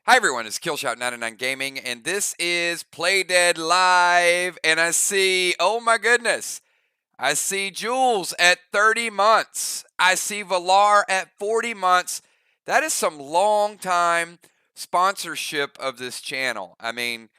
Hi everyone, it's Killshot99 Gaming, and this is Play Dead Live, and I see, oh my goodness, I see Jules at 30 months. I see Valar at 40 months. That is some long time sponsorship of this channel. I mean,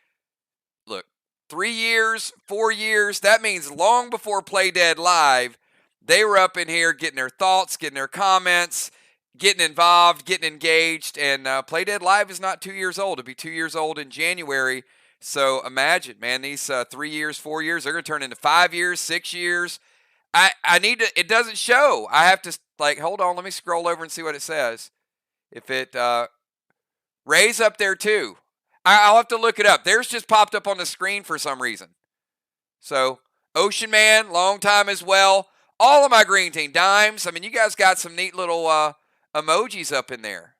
look, 3 years, 4 years, that means long before Play Dead Live, they were up in here getting their thoughts, getting their comments, getting involved, getting engaged, and Play Dead Live is not 2 years old. It'll be 2 years old in January. So imagine, man, these 3 years, 4 years, they're going to turn into 5 years, 6 years. I need to, it doesn't show. I have to, like, hold on, let me scroll over and see what it says. If it, Ray's up there too. I'll have to look it up. Theirs just popped up on the screen for some reason. So, Ocean Man, long time as well. All of my green team, Dimes. I mean, you guys got some neat little emojis up in there.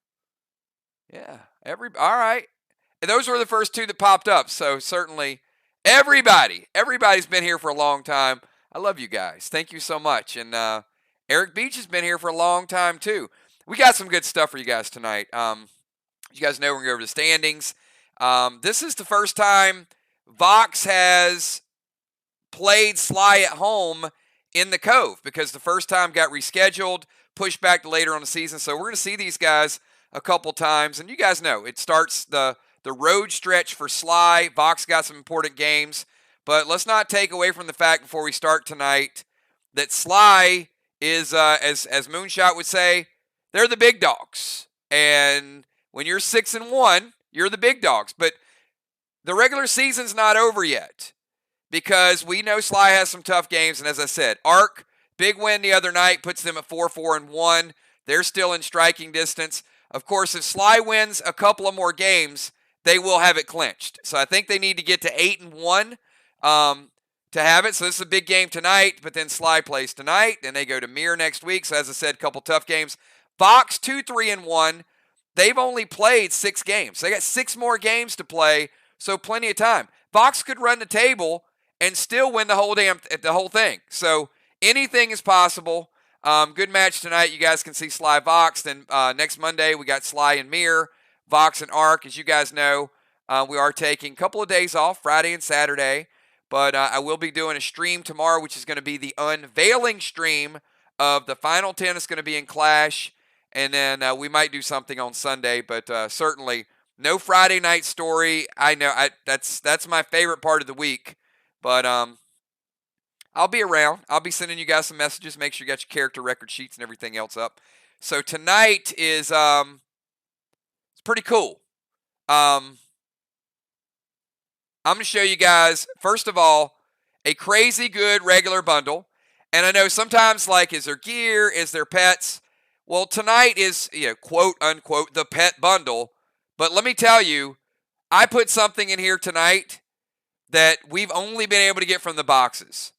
Yeah, all right. And those were the first two that popped up. So certainly everybody's been here for a long time. I love you guys. Thank you so much. And Eric Beach has been here for a long time too. We got some good stuff for you guys tonight. You guys know we're going to go over the standings. This is the first time VOX has played SLY at home in the Cove, because the first time got rescheduled, pushed back to later on the season. So we're going to see these guys a couple times. And you guys know it starts the road stretch for SLY. VOX got some important games. But let's not take away from the fact before we start tonight that SLY is, as Moonshot would say, they're the big dogs. And when you're 6-1, you're the big dogs. But the regular season's not over yet, because we know SLY has some tough games. And as I said, Ark, big win the other night, puts them at 4-4-1. They're still in striking distance. Of course, if SLY wins a couple of more games, they will have it clinched. So I think they need to get to 8-1 to have it. So this is a big game tonight, but then SLY plays tonight. Then they go to Mirror next week. So as I said, a couple tough games. VOX 2-3-1. They've only played 6 games. They got 6 more games to play, so plenty of time. VOX could run the table and still win the whole thing. So anything is possible. Good match tonight. You guys can see SLY VOX. Then next Monday we got SLY and Mirror, VOX and Ark. As you guys know, we are taking a couple of days off, Friday and Saturday. But I will be doing a stream tomorrow, which is going to be the unveiling stream of the Final 10. It's going to be in Clash. And then we might do something on Sunday. But certainly no Friday night story. I know that's my favorite part of the week. But I'll be around. I'll be sending you guys some messages. Make sure you got your character record sheets and everything else up. So tonight is it's pretty cool. I'm going to show you guys, first of all, a crazy good regular bundle. And I know sometimes, like, is there gear? Is there pets? Well, tonight is, quote unquote, the pet bundle. But let me tell you, I put something in here tonight that we've only been able to get from the boxes.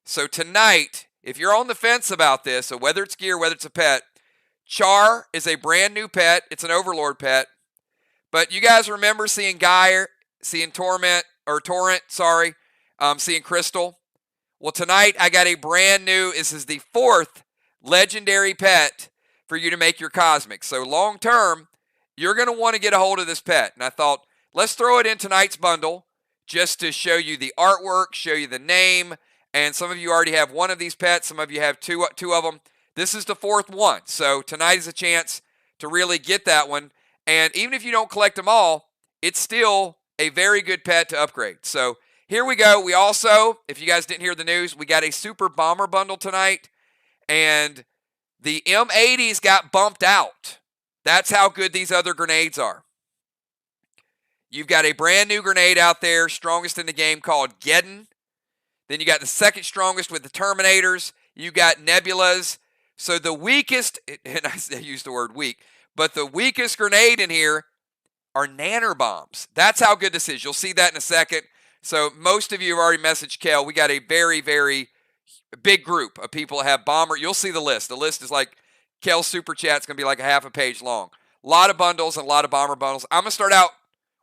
So tonight, if you're on the fence about this, so whether it's gear, whether it's a pet, Char is a brand new pet. It's an Overlord pet. But you guys remember seeing Geyer, seeing Torrent, seeing Crystal? Well, tonight I got a brand new, this is the 4th legendary pet for you to make your Cosmic. So long term, you're going to want to get a hold of this pet. And I thought, let's throw it in tonight's bundle just to show you the artwork, show you the name. And some of you already have one of these pets. Some of you have two of them. This is the 4th one. So tonight is a chance to really get that one. And even if you don't collect them all, it's still a very good pet to upgrade. So here we go. We also, if you guys didn't hear the news, we got a Super Bomber bundle tonight. And the M80s got bumped out. That's how good these other grenades are. You've got a brand new grenade out there, strongest in the game, called Geddon. Then you got the second strongest with the Terminators. You got Nebulas. So the weakest, and I use the word weak, but the weakest grenade in here are nanner bombs. That's how good this is. You'll see that in a second. So most of you have already messaged Kel. We got a very, very big group of people that have bomber. You'll see the list. The list is like Kel's super chat's going to be like a half a page long. A lot of bundles and a lot of bomber bundles. I'm going to start out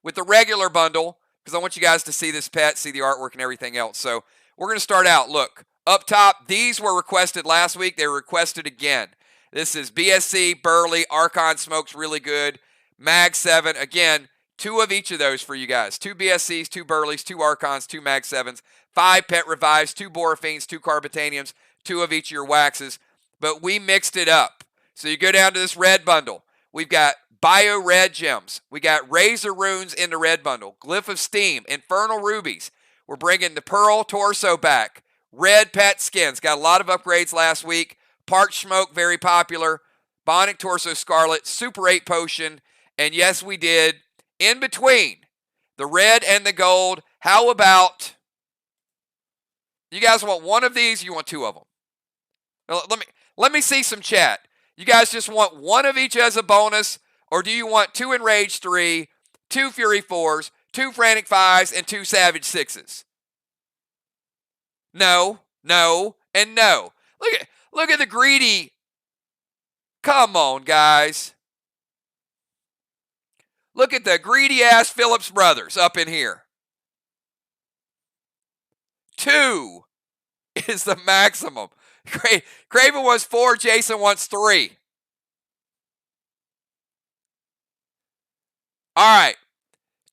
with the regular bundle because I want you guys to see this pet, see the artwork and everything else. So we're going to start out. Look, up top, these were requested last week. They were requested again. This is BSC, Burley, Archon Smoke's really good. Mag 7. Again, 2 of each of those for you guys. 2 BSCs, 2 Burleys, 2 Archons, 2 Mag 7s, 5 Pet Revives, 2 Borafines, 2 Carbotaniums, 2 of each of your waxes. But we mixed it up. So you go down to this red bundle. We've got Bio Red Gems. We got Razor Runes in the red bundle. Glyph of Steam, Infernal Rubies. We're bringing the Pearl Torso back. Red Pet Skins. Got a lot of upgrades last week. Parched Smoke, very popular. Bionic Torso Scarlet, Super 8 Potion. And yes, we did, in between the red and the gold, how about, you guys want one of these, you want 2 of them? Let me see some chat. You guys just want one of each as a bonus, or do you want 2 Enraged 3, 2 Fury 4s, 2 Frantic 5s, and 2 Savage 6s? No, no, and no. Look at the greedy. Come on, guys. Look at the greedy-ass Phillips brothers up in here. 2 is the maximum. Craven wants 4, Jason wants 3. All right.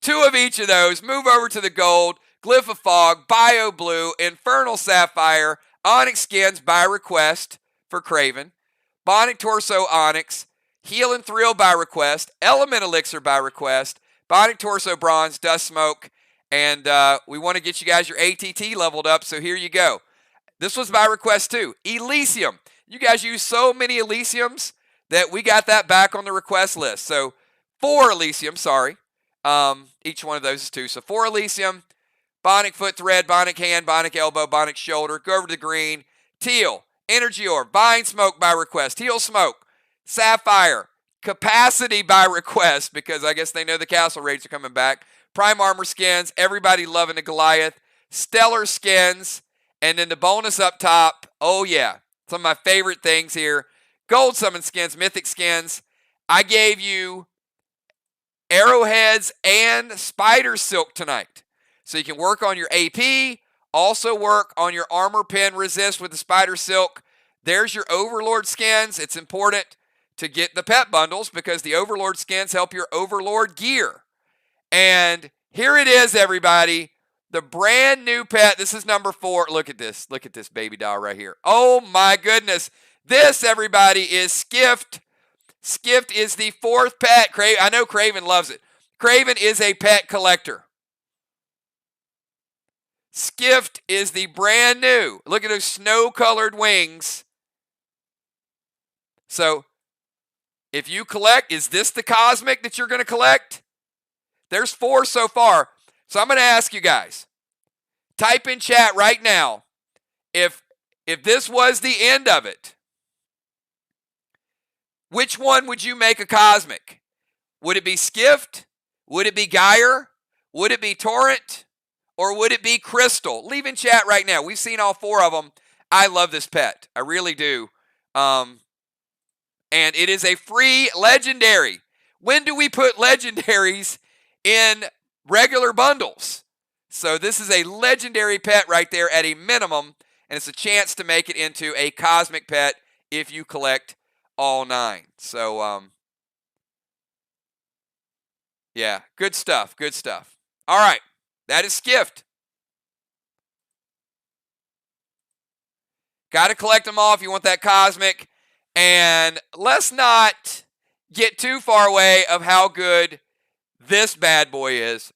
2 of each of those. Move over to the gold. Glyph of Fog, Bio Blue, Infernal Sapphire, Onyx Skins by request for Craven, Bionic Torso Onyx, Heal and Thrill by request, Element Elixir by request, Bionic Torso Bronze, Dust Smoke, and we want to get you guys your ATT leveled up, so here you go. This was by request too. Elysium. You guys use so many Elysiums that we got that back on the request list. So 4 Elysium, sorry. Each one of those is 2. So 4 Elysium, Bionic Foot Thread, Bionic Hand, Bionic Elbow, Bionic Shoulder. Go over to the green. Teal, Energy Orb, Vine Smoke by request, Teal Smoke, Sapphire, Capacity by request, because I guess they know the Castle Raids are coming back. Prime Armor Skins, everybody loving the Goliath. Stellar Skins, and then the bonus up top, oh yeah, some of my favorite things here. Gold Summon Skins, Mythic Skins. I gave you Arrowheads and Spider Silk tonight. So you can work on your AP, also work on your Armor Pen Resist with the Spider Silk. There's your Overlord Skins. It's important to get the pet bundles because the Overlord Skins help your Overlord gear. And here it is, everybody. The brand new pet. This is number 4. Look at this. Look at this baby doll right here. Oh my goodness. This, everybody, is Skift. Skift is the 4th pet. I know Craven loves it. Craven is a pet collector. Skift is the brand new. Look at those snow-colored wings. So, if you collect, is this the Cosmic that you're going to collect? There's 4 so far. So I'm going to ask you guys, type in chat right now, if this was the end of it, which one would you make a Cosmic? Would it be Skift? Would it be Gyre? Would it be Torrent? Or would it be Crystal? Leave in chat right now. We've seen all 4 of them. I love this pet. I really do. And it is a free legendary. When do we put legendaries in regular bundles? So this is a legendary pet right there at a minimum, and it's a chance to make it into a Cosmic pet if you collect all 9. So, yeah, good stuff, good stuff. All right, that is Skift. Got to collect them all if you want that Cosmic. And let's not get too far away of how good this bad boy is.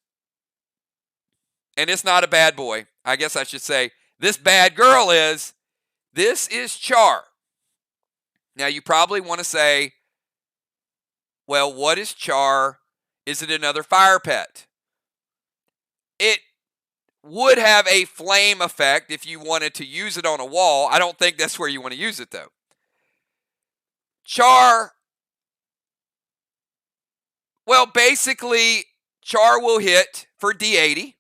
And it's not a bad boy. I guess I should say this bad girl is. This is Char. Now you probably want to say, well, what is Char? Is it another fire pet? It would have a flame effect if you wanted to use it on a wall. I don't think that's where you want to use it though. Char, well, basically, Char will hit for D80,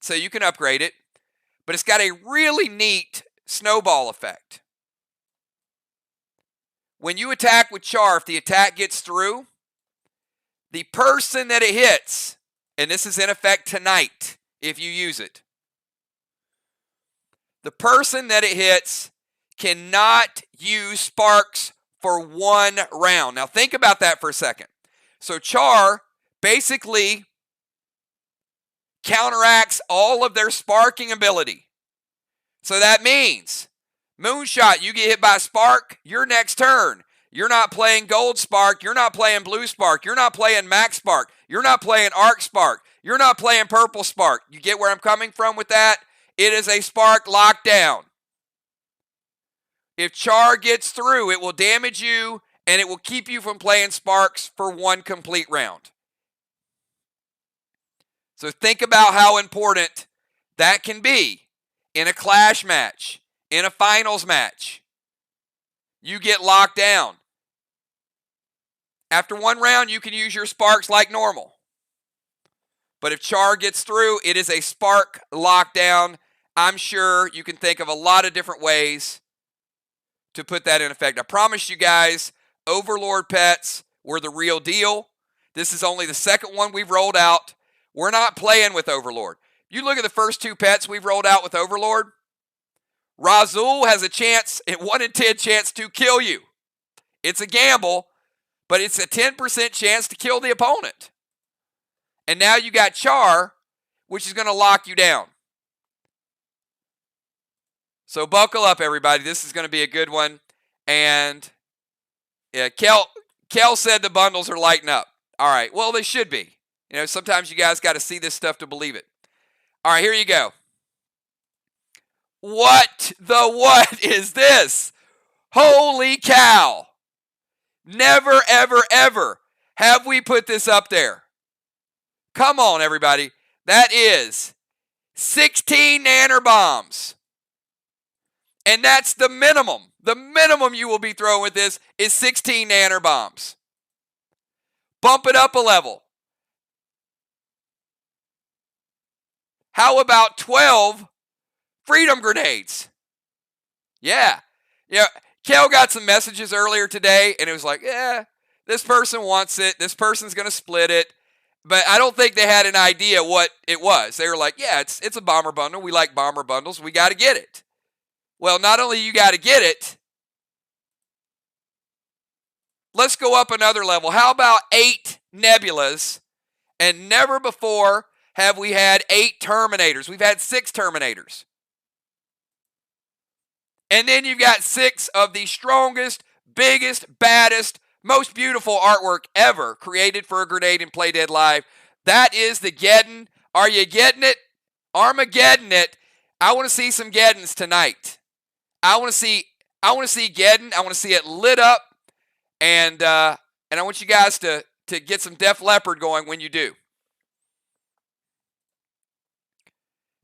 so you can upgrade it, but it's got a really neat snowball effect. When you attack with Char, if the attack gets through, the person that it hits, and this is in effect tonight if you use it, the person that it hits cannot use sparks for 1 round. Now think about that for a second. So Char basically counteracts all of their sparking ability. So that means Moonshot, you get hit by Spark, your next turn. You're not playing Gold Spark. You're not playing Blue Spark. You're not playing Max Spark. You're not playing Arc Spark. You're not playing Purple Spark. You get where I'm coming from with that? It is a Spark lockdown. If Char gets through, it will damage you, and it will keep you from playing Sparks for one complete round. So think about how important that can be in a clash match, in a finals match. You get locked down. After one round, you can use your Sparks like normal. But if Char gets through, it is a Spark lockdown. I'm sure you can think of a lot of different ways to put that in effect. I promise you guys, Overlord pets were the real deal. This is only the second one we've rolled out. We're not playing with Overlord. You look at the first two pets we've rolled out with Overlord. Razul has a chance, a 1 in 10 chance to kill you. It's a gamble, but it's a 10% chance to kill the opponent. And now you got Char, which is going to lock you down. So buckle up, everybody. This is going to be a good one. And yeah, Kel said the bundles are lighting up. All right. Well, they should be. You know, sometimes you guys got to see this stuff to believe it. All right, here you go. What is this? Holy cow. Never, ever, ever have we put this up there. Come on, everybody. That is 16 nanner bombs. And that's the minimum. The minimum you will be throwing with this is 16 nanner bombs. Bump it up a level. How about 12 freedom grenades? Yeah. Yeah. Kel got some messages earlier today, and it was like, yeah, this person wants it. This person's going to split it. But I don't think they had an idea what it was. They were like, yeah, it's a bomber bundle. We like bomber bundles. We got to get it. Well, not only you got to get it, let's go up another level. How about 8 nebulas? And never before have we had 8 Terminators. We've had 6 Terminators. And then you've got 6 of the strongest, biggest, baddest, most beautiful artwork ever created for a grenade in Play Dead Live. That is the Geddon. Are you getting it? Armageddon it. I want to see some Geddons tonight. I want to see Geddon. I want to see it lit up. And I want you guys to get some Def Leppard going when you do.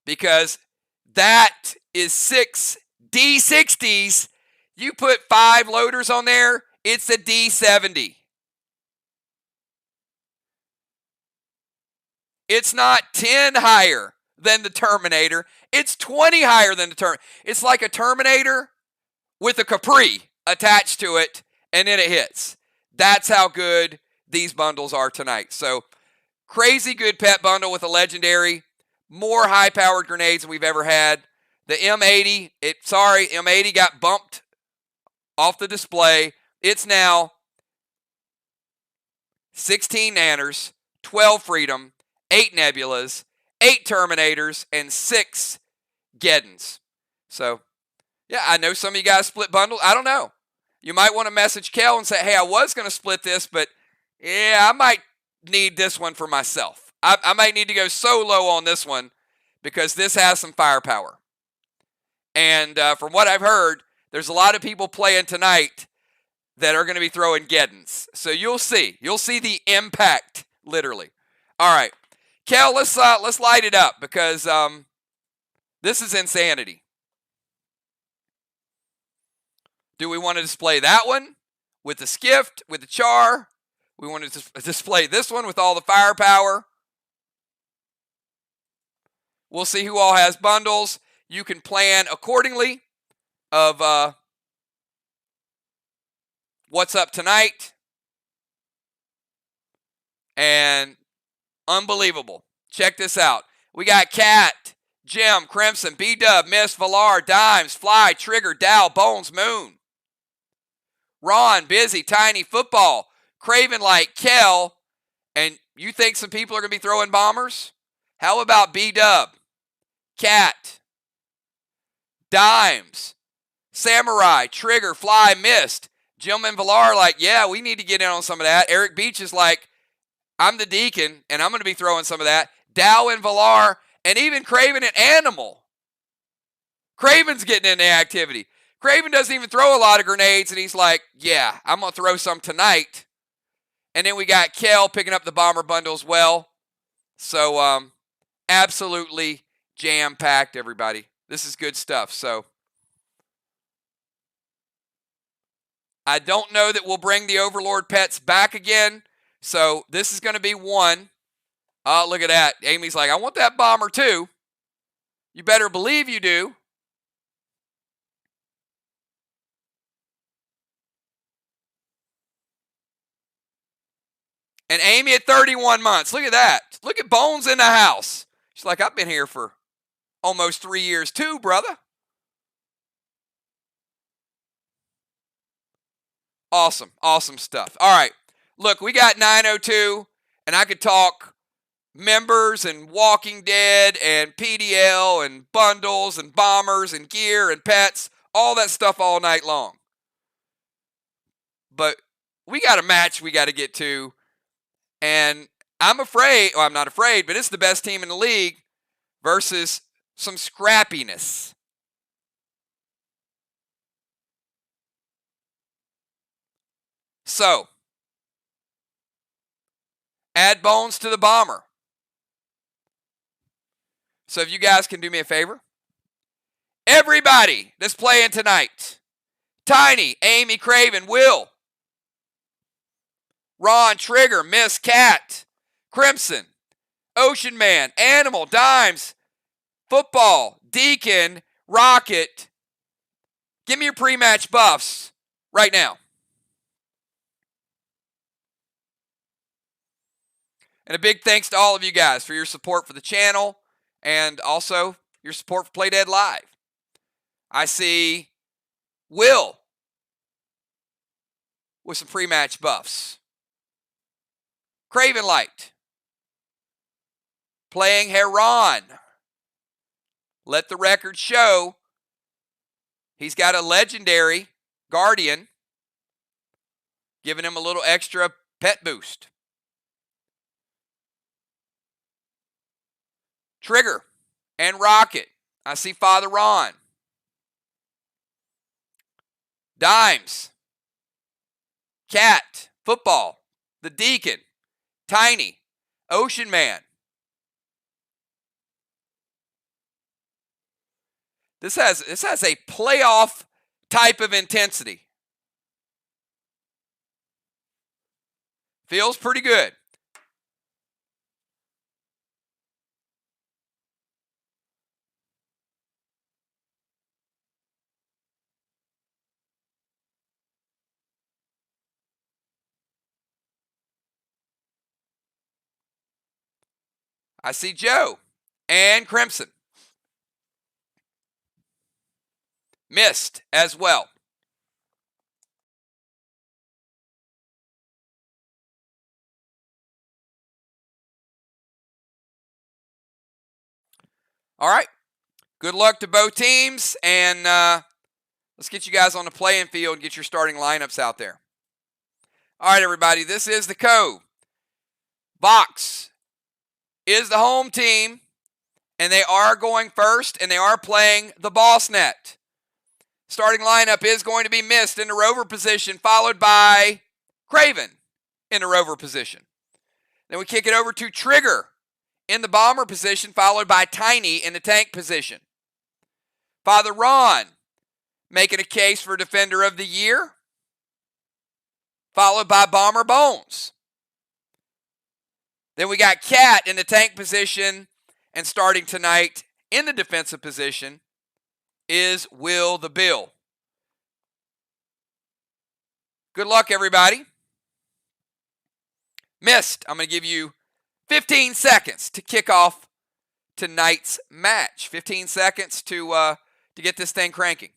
Because that is 6 D60s. You put 5 loaders on there, it's a D70. It's not 10 higher than the Terminator. It's 20 higher than the Terminator. It's like a Terminator with a Capri attached to it, and then it hits. That's how good these bundles are tonight. So, crazy good pet bundle with a legendary. More high-powered grenades than we've ever had. The M80, M80 got bumped off the display. It's now 16 nanners, 12 freedom, 8 nebulas, 8 terminators, and 6 Geddons. So, yeah, I know some of you guys split bundles. I don't know. You might want to message Kel and say, hey, I was going to split this, but yeah, I might need this one for myself. I might need to go solo on this one because this has some firepower. And from what I've heard, there's a lot of people playing tonight that are going to be throwing Geddons. So you'll see. You'll see the impact, literally. All right. Kel, let's light it up because this is insanity. Do we want to display that one with the skift, with the char? We want to display this one with all the firepower. We'll see who all has bundles. You can plan accordingly of what's up tonight. And unbelievable. Check this out. We got Cat, Jim, Crimson, B-Dub, Miss, Valar, Dimes, Fly, Trigger, Dow, Bones, Moon. Ron, Busy, Tiny, Football, Craven Light, Kel, And you think some people are going to be throwing bombers? How about B-Dub, Cat, Dimes, Samurai, Trigger, Fly, Mist? Jim and Villar like, yeah, we need to get in on some of that. Eric Beach is like, I'm the Deacon, and I'm going to be throwing some of that. Dow and Villar, and even Craven and Animal. Craven's getting in the activity. Craven doesn't even throw a lot of grenades, and he's like, yeah, I'm going to throw some tonight. And then we got Kel picking up the bomber bundle as well. So, absolutely jam-packed, everybody. This is good stuff. So, I don't know that we'll bring the Overlord pets back again. So, this is going to be one. Oh, look at that. Amy's like, I want that bomber too. You better believe you do. And Amy at 31 months. Look at that. Look at Bones in the house. She's like, I've been here for almost 3 years too, brother. Awesome. Awesome stuff. All right. Look, we got 902, and I could talk members and Walking Dead and PDL and bundles and bombers and gear and pets, all that stuff all night long. But we got a match we got to get to. And I'm afraid, well, I'm not afraid, but it's the best team in the league versus some scrappiness. So, add Bones to the bomber. So if you guys can do me a favor, everybody that's playing tonight, Tiny, Amy, Craven, Will, Ron, Trigger, Miss, Cat, Crimson, Ocean Man, Animal, Dimes, Football, Deacon, Rocket. Give me your pre-match buffs right now. And a big thanks to all of you guys for your support for the channel and also your support for Play Dead Live. I see Will with some pre-match buffs. Craven Light playing Heron. Let the record show he's got a legendary Guardian, giving him a little extra pet boost. Trigger and Rocket. I see Father Ron. Dimes. Cat. Football. The Deacon. Tiny. Ocean Man. This has a playoff type of intensity. Feels pretty good. I see Joe and Crimson. Missed as well. All right. Good luck to both teams, and let's get you guys on the playing field and get your starting lineups out there. All right, everybody, this is the Cove. VOX is the home team, and they are going first, and they are playing the Boss Net. Starting lineup is going to be Mist in the rover position, followed by Craven in the rover position. Then we kick it over to Trigger in the bomber position, followed by Tiny in the tank position. Father Ron making a case for Defender of the Year, followed by Bomber Bones. Then we got Cat in the tank position, and starting tonight in the defensive position is Will the Bill. Good luck, everybody. Mist, I'm going to give you 15 seconds to kick off tonight's match. 15 seconds to get this thing cranking.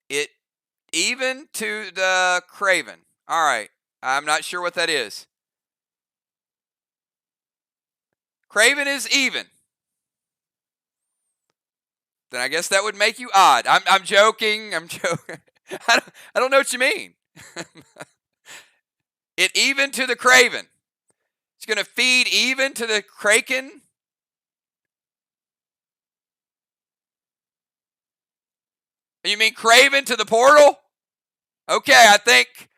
It even to the Craven. All right. I'm not sure what that is. Craven is even. Then I guess that would make you odd. I'm joking. I'm joking. I don't know what you mean. It even to the Craven. It's going to feed even to the Kraken. You mean Craven to the portal? Okay, I think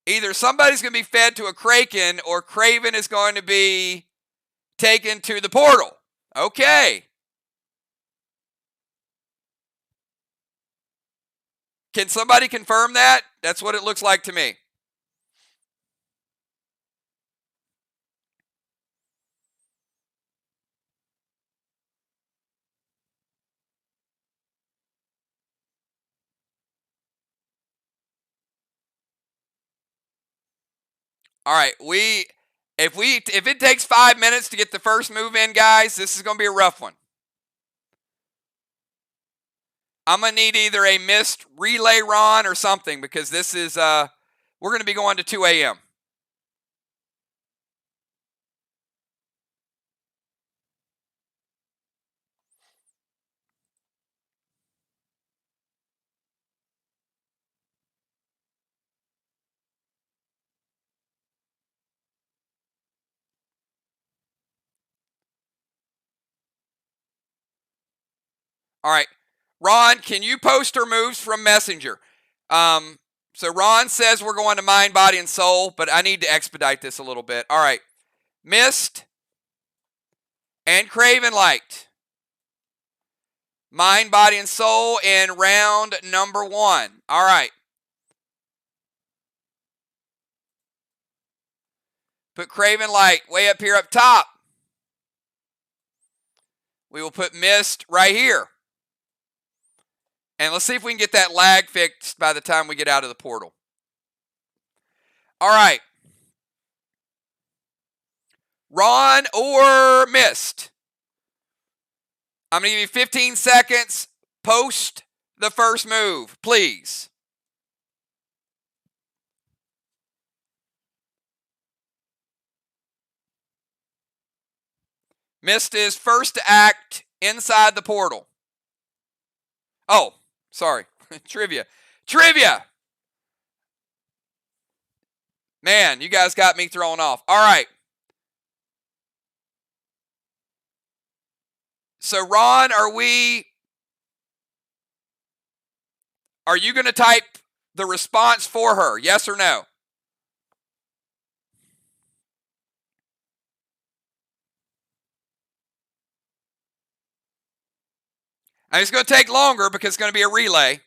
either somebody's going to be fed to a Kraken or Craven is going to be taken to the portal. Okay. Can somebody confirm that? That's what it looks like to me. All right, if it takes 5 minutes to get the first move in, guys, this is going to be a rough one. I'm going to need either a missed relay run or something because this is we're going to be going to 2 a.m. All right. Ron, can you post her moves from Messenger? So Ron says we're going to Mind, Body, and Soul, but I need to expedite this a little bit. All right. Mist and Craven Light. Mind, Body, and Soul in round number 1. All right. Put Craven Light way up here up top. We will put Mist right here. And let's see if we can get that lag fixed by the time we get out of the portal. All right. Ron or Mist. I'm going to give you 15 seconds. Post the first move, please. Mist is first to act inside the portal. Oh, sorry. Trivia. Man, you guys got me thrown off. All right. So, Ron, are you going to type the response for her? Yes or no? And it's going to take longer because it's going to be a relay.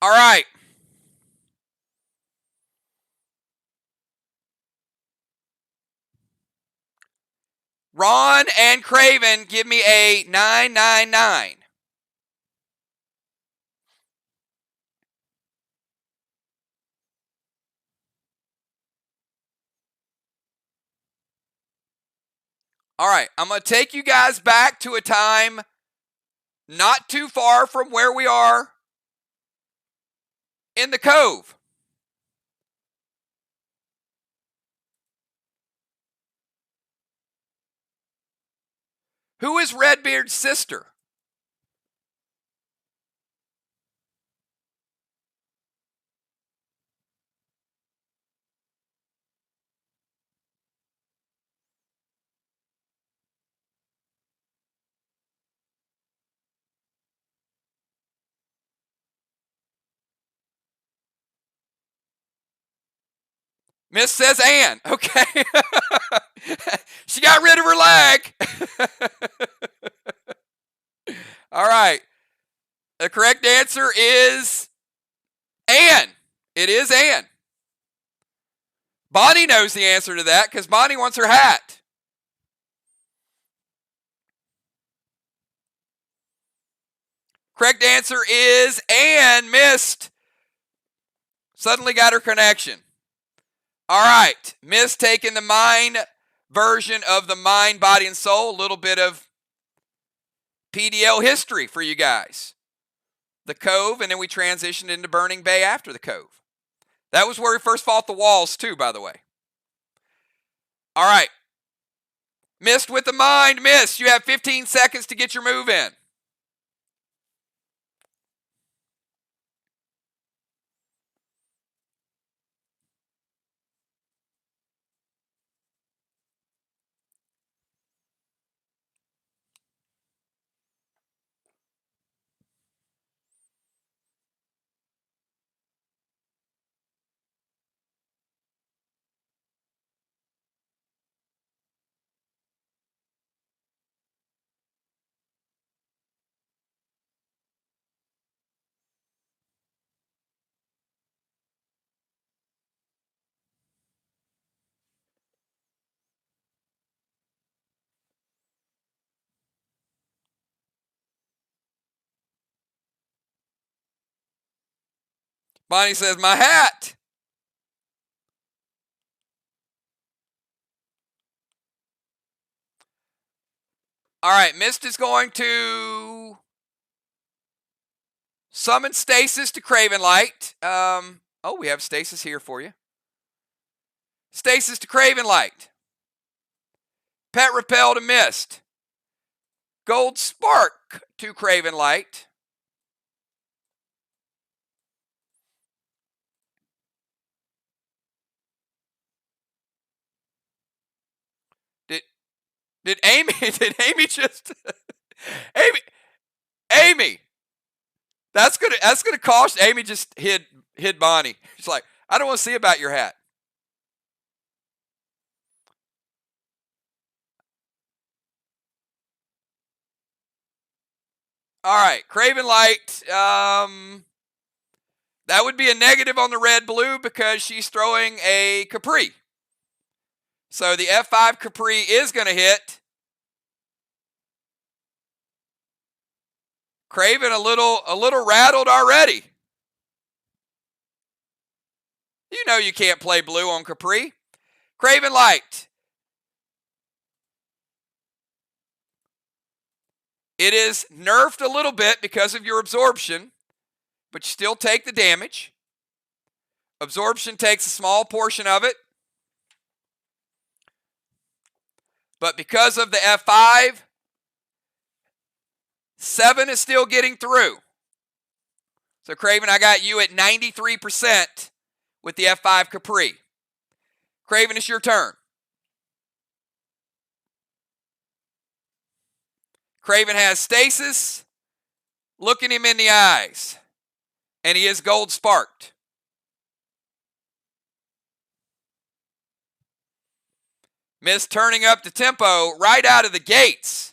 All right. Ron and Craven, give me a 999. All right, I'm going to take you guys back to a time not too far from where we are in the Cove. Who is Redbeard's sister? Miss says Ann. Okay. She got rid of her leg. All right. The correct answer is Ann. It is Ann. Bonnie knows the answer to that because Bonnie wants her hat. Correct answer is Ann. Missed. Suddenly got her connection. All right. Miss taking the mind version of the mind, body, and soul. A little bit of PDL history for you guys. The Cove, and then we transitioned into Burning Bay after the Cove. That was where we first fought the walls too, by the way. All right. Missed with the mind. Miss. You have 15 seconds to get your move in. Bonnie says, my hat. All right, Mist is going to summon Stasis to Craven Light. Oh, we have Stasis here for you. Stasis to Craven Light. Pet Repel to Mist. Gold Spark to Craven Light. Did Amy just Amy. That's gonna cost. Amy just hid Bonnie. She's like, I don't want to see about your hat. All right, Craven Light. That would be a negative on the red blue because she's throwing a Capri. So the F5 Capri is going to hit. Craven a little rattled already. You know you can't play blue on Capri. Craven Light. It is nerfed a little bit because of your absorption, but you still take the damage. Absorption takes a small portion of it. But because of the F5, 7 is still getting through. So Craven, I got you at 93% with the F5 Capri. Craven, it's your turn. Craven has Stasis, looking him in the eyes, and he is gold sparked. Miss turning up the tempo right out of the gates.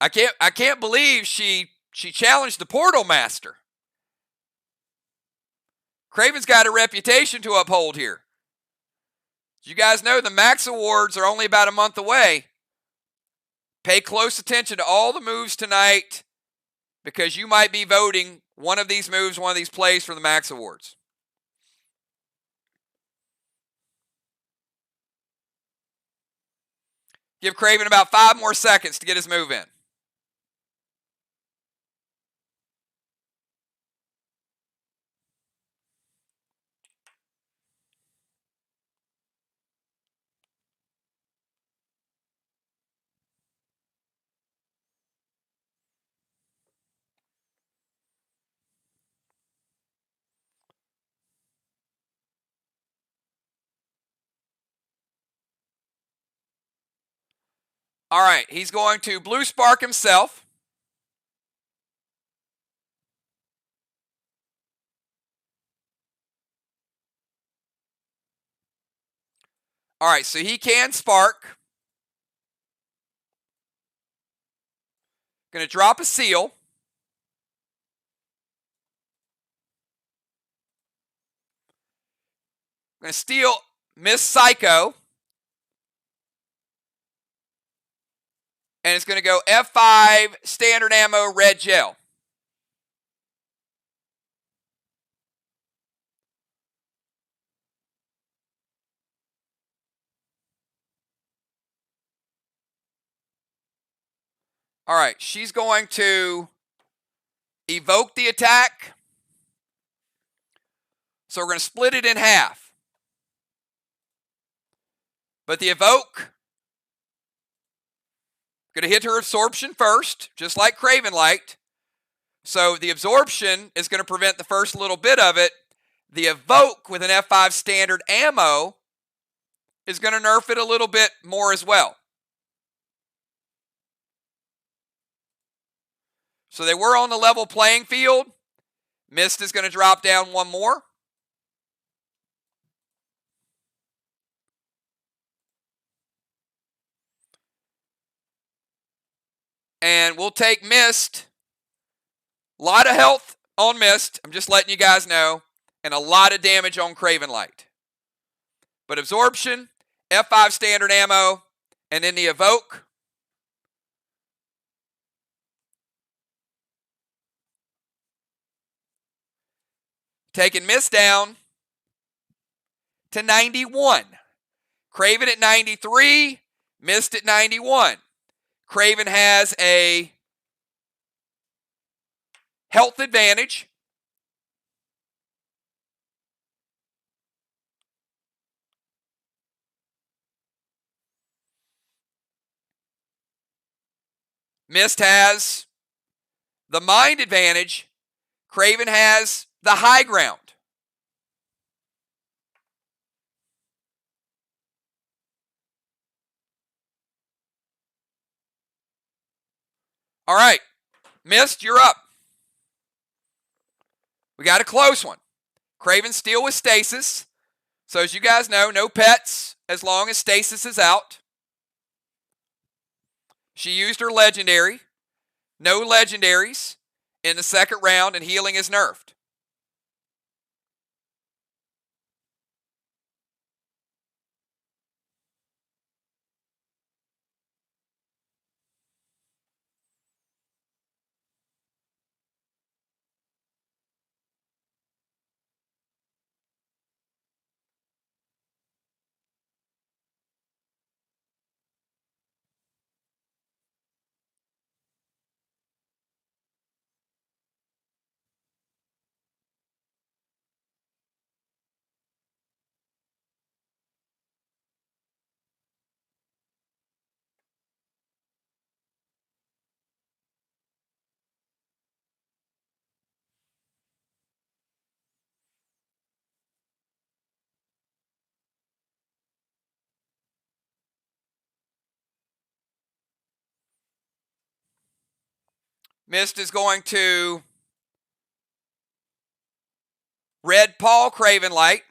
I can't believe she challenged the Portal Master. Craven's got a reputation to uphold here. As you guys know, the Max Awards are only about a month away. Pay close attention to all the moves tonight because you might be voting one of these moves, one of these plays for the Max Awards. Give Craven about 5 more seconds to get his move in. All right, he's going to blue spark himself. All right, so he can spark. Going to drop a seal. Going to steal Miss Psycho. And it's going to go F5, standard ammo, red gel. All right, she's going to evoke the attack. So we're going to split it in half. But the evoke, going to hit her absorption first, just like Craven Light. So the absorption is going to prevent the first little bit of it. The evoke with an F5 standard ammo is going to nerf it a little bit more as well. So they were on the level playing field. Mist is going to drop down one more. And we'll take Mist. A lot of health on Mist. I'm just letting you guys know. And a lot of damage on Craven Light. But absorption, F5 standard ammo, and then the evoke. Taking Mist down to 91. Craven at 93, Mist at 91. Craven has a health advantage. Mist has the mind advantage. Craven has the high ground. All right, Mist, you're up. We got a close one. Craven still with stasis. So as you guys know, no pets as long as stasis is out. She used her legendary. No legendaries in the second round, and healing is nerfed. Mist is going to Red Paul Craven Light.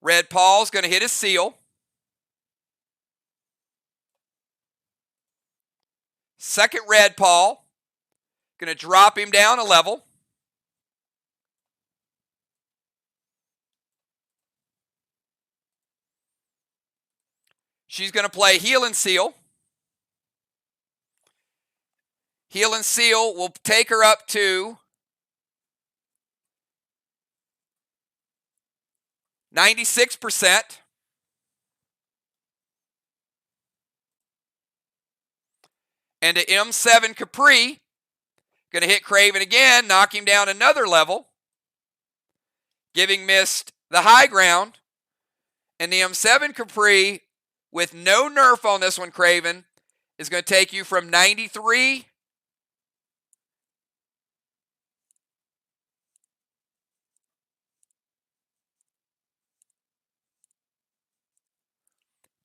Red Paul's going to hit his seal. Second Red Paul. Going to drop him down a level. She's going to play Heal and Seal. Heal and Seal will take her up to 96%. And to M7 Capri, going to hit Craven again, knock him down another level, giving Mist the high ground. And the M7 Capri, with no nerf on this one, Craven, is going to take you from 93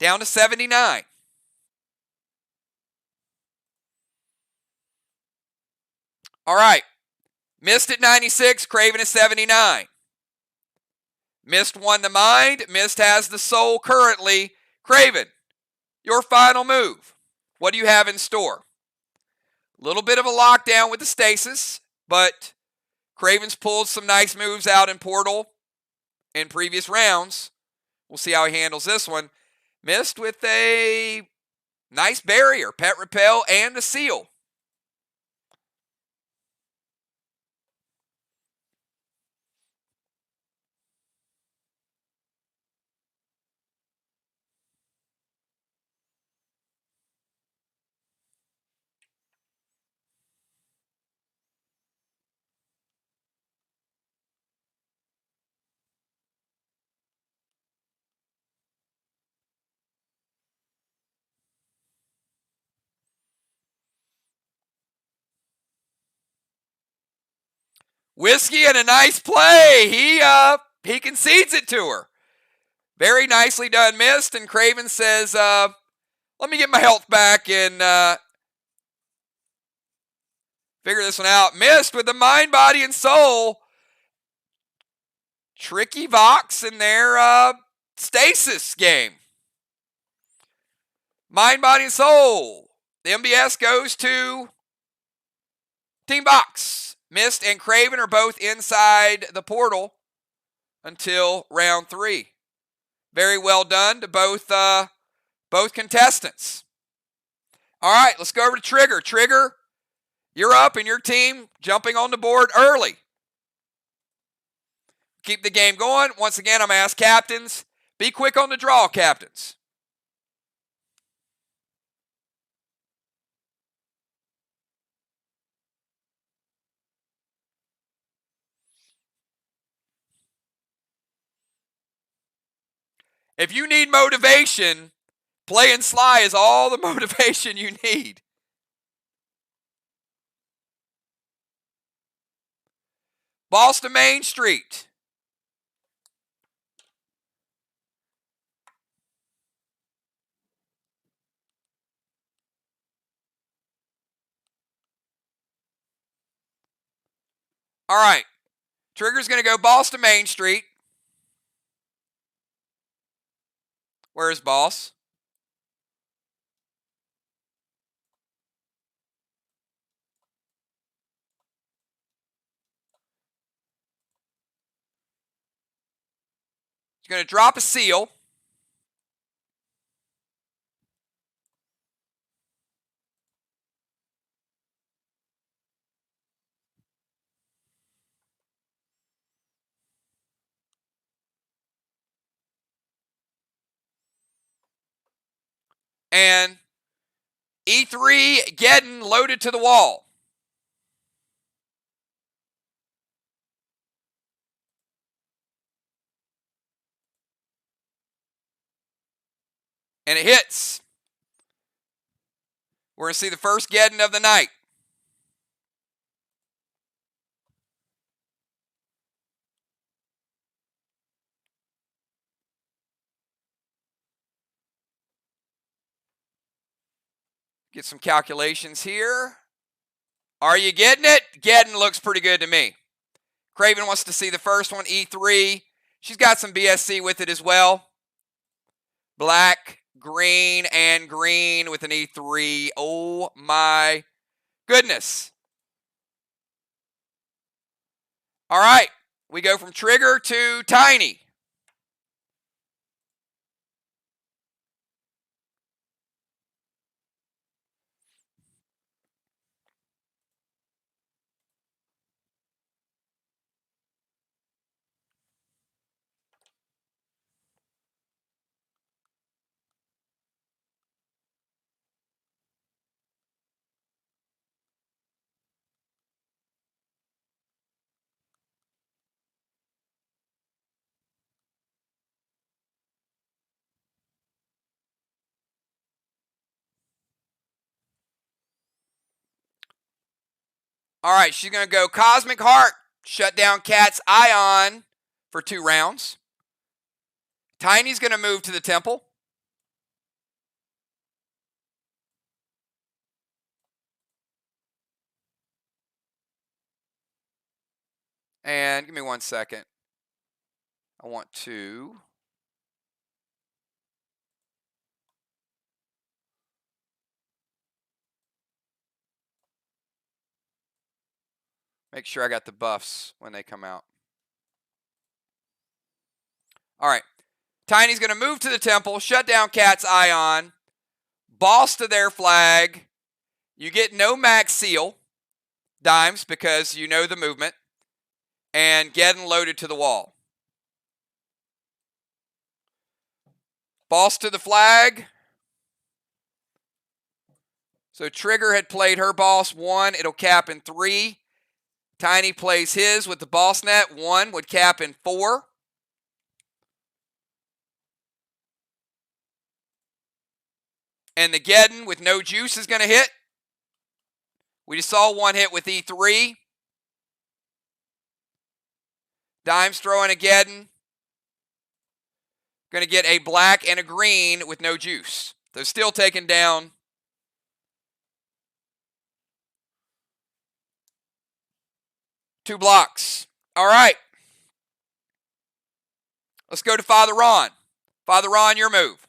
down to 79. All right. Mist at 96, Craven at 79. Mist won the mind. Mist has the soul currently. Craven, your final move. What do you have in store? A little bit of a lockdown with the stasis, but Craven's pulled some nice moves out in Portal in previous rounds. We'll see how he handles this one. Mist with a nice barrier, pet repel, and a seal. Whiskey and a nice play. He concedes it to her. Very nicely done, Mist. And Craven says, let me get my health back and figure this one out. Mist with the mind, body, and soul. Tricky Vox in their stasis game. Mind, body, and soul. The MBS goes to Team Vox. Mist and Craven are both inside the portal until round 3. Very well done to both contestants. All right, let's go over to Trigger. Trigger, you're up and your team jumping on the board early. Keep the game going. Once again, I'm going to ask captains, be quick on the draw, captains. If you need motivation, playing SLY is all the motivation you need. Boston Main Street. All right. Trigger's going to go Boston Main Street. Where's Boss? He's going to drop a seal. And E3 getting loaded to the wall. And it hits. We're going to see the first Geddon of the night. Get some calculations here. Are you getting it? Geddon looks pretty good to me. Craven wants to see the first one, E3. She's got some BSC with it as well. Black, green, and green with an E3. Oh my goodness. All right, we go from Trigger to Tiny. All right, she's going to go Cosmic Heart, shut down Cat's Ion for 2 rounds. Tiny's going to move to the temple. And give me 1 second. I want to make sure I got the buffs when they come out. All right. Tiny's going to move to the temple, shut down Cat's Ion, boss to their flag. You get no max seal, Dimes, because you know the movement, and Geddon loaded to the wall. Boss to the flag. So Trigger had played her boss 1. It'll cap in 3. Tiny plays his with the boss net. 1 would cap in 4. And the Geddon with no juice is going to hit. We just saw 1 hit with E3. Dimes throwing a Geddon. Going to get a black and a green with no juice. They're still taking down. Two blocks. All right. Let's go to Father Ron. Father Ron, your move.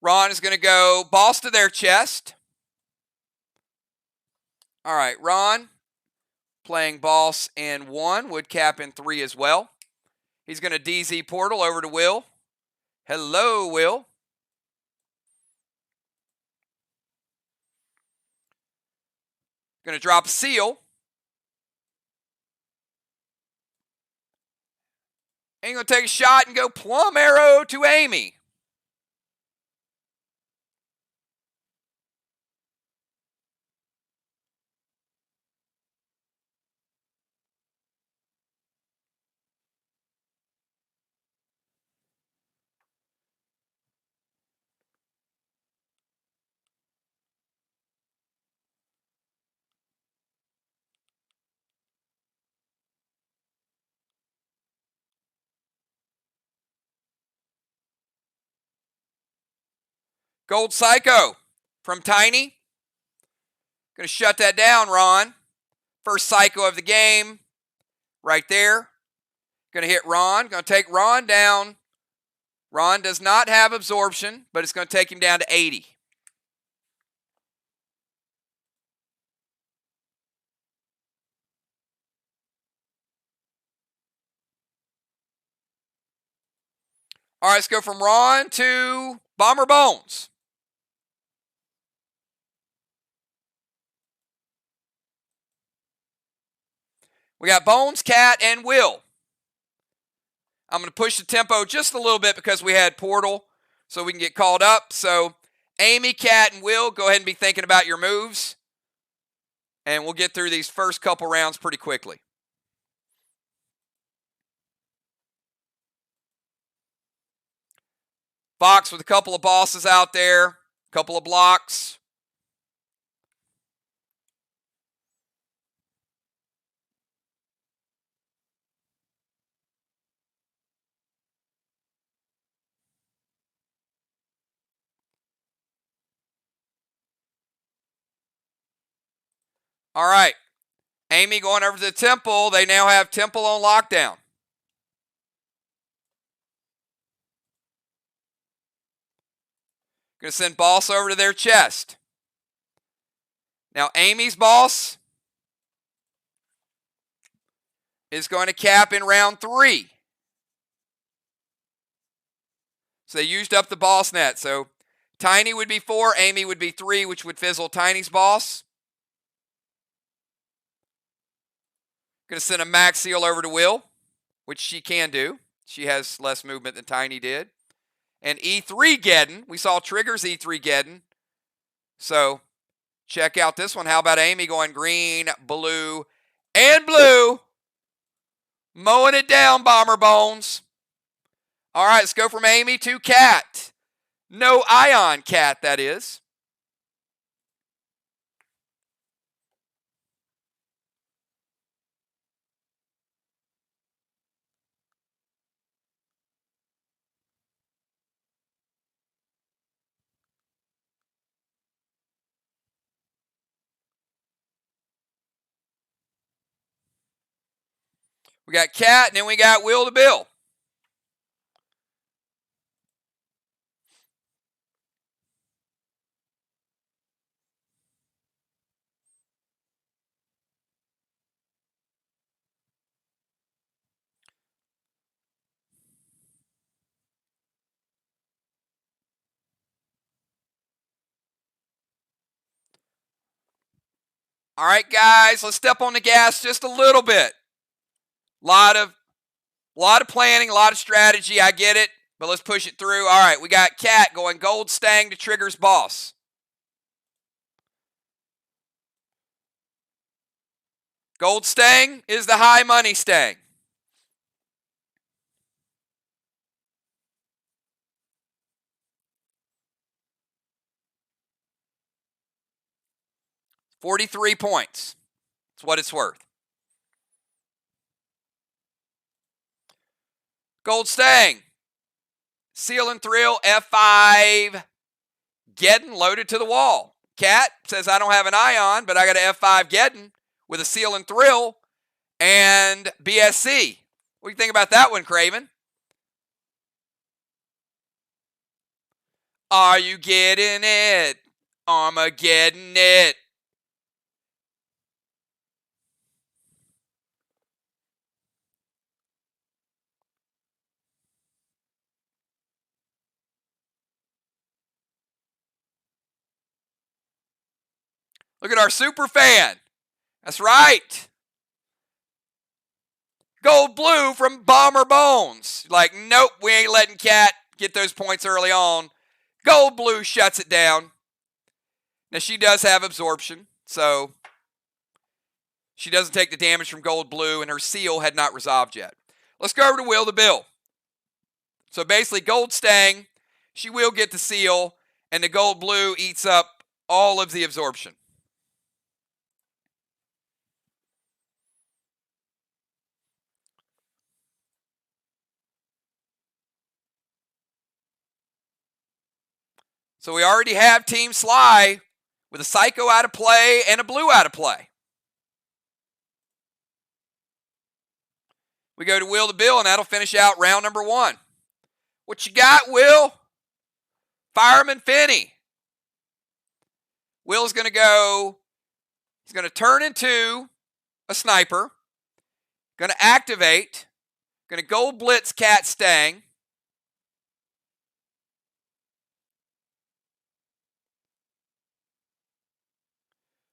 Ron is going to go boss to their chest. All right, Ron playing boss in 1, would cap in 3 as well. He's going to DZ portal over to Will. Hello, Will. Going to drop a seal. And he's going to take a shot and go plum arrow to Amy. Gold Psycho from Tiny. Going to shut that down, Ron. First Psycho of the game. Right there. Going to hit Ron. Going to take Ron down. Ron does not have absorption, but it's going to take him down to 80. All right, let's go from Ron to Bomber Bones. We got Bones, Cat, and Will. I'm going to push the tempo just a little bit because we had Portal, so we can get called up. So Amy, Cat, and Will, go ahead and be thinking about your moves. And we'll get through these first couple rounds pretty quickly. VOX with a couple of bosses out there, a couple of blocks. All right. Amy going over to the temple. They now have temple on lockdown. Going to send boss over to their chest. Now Amy's boss is going to cap in round 3. So they used up the boss net. So Tiny would be 4, Amy would be 3, which would fizzle Tiny's boss. Going to send a max seal over to Will, which she can do. She has less movement than Tiny did. And E3 Geddon. We saw Trigger's E3 Geddon. So check out this one. How about Amy going green, blue, and blue? Mowing it down, Bomber Bones. All right, let's go from Amy to Cat. No ion Cat, that is. We got Cat, and then we got Will to Bill. All right, guys, let's step on the gas just a little bit. A lot of planning, a lot of strategy. I get it, but let's push it through. All right, we got Cat going Gold Stang to Trigger's Boss. Gold Stang is the high money Stang. $43 points. That's what it's worth. Gold Stang. Seal and Thrill, F5. Geddon loaded to the wall. Cat says, I don't have an ion, but I got an F5 Geddon with a Seal and Thrill and BSC. What do you think about that one, Craven? Are you getting it? Armageddon it. Look at our super fan. That's right. Gold Blue from Bomber Bones. Like, nope, we ain't letting Cat get those points early on. Gold Blue shuts it down. Now, she does have absorption, so she doesn't take the damage from Gold Blue, and her seal had not resolved yet. Let's go over to Will to Bill. So basically, Gold Stang, she will get the seal, and the Gold Blue eats up all of the absorption. So we already have Team SLY with a Psycho out of play and a Blue out of play. We go to Will to Bill, and that'll finish out round number 1. What you got, Will? Fireman Finney. Will's going to go, he's going to turn into a sniper. Going to activate. Going to Gold Blitz Cat Stang.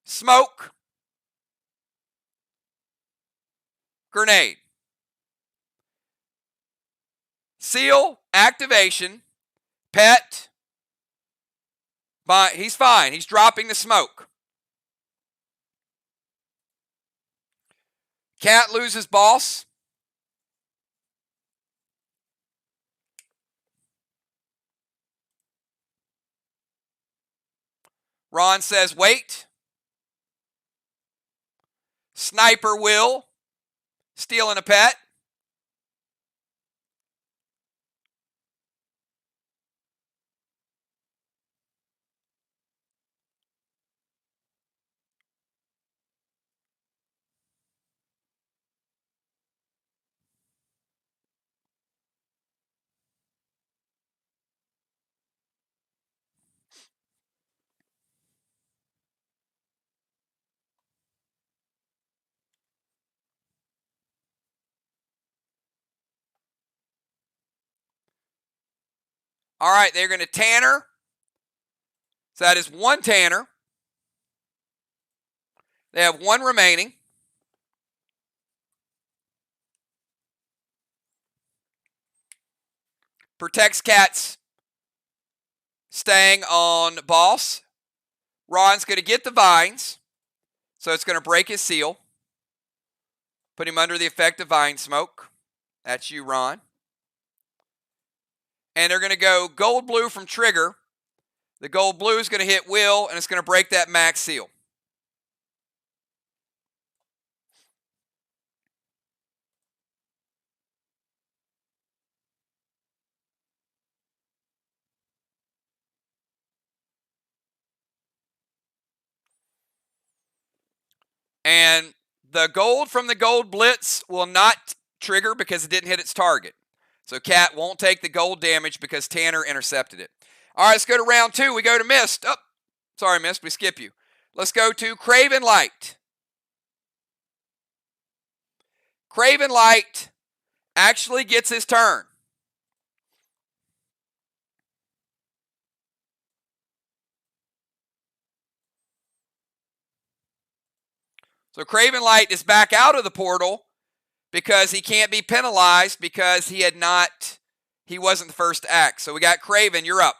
Smoke. Grenade. Seal. Activation. Pet. He's fine. He's dropping the smoke. Cat loses boss. Ron says wait. Sniper Will. Stealing a pet. All right, they're going to Tanner. So that is 1 Tanner. They have 1 remaining. Protects Cat's Stang on boss. Ron's going to get the vines. So it's going to break his seal. Put him under the effect of vine smoke. That's you, Ron. And they're going to go gold blue from trigger. The gold blue is going to hit Will, and it's going to break that max seal. And the gold from the gold blitz will not trigger because it didn't hit its target. So Cat won't take the gold damage because Tanner intercepted it. All right, let's go to round 2. We go to Mist. Oh, sorry, Mist, we skip you. Let's go to Craven Light. Craven Light actually gets his turn. So Craven Light is back out of the portal because he can't be penalized because he wasn't the first to act. So we got Craven, you're up.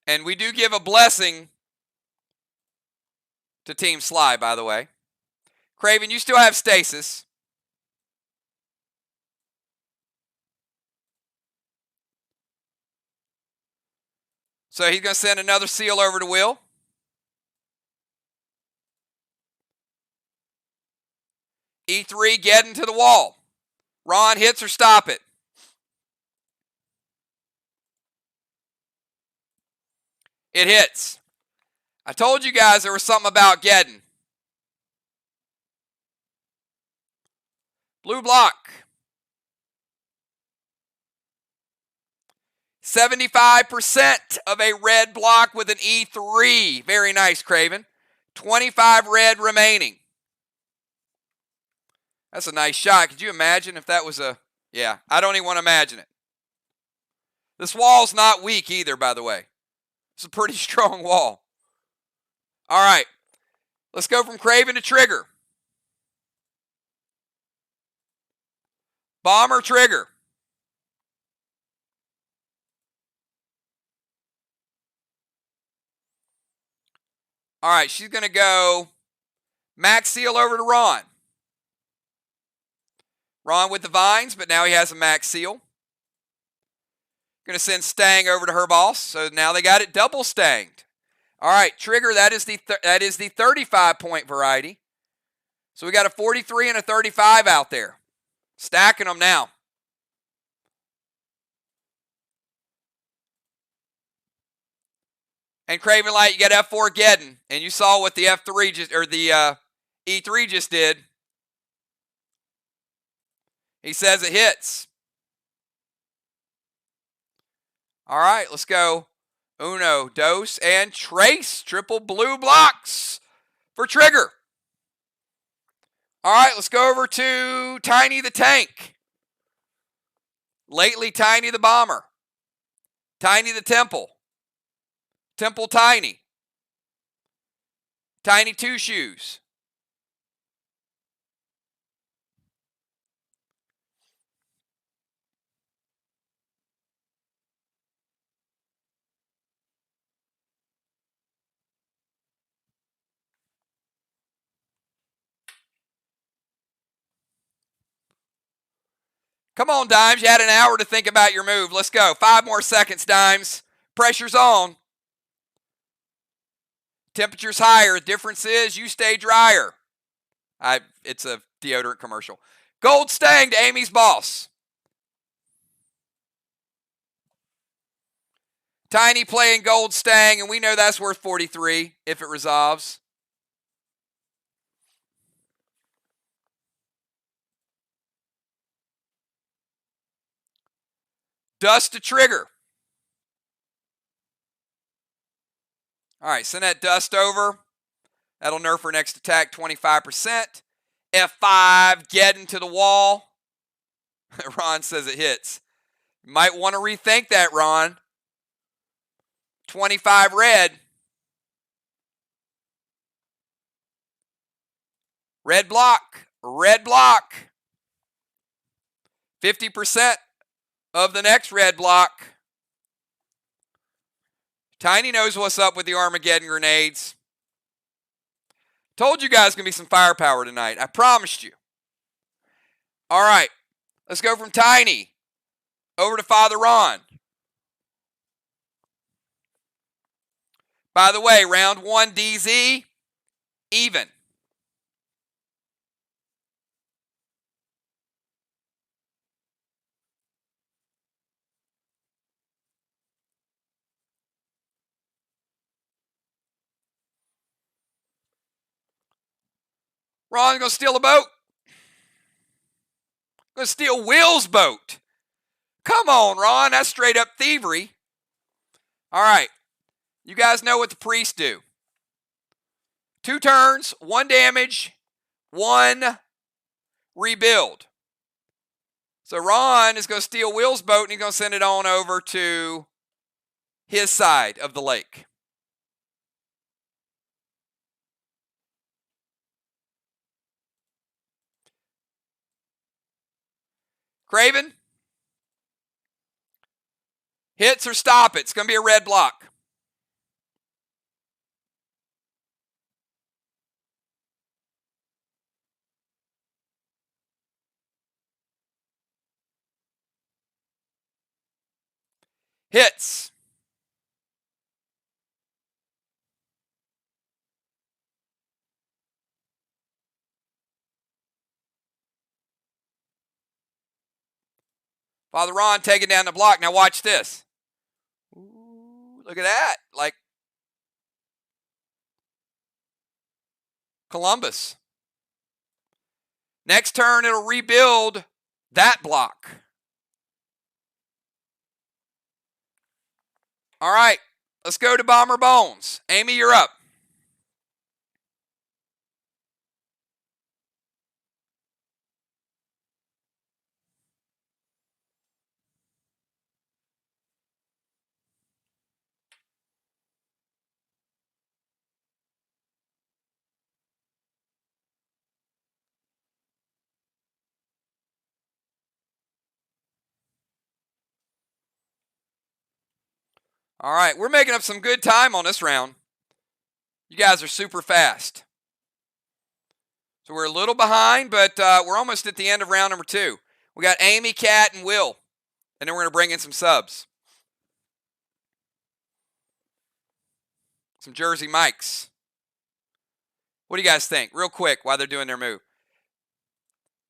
And we do give a blessing to Team SLY, by the way. Craven, you still have stasis. So he's going to send another seal over to Will. E3, get into the wall. Ron hits or stop it. It hits. I told you guys there was something about Geddon. Blue block. 75% of a red block with an E3. Very nice, Craven. 25 red remaining. That's a nice shot. Could you imagine if that was a... Yeah, I don't even want to imagine it. This wall's not weak either, by the way. It's a pretty strong wall. All right. Let's go from Craven to trigger. Bomber trigger. All right, she's going to go max seal over to Ron. Ron with the vines, but now he has a max seal. Going to send Stang over to her boss, so now they got it double stanged. All right, trigger, that is the 35-point variety. So we got a 43 and a 35 out there. Stacking them now. And Craven Light, you got F4 Geddon, and you saw what the F3 just, or the E3 just did. He says it hits. All right, let's go. Uno, dos, and trace. Triple blue blocks for trigger. All right, let's go over to Tiny the Tank. Lately, Tiny the Bomber. Tiny the Temple. Temple Tiny. Tiny Two Shoes. Come on, Dimes. You had an hour to think about your move. Let's go. 5 more seconds, Dimes. Pressure's on. Temperature's higher. Difference is you stay drier. It's a deodorant commercial. Gold Stang to Amy's boss. Tiny playing Gold Stang, and we know that's worth 43 if it resolves. Dust to trigger. All right, send that dust over. That'll nerf her next attack 25%. F5, getting to the wall. Ron says it hits. You might want to rethink that, Ron. 25 red. Red block. Red block. 50% of the next red block. Tiny knows what's up with the Armageddon grenades. Told you guys going to be some firepower tonight. I promised you. All right. Let's go from Tiny over to Father Ron. By the way, round 1 DZ, even. Ron's going to steal a boat. Going to steal Will's boat. Come on, Ron. That's straight up thievery. All right. You guys know what the priests do. 2 turns, 1 damage, 1 rebuild. So Ron is going to steal Will's boat and he's going to send it on over to his side of the lake. Craven. Hits or stop it. It's going to be a red block. Hits. Father Ron taking down the block. Now watch this. Ooh, look at that. Like Columbus. Next turn, it'll rebuild that block. All right, let's go to Bomber Bones. Amy, you're up. All right, we're making up some good time on this round. You guys are super fast. So we're a little behind, but we're almost at the end of round number 2. We got Amy, Kat, and Will. And then we're going to bring in some subs. Some Jersey Mikes. What do you guys think? Real quick, while they're doing their move.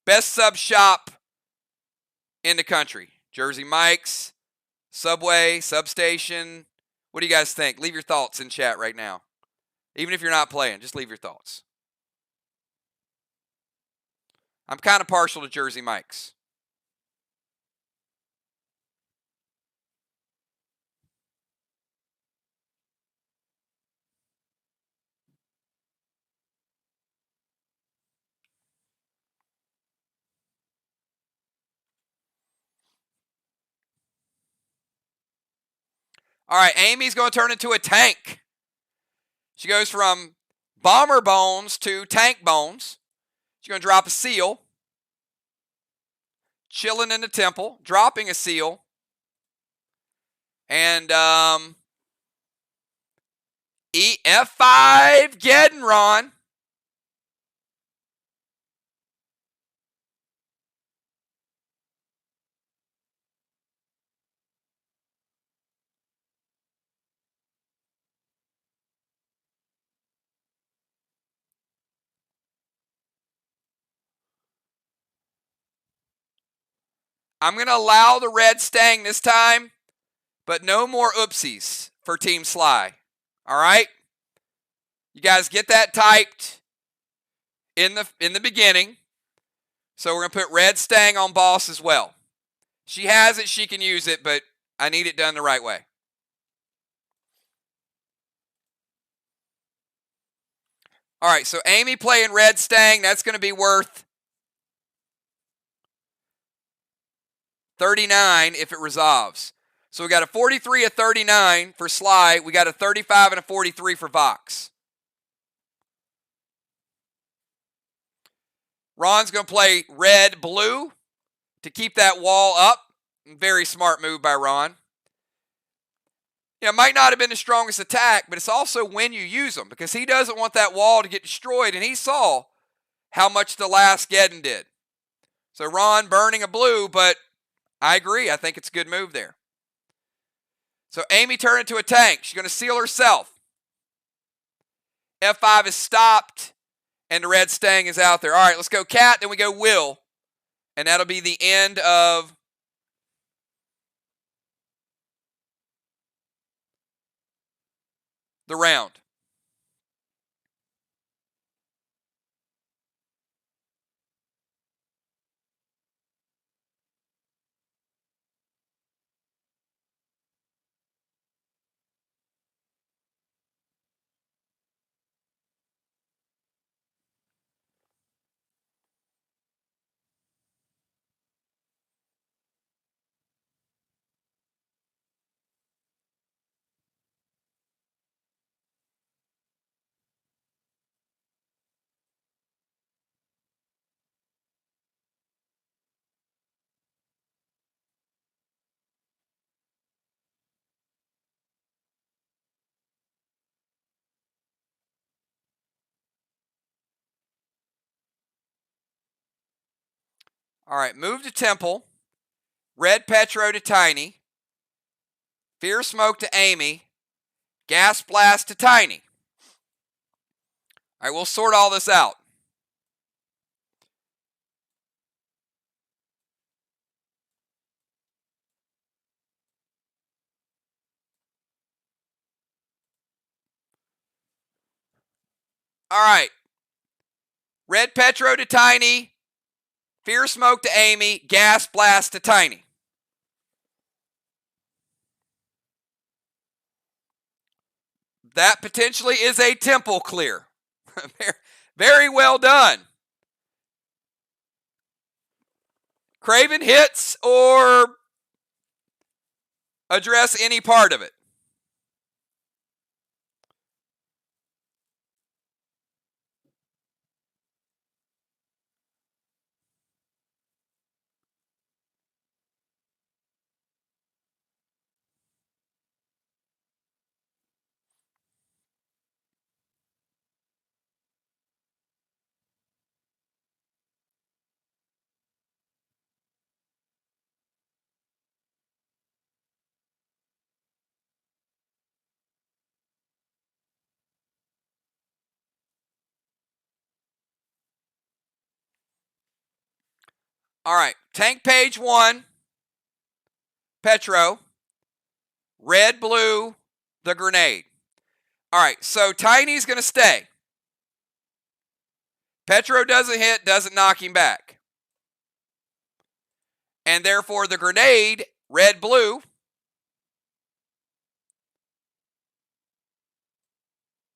Best sub shop in the country. Jersey Mikes, Subway, Substation. What do you guys think? Leave your thoughts in chat right now. Even if you're not playing, just leave your thoughts. I'm kind of partial to Jersey Mikes. All right, Amy's going to turn into a tank. She goes from Bomber Bones to Tank Bones. She's going to drop a seal. Chilling in the temple. Dropping a seal. And F5 getting Ron. I'm going to allow the red stang this time, but no more oopsies for Team SLY. All right? You guys get that typed in the beginning. So we're going to put red stang on boss as well. She has it, she can use it, but I need it done the right way. All right, so Amy playing red stang. That's going to be worth 39 if it resolves. So we got a 43, a 39 for SLY. We got a 35 and a 43 for VOX. Ron's going to play red, blue to keep that wall up. Very smart move by Ron. You know, it might not have been the strongest attack, but it's also when you use them, because he doesn't want that wall to get destroyed, and he saw how much the last Geddon did. So Ron burning a blue, but I agree. I think it's a good move there. So Amy turned into a tank. She's going to seal herself. F5 is stopped, and the red stang is out there. All right, let's go Cat, then we go Will, and that'll be the end of the round. All right, move to Temple. Red Petro to Tiny. Fear Smoke to Amy. Gas Blast to Tiny. All right, we'll sort all this out. All right. Red Petro to Tiny. Fear Smoke to Amy. Gas Blast to Tiny. That potentially is a Temple clear. Very well done. Craven hits or address any part of it. All right, tank page 1, Petro. Red, blue, the grenade. All right, so Tiny's going to stay. Petro doesn't hit, doesn't knock him back. And therefore the grenade, red, blue,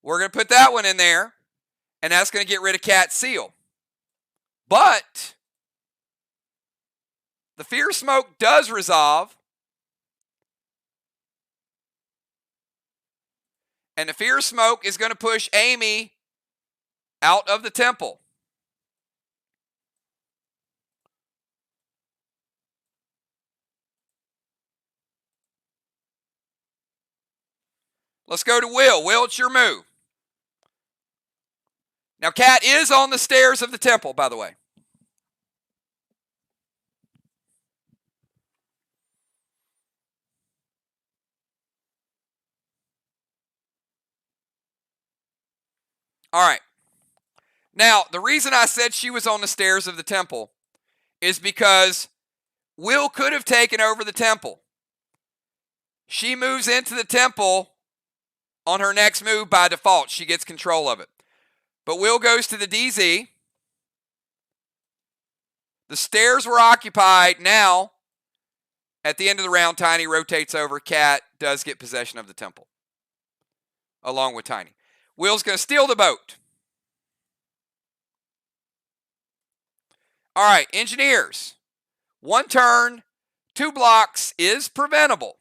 we're going to put that one in there, and that's going to get rid of Cat's seal. But the Fear Smoke does resolve. And the Fear Smoke is going to push Amy out of the temple. Let's go to Will. Will, it's your move. Now, Cat is on the stairs of the temple, by the way. All right. Now, the reason I said she was on the stairs of the temple is because Will could have taken over the temple. She moves into the temple on her next move by default. She gets control of it. But Will goes to the DZ. The stairs were occupied. Now, At the end of the round, Tiny rotates over. Cat does get possession of the temple, along with Tiny. Will's going to steal the boat. All right, engineers. 1 turn, 2 blocks is preventable.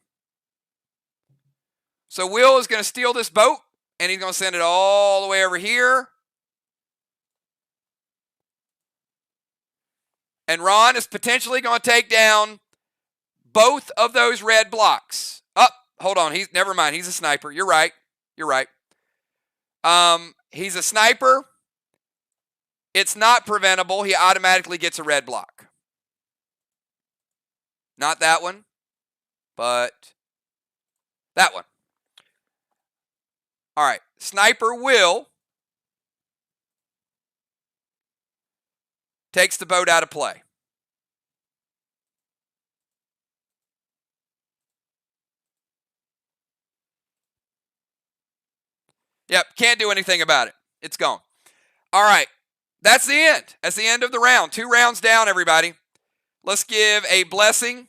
So Will is going to steal this boat, and he's going to send it all the way over here. And Ron is potentially going to take down both of those red blocks. Hold on. Never mind. He's a sniper. You're right. He's a sniper. It's not preventable. He automatically gets a red block. Not that one, but that one. All right. Sniper Will takes the boat out of play. Yep, can't do anything about it. It's gone. All right, that's the end. That's the end of the round. 2 rounds down, everybody. Let's give a blessing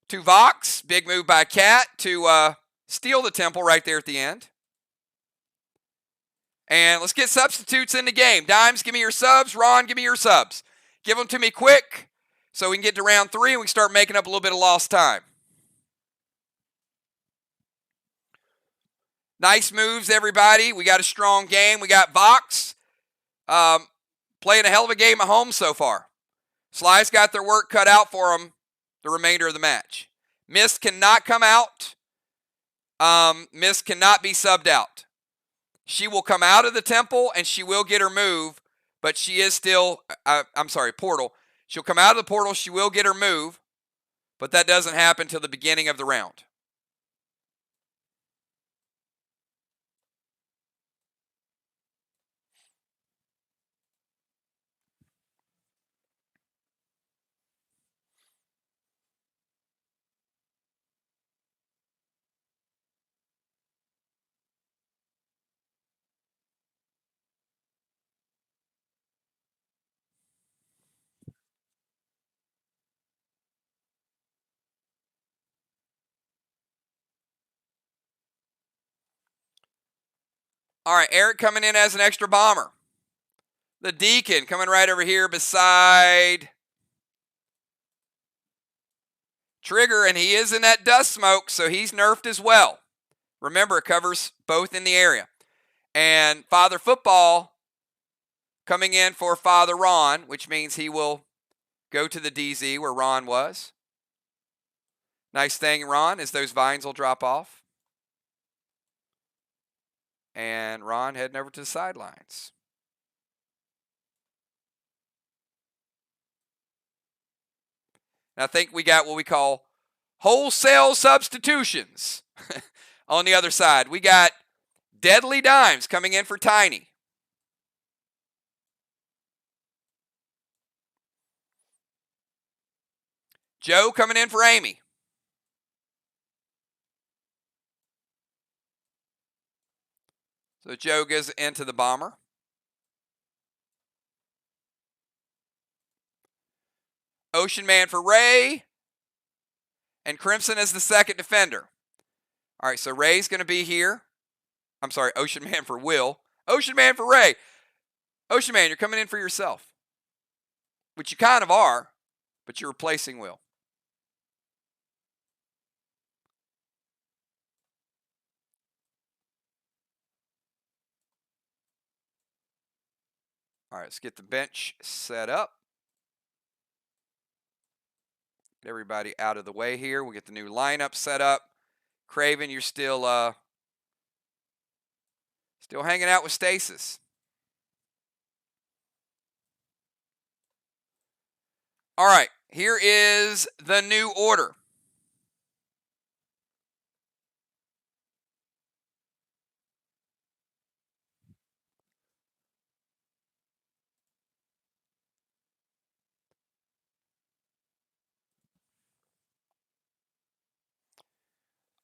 to VOX. Big move by Cat to steal the temple right there at the end. And let's get substitutes in the game. Dimes, give me your subs. Ron, give me your subs. Give them to me quick so we can get to round 3 and we can start making up a little bit of lost time. Nice moves, everybody. We got a strong game. We got VOX playing a hell of a game at home so far. SLY's got their work cut out for them the remainder of the match. Mist cannot come out. Mist cannot be subbed out. She will come out of the temple and she will get her move, but she is still, portal. She'll come out of the portal, she will get her move, but that doesn't happen till the beginning of the round. All right, Eric coming in as an extra bomber. The Deacon coming right over here beside Trigger, and he is in that dust smoke, so he's nerfed as well. Remember, it covers both in the area. And Father Football coming in for Father Ron, which means he will go to the DZ where Ron was. Nice thing, Ron, is those vines will drop off. And Ron heading over to the sidelines. And I think we got what we call wholesale substitutions on the other side. We got Deadly Dimes coming in for Tiny. Joe coming in for Amy. So Joe goes into the bomber. Ocean Man for Ray. And Crimson as the second defender. All right, so Ray's going to be here. I'm sorry, Ocean Man for Will. Ocean Man for Ray. Ocean Man, you're coming in for yourself. Which you kind of are, but you're replacing Will. All right, let's get the bench set up. Get everybody out of the way here. We'll get the new lineup set up. Craven, you're still hanging out with Stasis. All right, here is the new order.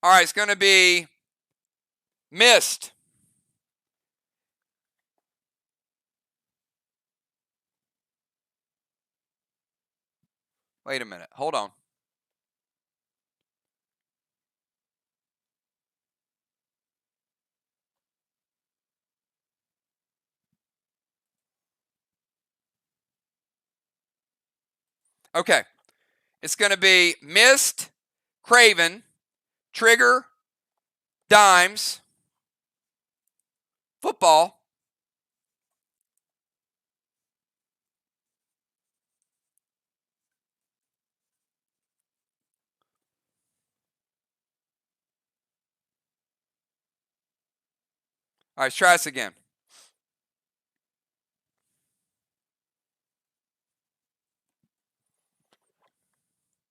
All right, it's going to be Mist. Wait a minute. Hold on. Okay. It's going to be Mist, Craven, Trigger, Dimes, Football, all right, let's try this again.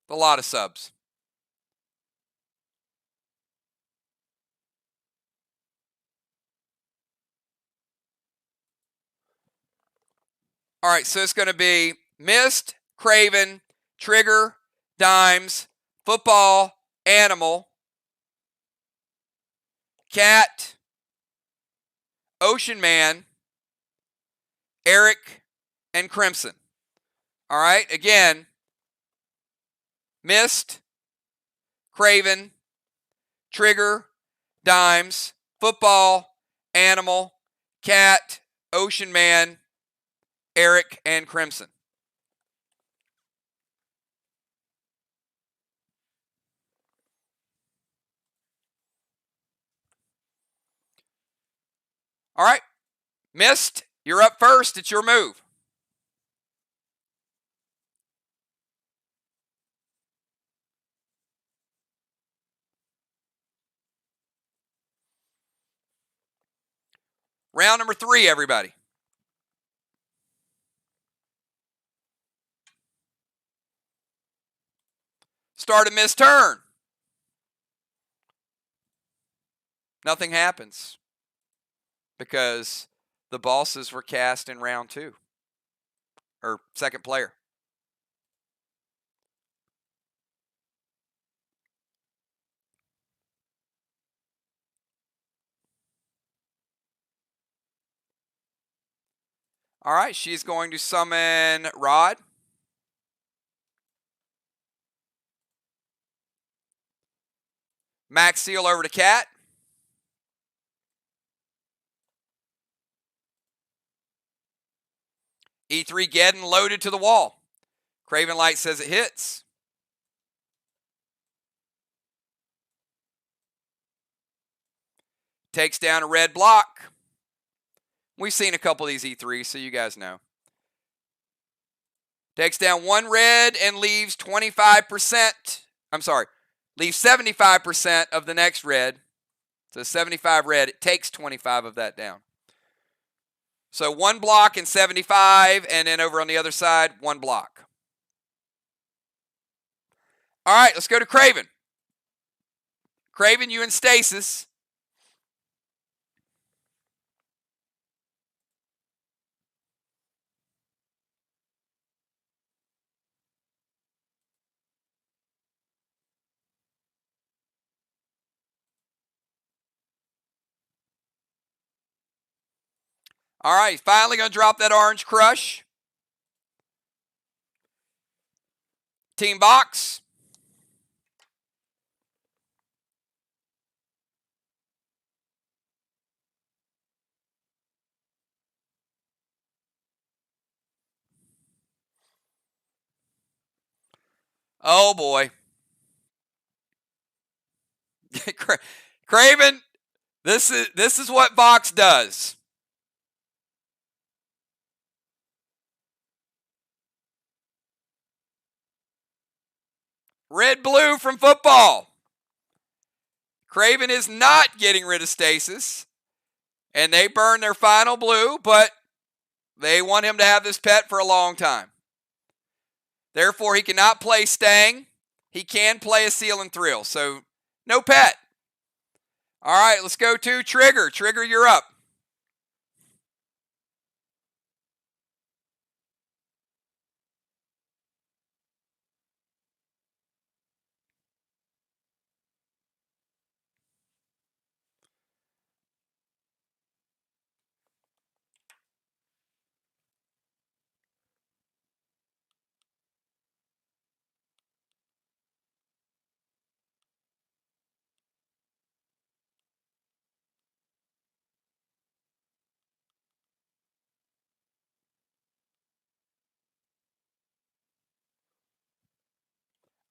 A lot of subs. All right, so it's going to be Mist, Craven, Trigger, Dimes, Football, Animal, Cat, Ocean Man, Eric, and Crimson. All right, again, Mist, Craven, Trigger, Dimes, Football, Animal, Cat, Ocean Man, Eric, and Crimson. All right, Mist, you're up first. It's your move. Round number 3, everybody. Start a Mist turn. Nothing happens because the bosses were cast in round 2, or second player. All right, she's going to summon Rod. Max Seal over to Cat. E3 Geddon loaded to the wall. Craven Light says it hits. Takes down a red block. We've seen a couple of these E3s, so you guys know. Takes down 1 red and leaves 25%. I'm sorry, leaves 75% of the next red. So 75 red, it takes 25 of that down. So 1 block and 75, and then over on the other side, 1 block. All right, let's go to Craven. Craven, you in stasis. All right, finally going to drop that orange crush. Team VOX. Oh boy. Craven, this is what VOX does. Red blue from football. Craven is not getting rid of stasis. And they burn their final blue, but they want him to have this pet for a long time. Therefore, he cannot play Stang. He can play a Seal and Thrill. So, no pet. All right, let's go to Trigger. Trigger, you're up.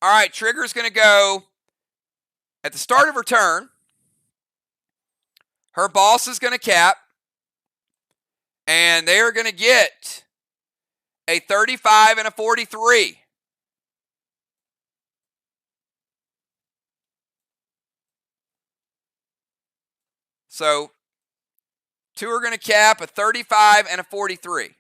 All right, trigger's going to go at the start of her turn. Her boss is going to cap, and they are going to get a 35 and a 43. So, two are going to cap a 35 and a 43.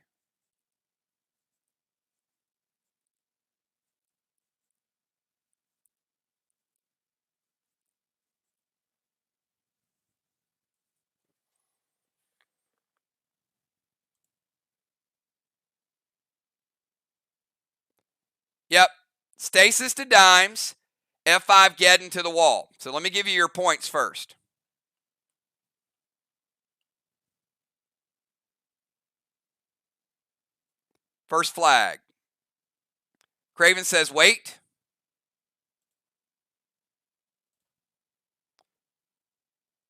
Yep. Stasis to dimes, F5 Geddon to the wall. So let me give you your points first. First flag. Craven says wait.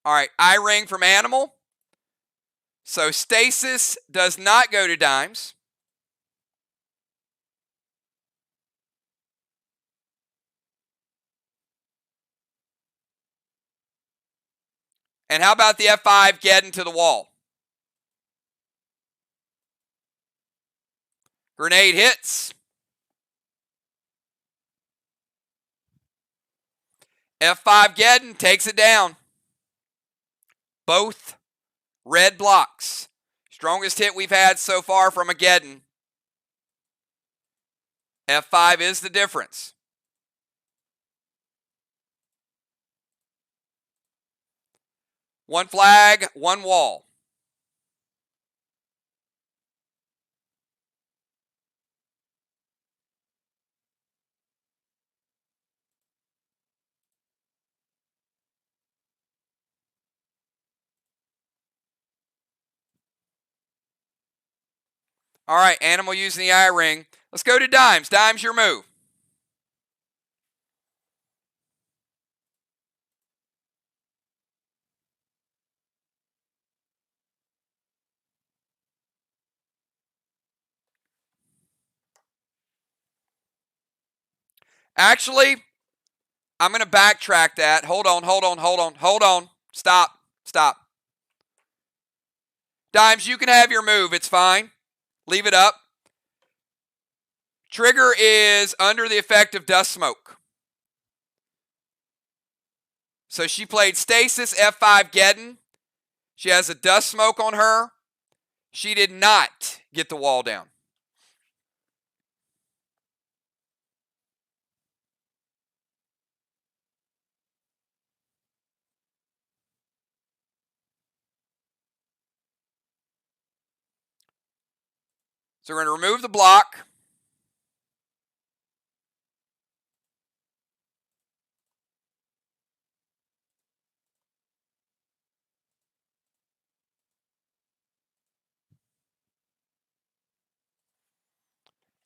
All right, eye ring from Animal. So stasis does not go to dimes. And how about the F5 Geddon to the wall? Grenade hits. F5 Geddon takes it down. Both red blocks. Strongest hit we've had so far from a Geddon. F5 is the difference. One flag, one wall. All right, Animal using the eye ring. Let's go to dimes. Dimes, your move. Actually, I'm going to backtrack that. Hold on. Stop. Dimes, you can have your move. It's fine. Leave it up. Trigger is under the effect of dust smoke. So she played Stasis, F5 Geddon. She has a dust smoke on her. She did not get the wall down. So we're going to remove the block.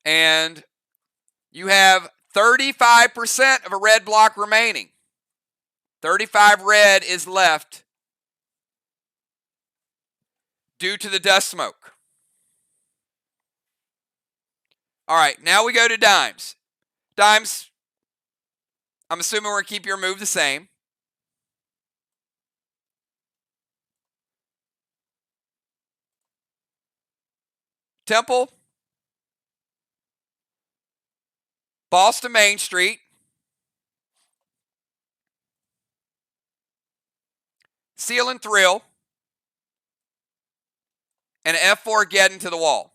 And you have 35% of a red block remaining. 35 red is left due to the dust smoke. All right, now we go to dimes. Dimes, I'm assuming we're going to keep your move the same. Temple, Boston Main Street, Seal and Thrill, and F4 Geddon to the wall.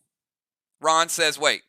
Ron says wait.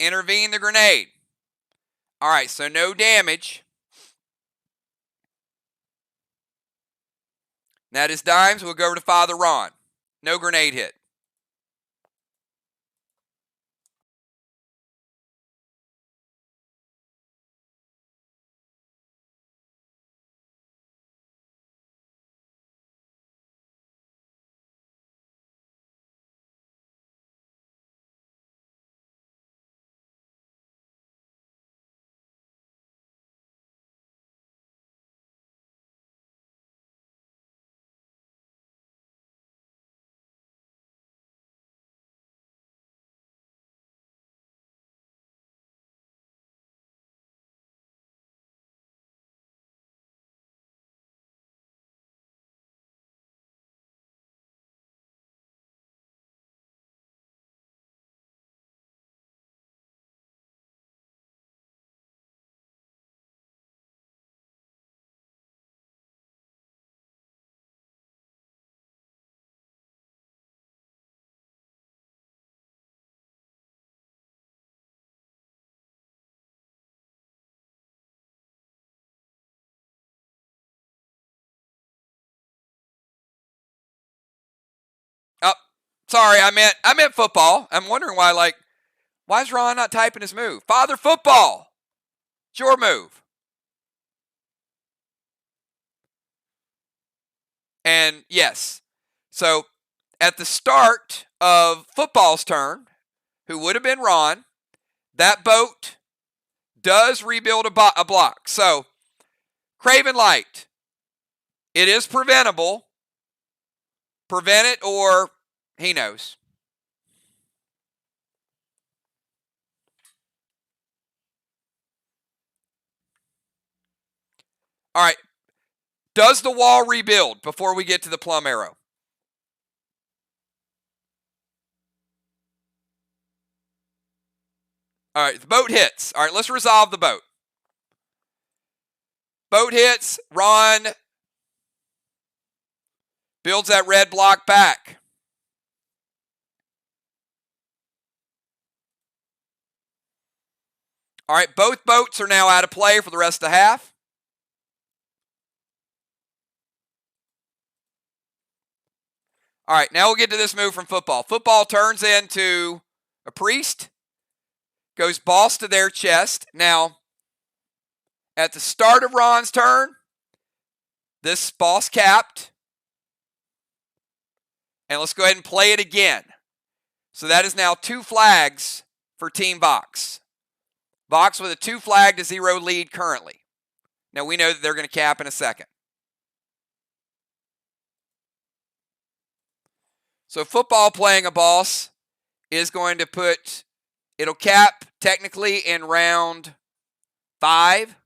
Intervene the grenade. All right, so no damage. That is dimes. We'll go over to Father Ron. No grenade hit. Oh, sorry, I meant football. I'm wondering why is Ron not typing his move? Father Football. It's your move. And yes. So at the start of football's turn, who would have been Ron, that boat does rebuild a block. So Craven Light, it is preventable. Prevent it or he knows. All right. Does the wall rebuild before we get to the plum arrow? All right, the boat hits. All right, let's resolve the boat. Boat hits. Ron builds that red block back. All right, both boats are now out of play for the rest of the half. All right, now we'll get to this move from football. Football turns into a priest, goes boss to their chest. Now, at the start of Ron's turn, this boss capped. And let's go ahead and play it again. So that is now 2 flags for Team VOX. VOX with a 2 flag to 0 lead currently. Now we know that they're going to cap in a second. So football playing a boss is going to put, it'll cap technically in round 5.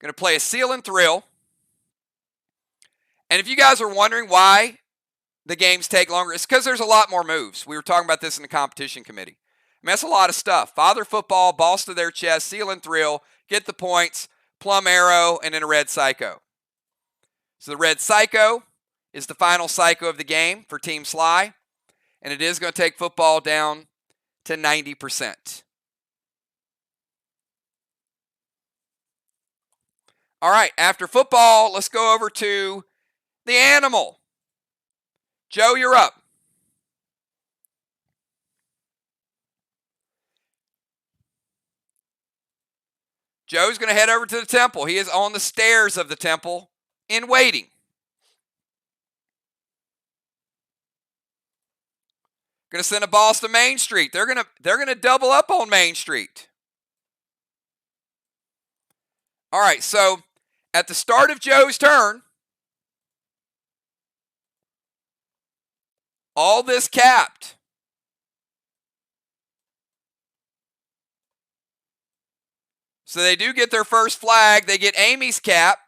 Going to play a Seal and Thrill. And if you guys are wondering why the games take longer, it's because there's a lot more moves. We were talking about this in the competition committee. I mean, that's a lot of stuff. Father Football, Boss to their chest, Seal and Thrill, get the points, Plum Arrow, and then a Red Psycho. So the Red Psycho is the final Psycho of the game for Team SLY, and it is going to take football down to 90%. All right, after football, let's go over to the animal. Joe, you're up. Joe's going to head over to the temple. He is on the stairs of the temple in waiting. Going to send a boss to Main Street. They're going to double up on Main Street. All right, so at the start of Joe's turn, all this capped. So they do get their first flag. They get Amy's cap.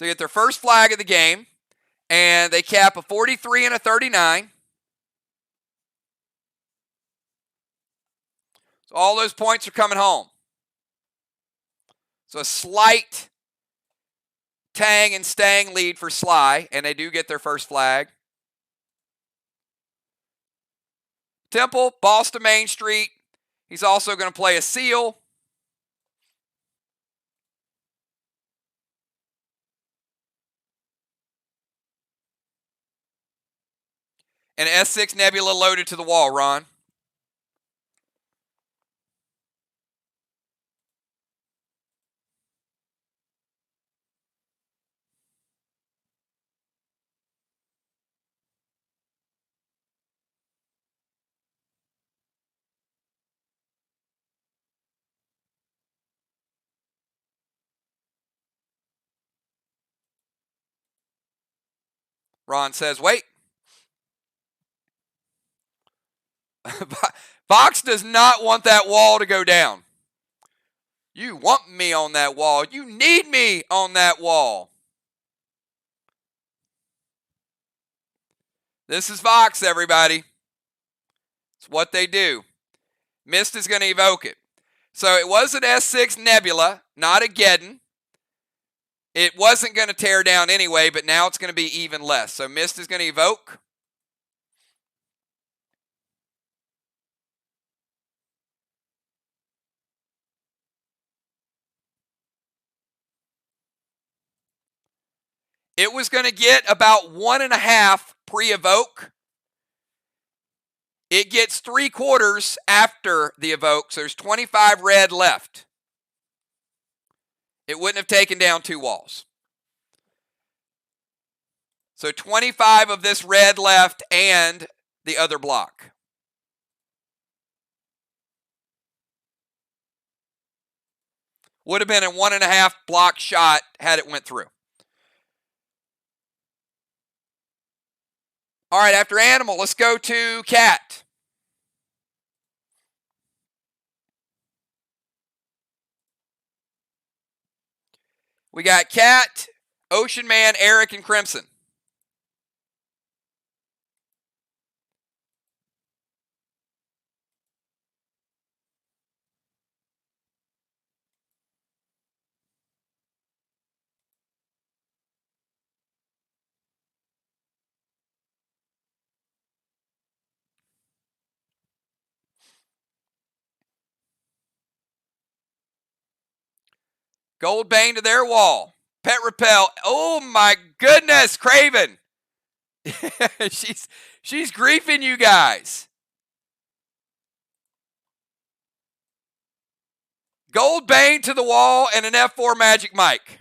So they get their first flag of the game, and they cap a 43 and a 39. So all those points are coming home. So a slight tang and stang lead for SLY, and they do get their first flag. Temple, balls to Main Street. He's also going to play a seal. And S6 Nebula loaded to the wall, Ron. Ron says, wait. VOX does not want that wall to go down. You want me on that wall. You need me on that wall. This is VOX, everybody. It's what they do. Mist is going to evoke it. So it was an S6 Nebula, not a Geddon. It wasn't going to tear down anyway, but now it's going to be even less. So Mist is going to evoke. It was going to get about 1.5 pre-evoke. It gets 3/4 after the evoke, so there's 25 red left. It wouldn't have taken down 2 walls. So 25 of this red left and the other block. Would have been a 1.5 block shot had it went through. All right, after animal, let's go to cat. We got Cat, Ocean Man, Eric, and Crimson. Gold Bane to their wall. Pet Repel. Oh my goodness, Craven. she's griefing you guys. Gold Bane to the wall and an F4 Magic Mike.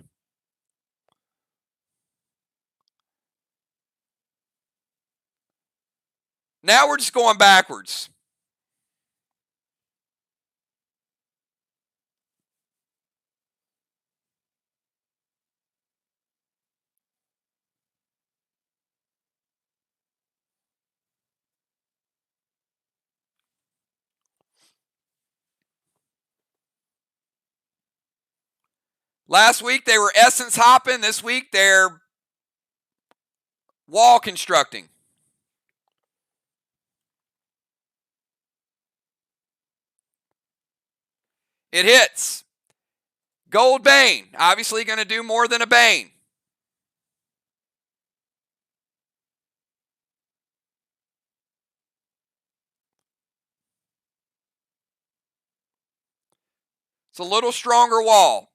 Now we're just going backwards. Last week they were essence hopping. This week they're wall constructing. It hits. Gold Bane. Obviously going to do more than a Bane. It's a little stronger wall.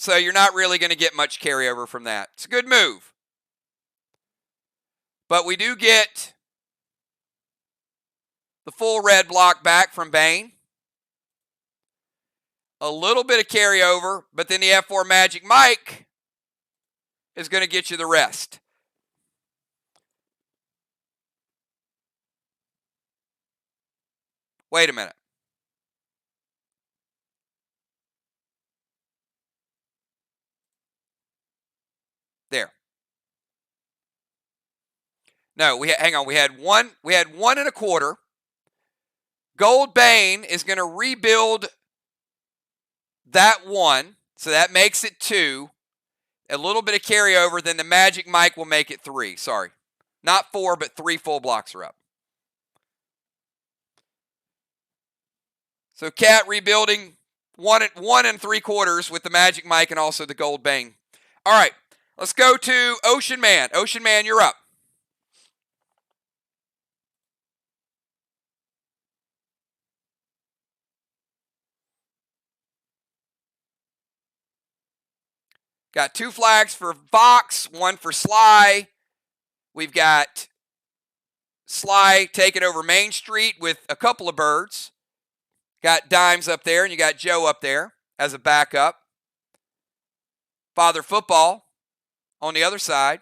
So you're not really going to get much carryover from that. It's a good move. But we do get the full red block back from Bane. A little bit of carryover, but then the F4 Magic Mike is going to get you the rest. Wait a minute. There. No, hang on. We had 1.25. Gold Bane is going to rebuild that 1, so that makes it 2. a little bit of carryover, then the Magic Mike will make it 3. Sorry. Not 4, but 3 full blocks are up. So Cat rebuilding 1 3/4 with the Magic Mike and also the Gold Bang. All right, let's go to Ocean Man. Ocean Man, you're up. Got 2 flags for VOX, 1 for SLY. We've got SLY taking over Main Street with a couple of birds. Got Dimes up there, and you got Joe up there as a backup. Father Football on the other side.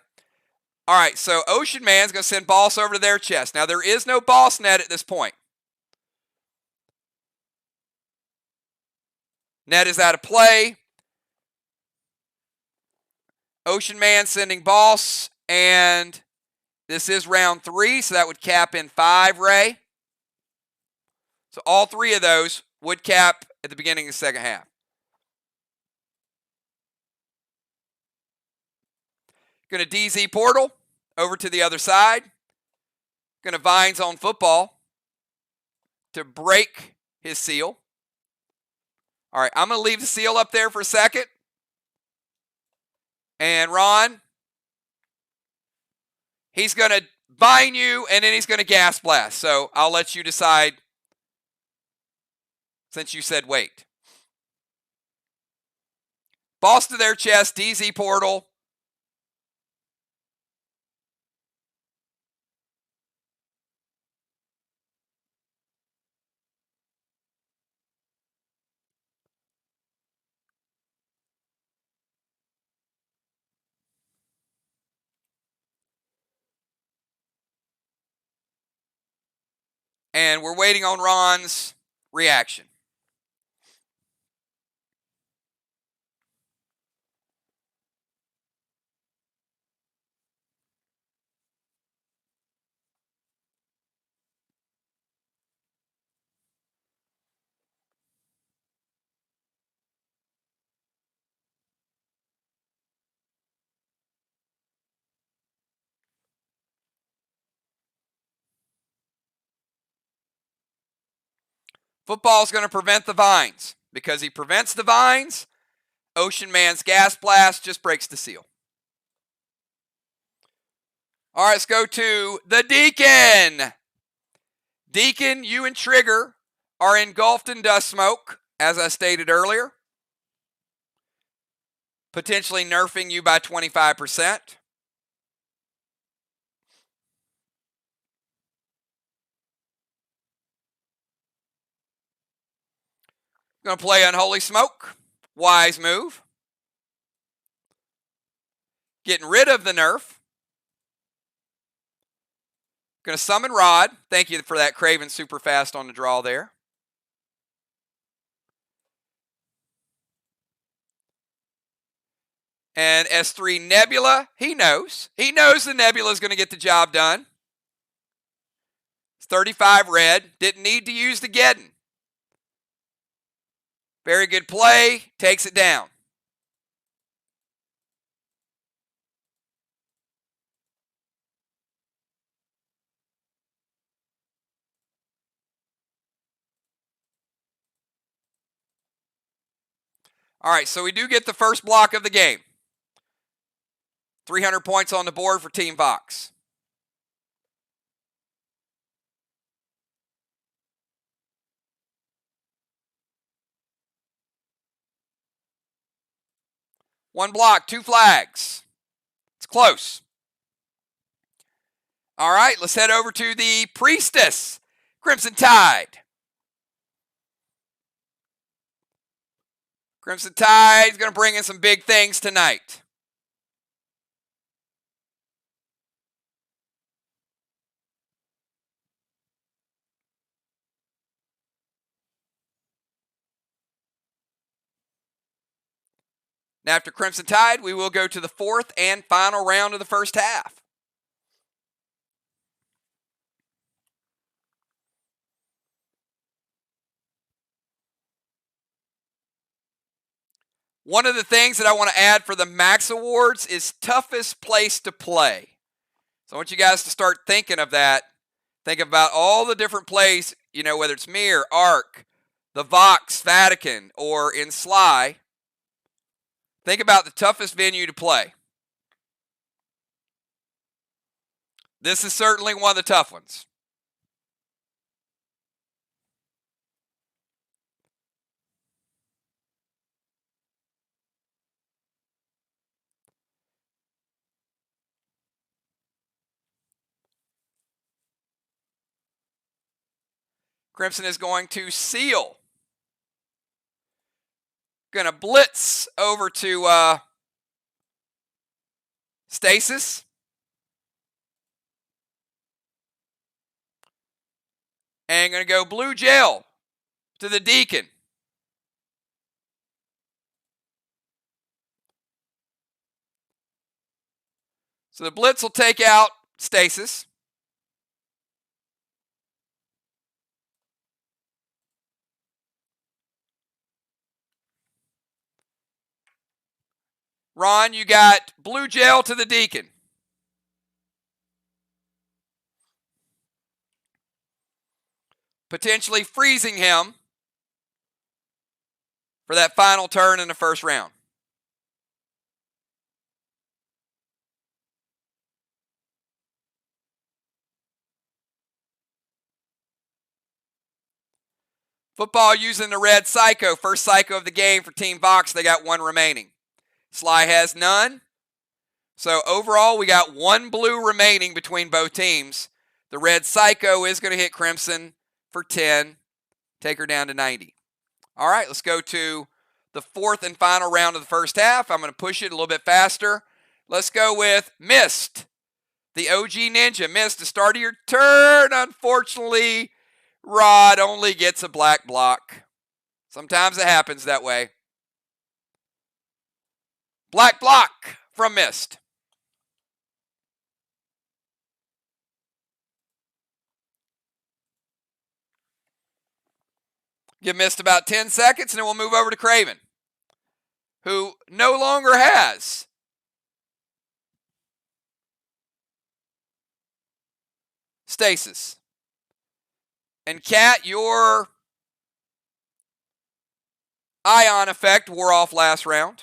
All right, so Ocean Man's going to send Boss over to their chest. Now, there is no Boss net at this point. Net is out of play. Ocean Man sending Boss, and this is round 3, so that would cap in 5, Ray. So all 3 of those would cap at the beginning of the second half. Going to DZ Portal over to the other side. Going to Vines on Football to break his seal. All right, I'm going to leave the seal up there for a second. And Ron, he's going to Vine you, and then he's going to Gas Blast. So I'll let you decide since you said wait. Boss to their chest, DZ Portal. And we're waiting on Ron's reaction. Football's going to prevent the Vines. Because he prevents the Vines, Ocean Man's Gas Blast just breaks the seal. All right, let's go to the Deacon. Deacon, you and Trigger are engulfed in dust smoke, as I stated earlier. Potentially nerfing you by 25%. Going to play Unholy Smoke. Wise move. Getting rid of the nerf. Going to summon Rod. Thank you for that, Craven, super fast on the draw there. And S3 Nebula, he knows. He knows the Nebula is going to get the job done. It's 35 red. Didn't need to use the Geddon. Very good play. Takes it down. All right, so we do get the first block of the game. 300 points on the board for Team VOX. One block, 2 flags. It's close. All right, let's head over to the Priestess, Crimson Tide. Crimson Tide is going to bring in some big things tonight. Now, after Crimson Tide, we will go to the 4th and final round of the first half. One of the things that I want to add for the Max Awards is toughest place to play. So I want you guys to start thinking of that. Think about all the different plays, you know, whether it's Mir, Arc, the VOX, Vatican, or in SLY. Think about the toughest venue to play. This is certainly one of the tough ones. Crimson is going to seal. Going to blitz over to Stasis. And going to go blue gel to the Deacon. So the blitz will take out Stasis. Ron, you got blue gel to the Deacon. Potentially freezing him for that final turn in the first round. Football using the red Psycho. First Psycho of the game for Team VOX. They got one remaining. SLY has none. So overall, we got one blue remaining between both teams. The red Psycho is going to hit Crimson for 10. Take her down to 90. All right, let's go to the fourth and final round of the first half. I'm going to push it a little bit faster. Let's go with Mist. The OG Ninja. Mist, the start of your turn. Unfortunately, Rod only gets a black block. Sometimes it happens that way. Black block from Mist. Give Mist about 10 seconds, and then we'll move over to Craven, who no longer has Stasis. And Cat, your Ion effect wore off last round.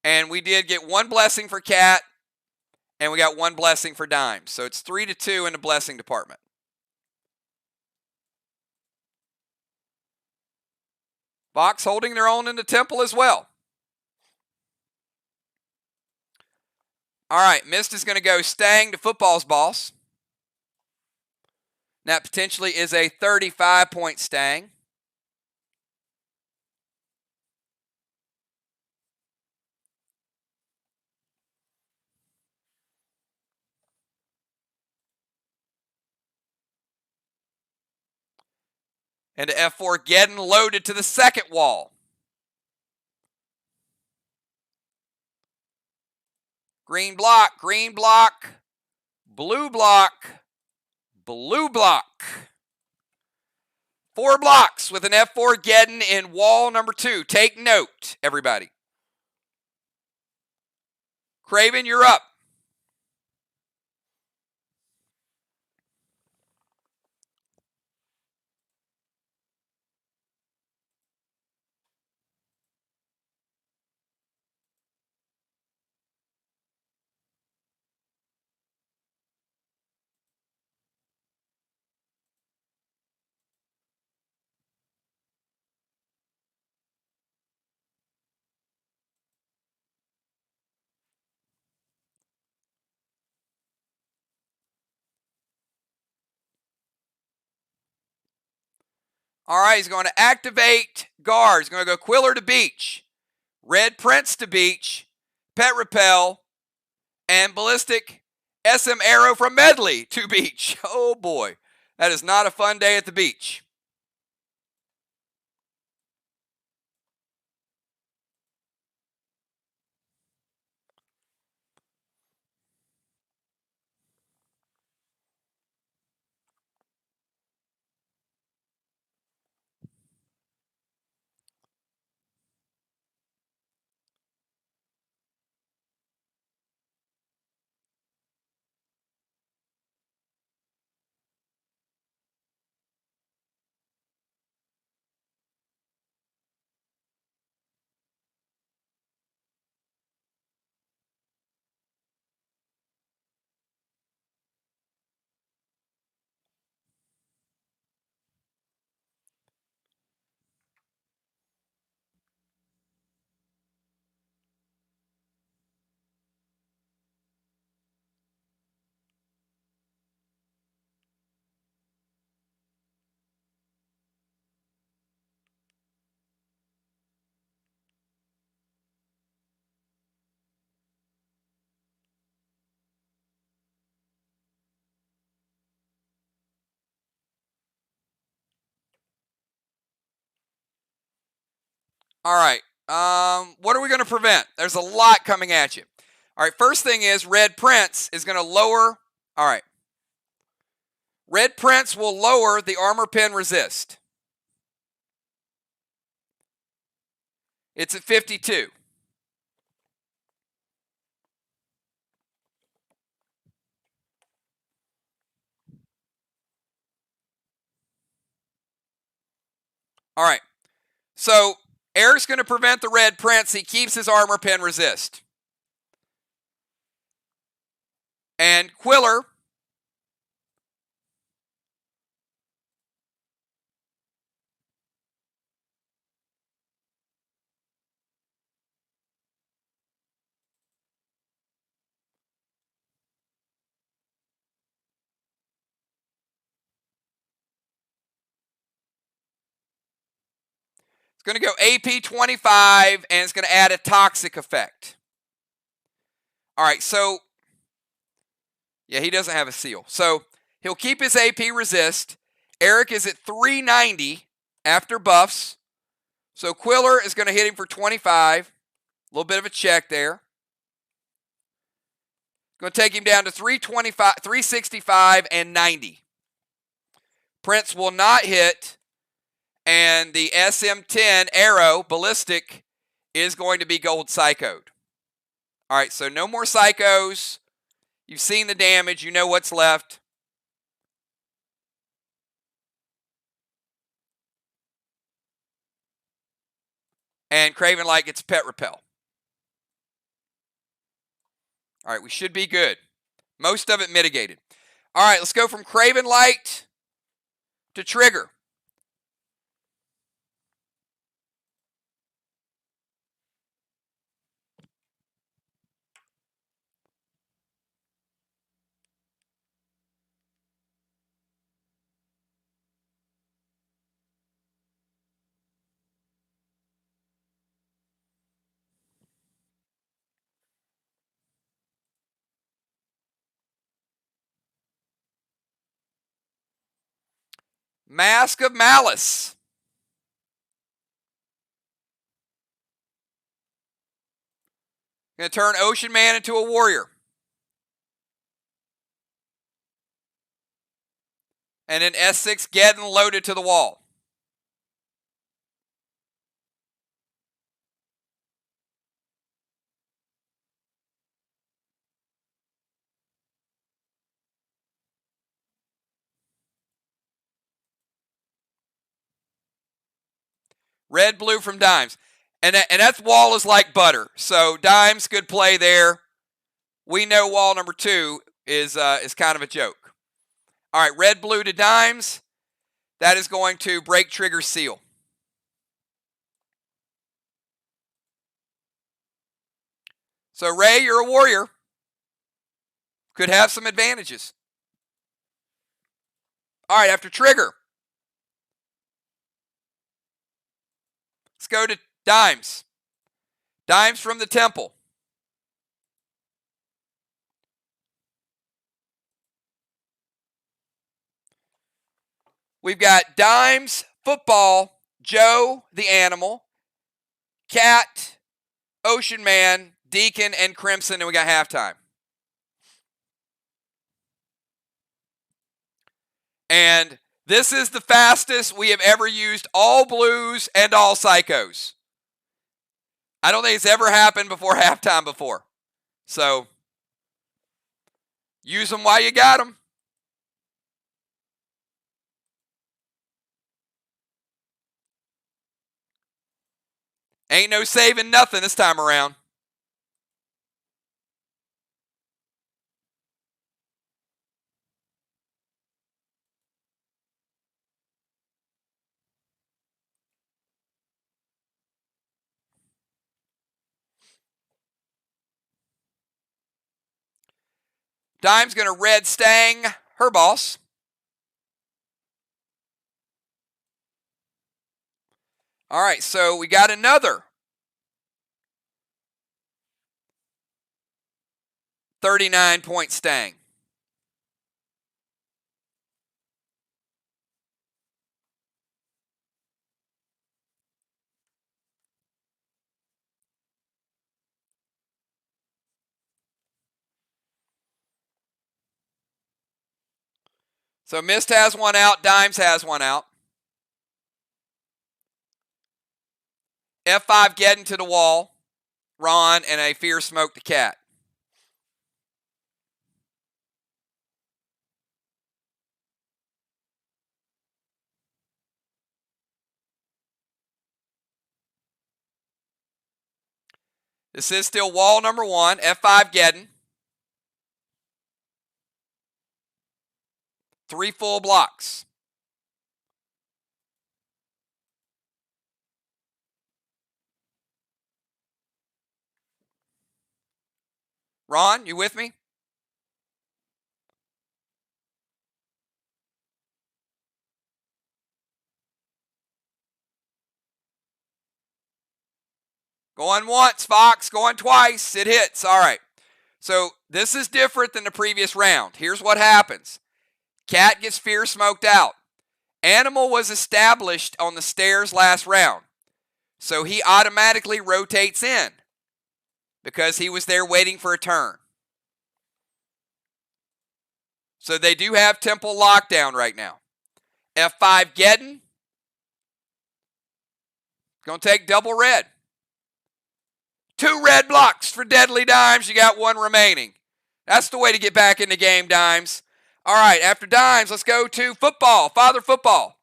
And we did get one blessing for Cat, and we got one blessing for Dimes. So it's 3-2 in the blessing department. VOX holding their own in the temple as well. All right, Mist is going to go Stang to Football's boss. That potentially is a 35-point Stang. And to F4 getting loaded to the second wall. Green block, blue block, blue block. 4 blocks with an F4 getting in wall number 2. Take note, everybody. Craven, you're up. All right, he's going to activate guard. He's going to go Quiller to Beach, Red Prince to Beach, Pet Repel, and Ballistic SM Arrow from Medley to Beach. Oh boy, that is not a fun day at the beach. All right. What are we going to prevent? There's a lot coming at you. All right, first thing is Red Prince is going to lower. All right. Red Prince will lower the armor pen resist. It's at 52. All right. So Eric's going to prevent the Red Prince. He keeps his armor pen resist. And Quiller is going to go AP 25, and it's going to add a toxic effect. All right, so yeah, he doesn't have a seal. So he'll keep his AP resist. Eric is at 390 after buffs. So Quiller is going to hit him for 25. A little bit of a check there. Going to take him down to 325, 365, and 90. Prince will not hit. And the SM-10 arrow, ballistic, is going to be gold psychoed. All right, so no more psychos. You've seen the damage. You know what's left. And Craven Light gets pet repel. All right, we should be good. Most of it mitigated. All right, let's go from Craven Light to Trigger. Mask of Malice. Going to turn Ocean Man into a warrior. And then S6 getting loaded to the wall. Red, blue from Dimes. And that wall is like butter. So Dimes could play there. We know wall number 2 is kind of a joke. All right, red, blue to Dimes. That is going to break Trigger seal. So Ray, you're a warrior. Could have some advantages. All right, after Trigger. Let's go to Dimes. Dimes from the Temple. We've got Dimes, Football, Joe, the Animal, Cat, Ocean Man, Deacon, and Crimson, and we got halftime. And this is the fastest we have ever used all blues and all psychos. I don't think it's ever happened before halftime before. So, use them while you got them. Ain't no saving nothing this time around. Dime's going to red stang her boss. All right, so we got another 39-point stang. So Mist has one out. Dimes has one out. F5 getting to the wall. Ron and a Fear Smoke the Cat. This is still wall number 1. F5 getting. 3 full blocks. Ron, you with me? Going once, Fox. Going twice. It hits. All right. So this is different than the previous round. Here's what happens. Cat gets Fear Smoked out. Animal was established on the stairs last round. So he automatically rotates in because he was there waiting for a turn. So they do have Temple lockdown right now. F5 getting. Going to take double red. 2 red blocks for Deadly Dimes. You got 1 remaining. That's the way to get back in the game, Dimes. All right, after Dimes, let's go to football. Father Football.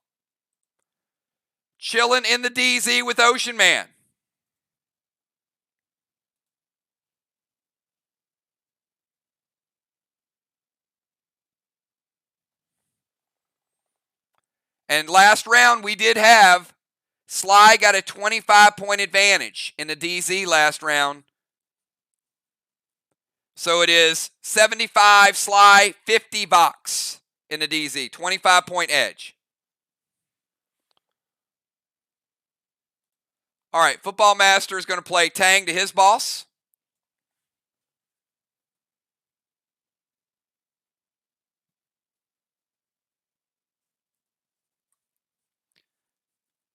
Chilling in the DZ with Ocean Man. And last round, we did have SLY got a 25-point advantage in the DZ last round. So it is 75 SLY, 50 VOX in the DZ. 25-point edge. All right, Football Master is going to play Tang to his boss.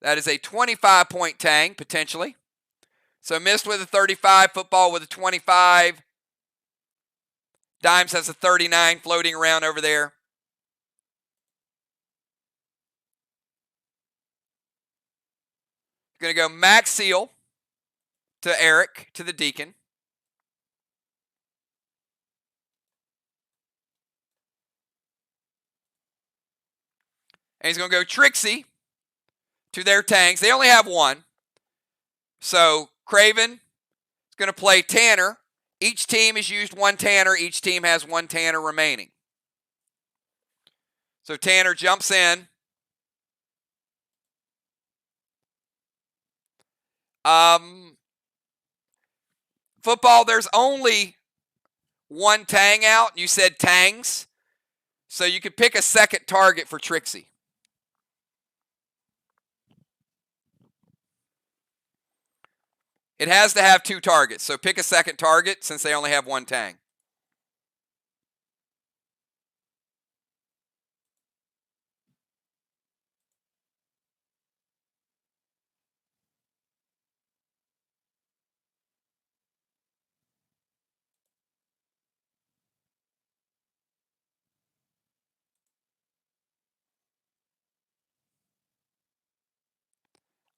That is a 25-point Tang, potentially. So Mist with a 35, Football with a 25. Dimes has a 39 floating around over there. Going to go Max Seal to Eric, to the Deacon. And he's going to go Trixie to their tanks. They only have 1. So Craven is going to play Tanner. Each team has used 1 Tanner. Each team has 1 Tanner remaining. So Tanner jumps in. Football, there's only 1 Tang out. You said Tangs. So you could pick a second target for Trixie. It has to have 2 targets. So pick a second target since they only have 1 Tang.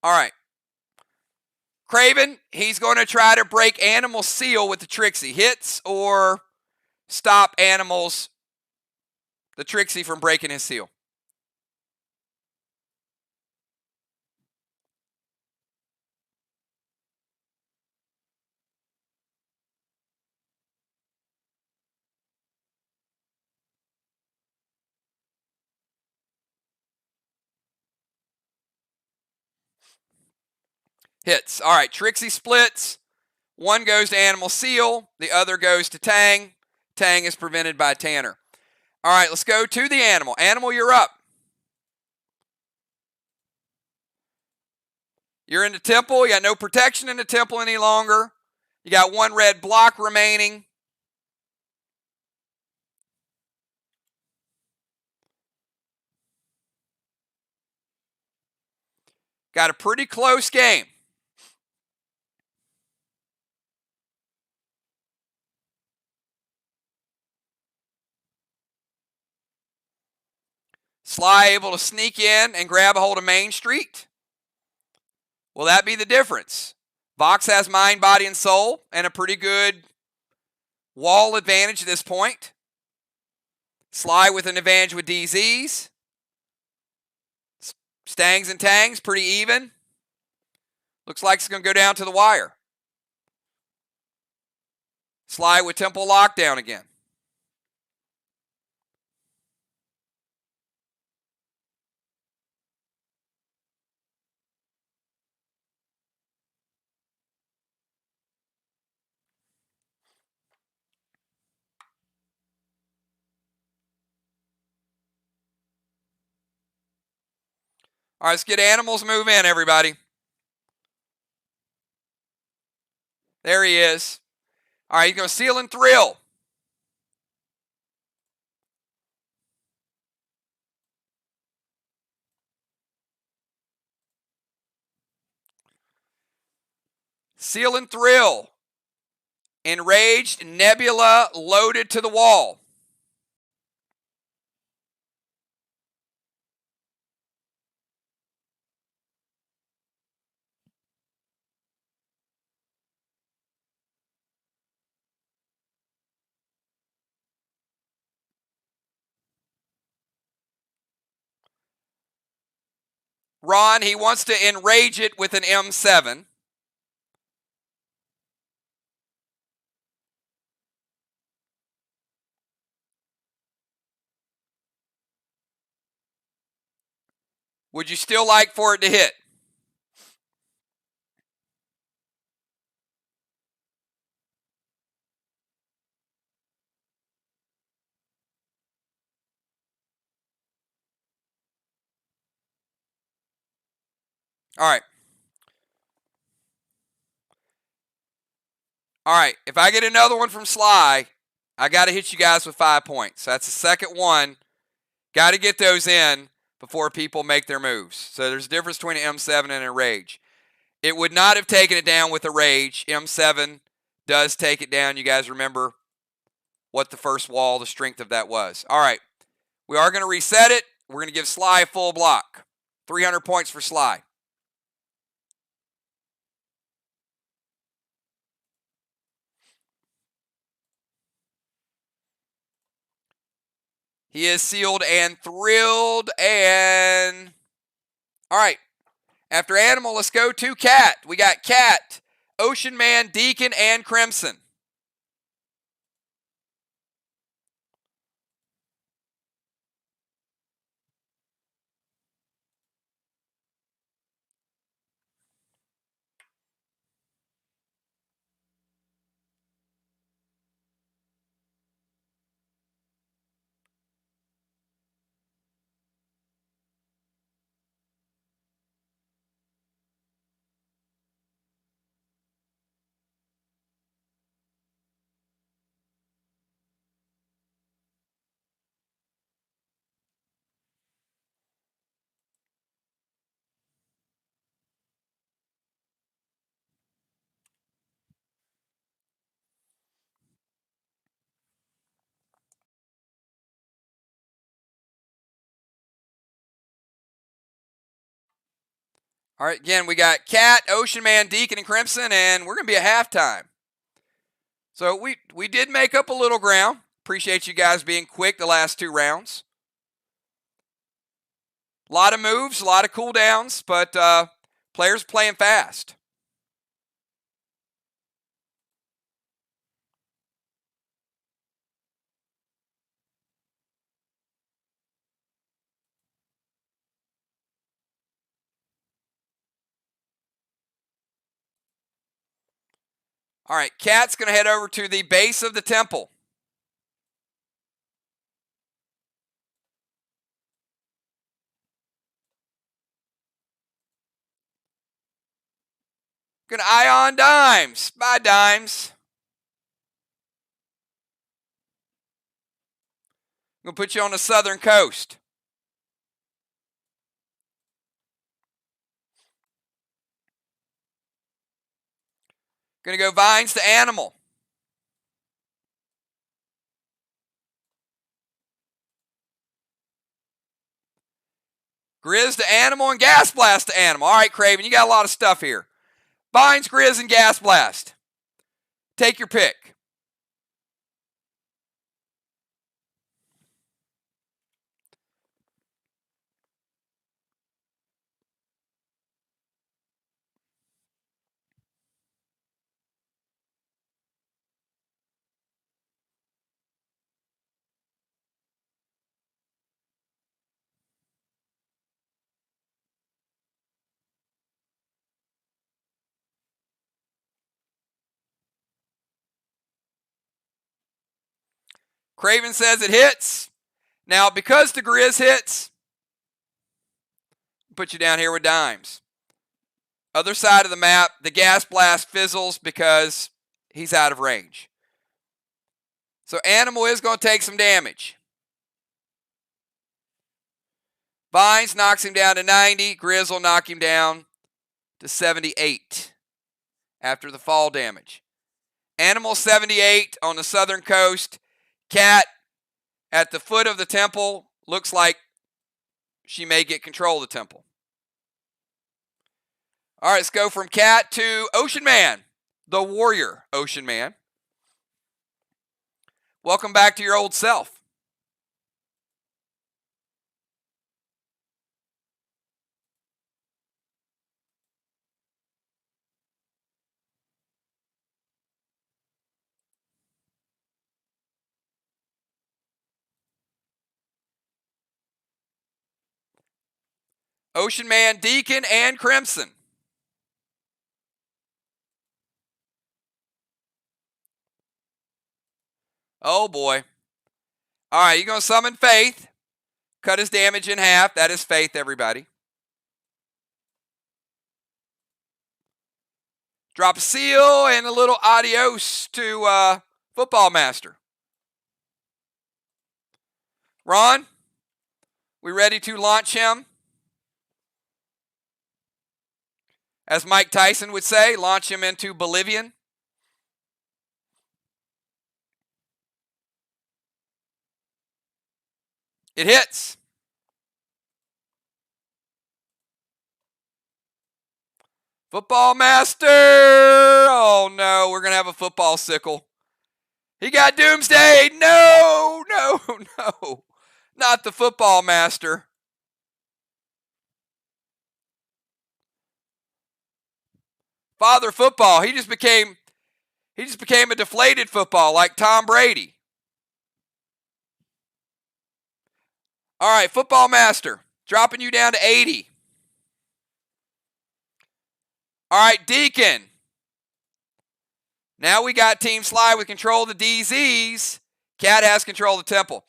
All right. Craven, he's going to try to break Animal Seal with the Trixie. Hits or stop Animals, the Trixie, from breaking his seal. Hits. All right, Trixie splits. 1 goes to Animal Seal. The other goes to Tang. Tang is prevented by Tanner. All right, let's go to the Animal. Animal, you're up. You're in the temple. You got no protection in the temple any longer. You got 1 red block remaining. Got a pretty close game. SLY able to sneak in and grab a hold of Main Street? Will that be the difference? VOX has mind, body, and soul, and a pretty good wall advantage at this point. SLY with an advantage with DZs. Stangs and Tangs, pretty even. Looks like it's going to go down to the wire. SLY with Temple Lockdown again. All right, let's get Animals move in, everybody. There he is. All right, he's going to Seal and Thrill. Seal and Thrill. Enraged Nebula loaded to the wall. Ron, he wants to enrage it with an M7. Would you still like for it to hit? All right. All right. If I get another one from SLY, I got to hit you guys with 5 points. That's the second one. Got to get those in before people make their moves. So there's a difference between an M7 and a Rage. It would not have taken it down with a Rage. M7 does take it down. You guys remember what the first wall, the strength of that was. All right. We are going to reset it. We're going to give SLY a full block. 300 points for SLY. He is sealed and thrilled. And all right. After Animal, let's go to Cat. We got Cat, Ocean Man, Deacon, and Crimson. All right, again, we got Cat, Ocean Man, Deacon, and Crimson, and we're going to be at halftime. So we did make up a little ground. Appreciate you guys being quick the last 2 rounds. A lot of moves, a lot of cooldowns, but players playing fast. All right, Cat's going to head over to the base of the temple. Going to Ion Dimes. Bye, Dimes. I'm going to put you on the southern coast. Going to go Vines to Animal. Grizz to Animal and Gas Blast to Animal. All right, Craven, you got a lot of stuff here. Vines, Grizz, and Gas Blast. Take your pick. Craven says it hits. Now, because the Grizz hits, put you down here with dimes. Other side of the map, the Gas Blast fizzles because he's out of range. So Animal is going to take some damage. Vines knocks him down to 90. Grizz will knock him down to 78 after the fall damage. Animal 78 on the southern coast. Cat at the foot of the temple. Looks like she may get control of the temple. All right, let's go from Cat to Ocean Man, the warrior Ocean Man. Welcome back to your old self. Ocean Man, Deacon, and Crimson. Oh boy. All right, you're going to summon Faith. Cut his damage in half. That is Faith, everybody. Drop a seal and a little adios to Football Master. Ron, we ready to launch him? As Mike Tyson would say, launch him into Bolivian. It hits. Football Master! Oh no, we're going to have a football sickle. He got Doomsday! No, no, no. Not the Football Master. Father Football, he just became a deflated football like Tom Brady. All right, Football Master, dropping you down to 80. All right, Deacon. Now we got Team SLY with control of the DZs. Cat has control of the temple.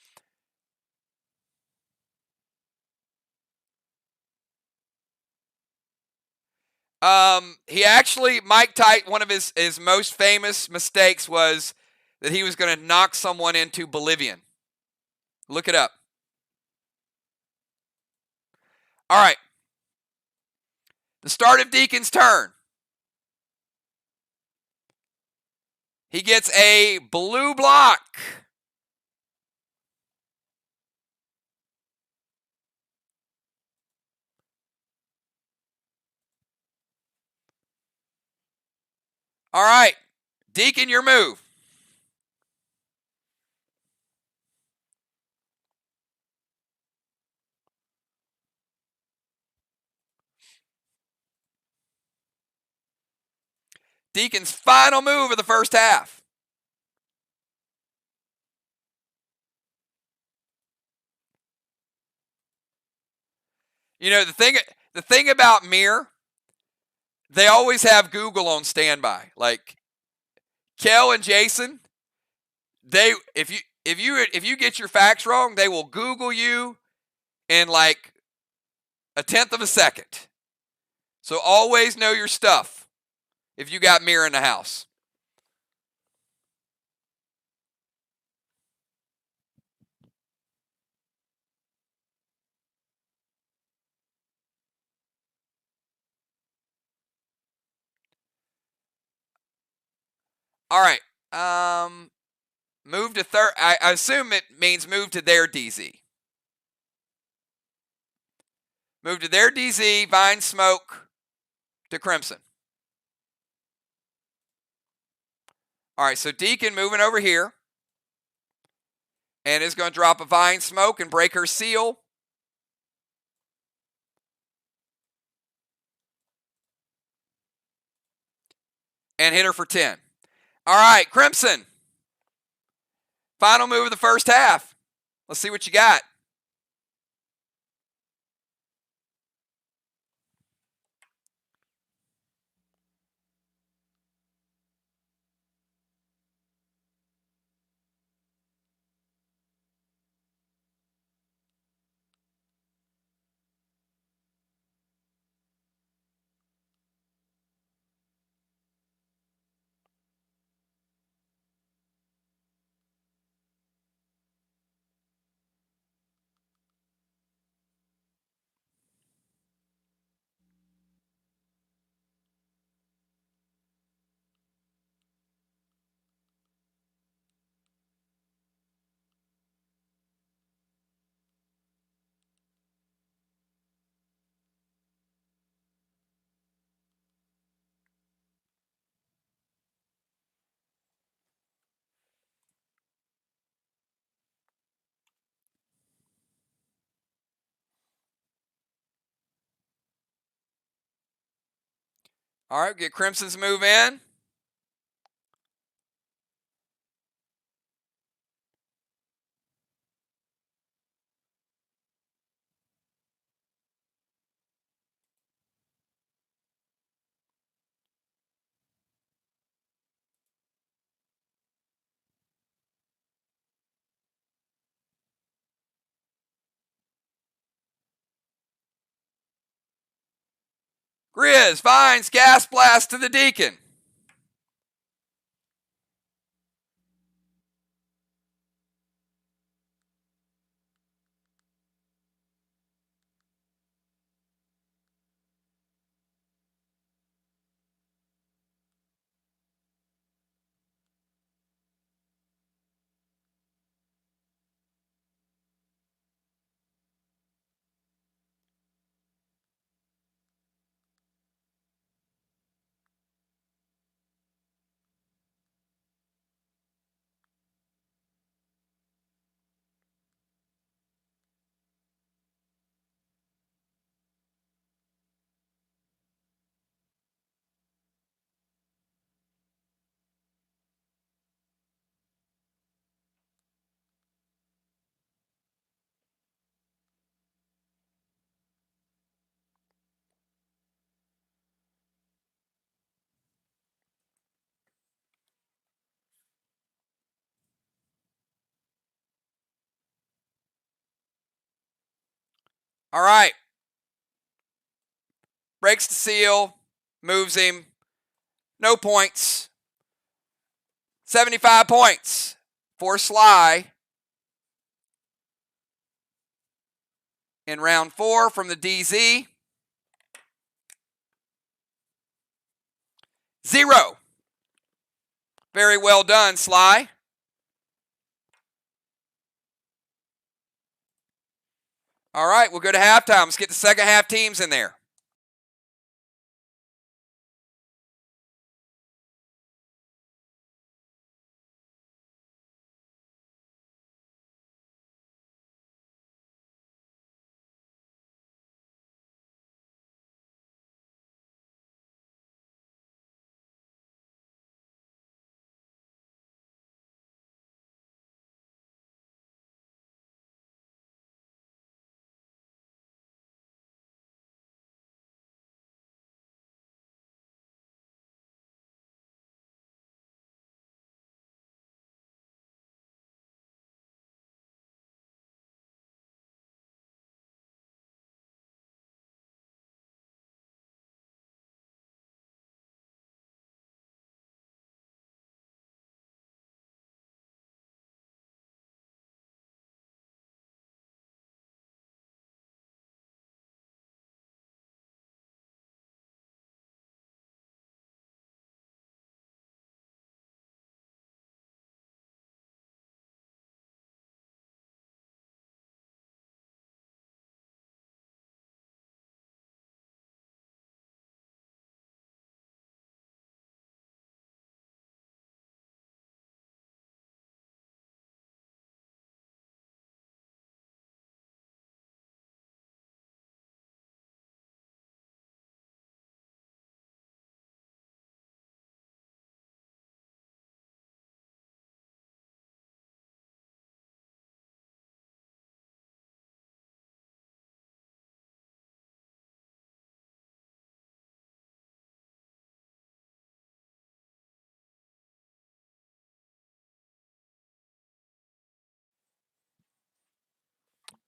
He actually, Mike Tyson, one of his most famous mistakes was that he was going to knock someone into Bolivian. Look it up. All right. The start of Deacon's turn. He gets a blue block. All right. Deacon, your move. Deacon's final move of the first half. You know, the thing about Mir, they always have Google on standby. Like Kel and Jason, if you get your facts wrong, they will Google you in like a tenth of a second. So always know your stuff if you got Mir in the house. All right. Move to third. I assume it means move to their DZ. Move to their DZ, Vine Smoke to Crimson. All right, so Deacon moving over here. And is going to drop a Vine Smoke and break her seal. And hit her for 10. All right, Crimson. Final move of the first half. Let's see what you got. All right, get Crimson's move in. Grizz finds Gas Blast to the Deacon. All right. Breaks the seal, moves him. No points. 75 points for SLY in round 4 from the DZ. 0. Very well done, SLY. All right, we'll go to halftime. Let's get the second half teams in there.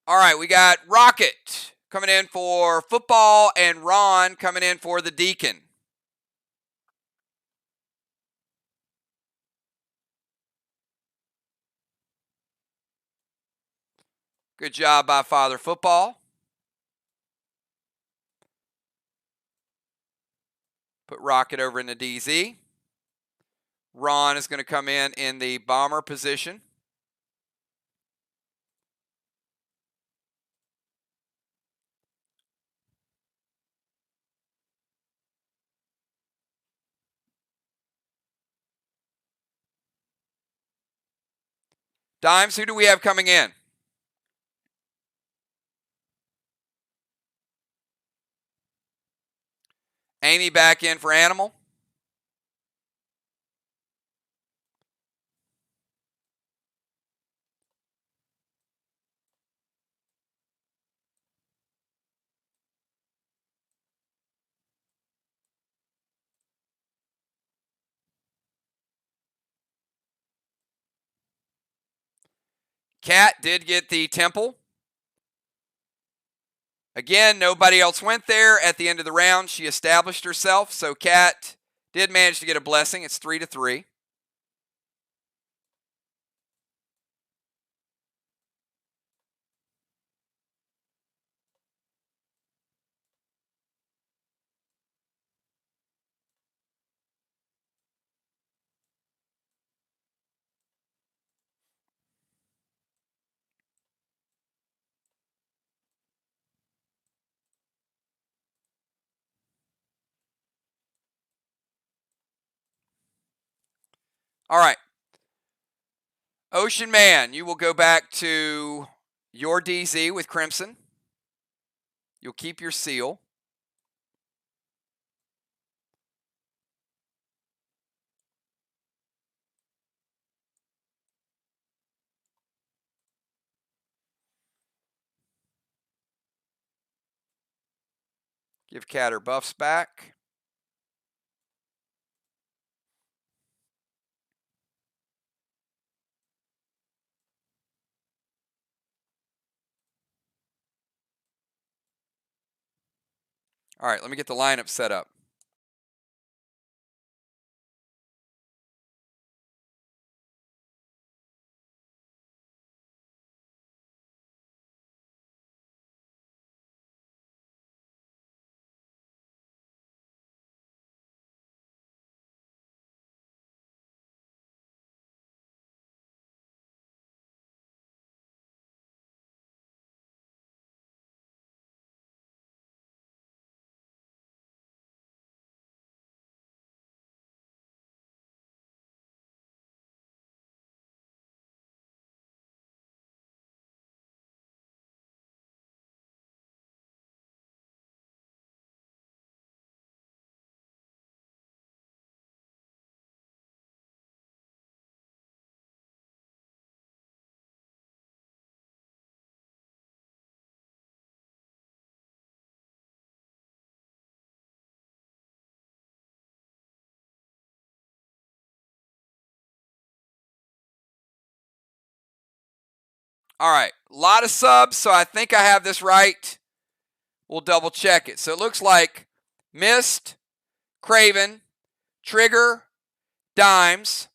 All right, we got Rocket coming in for football and Ron coming in for the Deacon. Good job by Father Football. Put Rocket over in the DZ. Ron is going to come in the bomber position. Dimes, who do we have coming in? Amy back in for Animal. Kat did get the Temple. Again, nobody else went there. At the end of the round, she established herself. So Kat did manage to get a blessing. It's 3-3. All right. Ocean Man, you will go back to your DZ with Crimson. You'll keep your seal. Give Kat her buffs back. All right, let me get the lineup set up. All right, a lot of subs, so I think I have this right. We'll double check it. So it looks like Mist, Craven, Trigger, Dimes.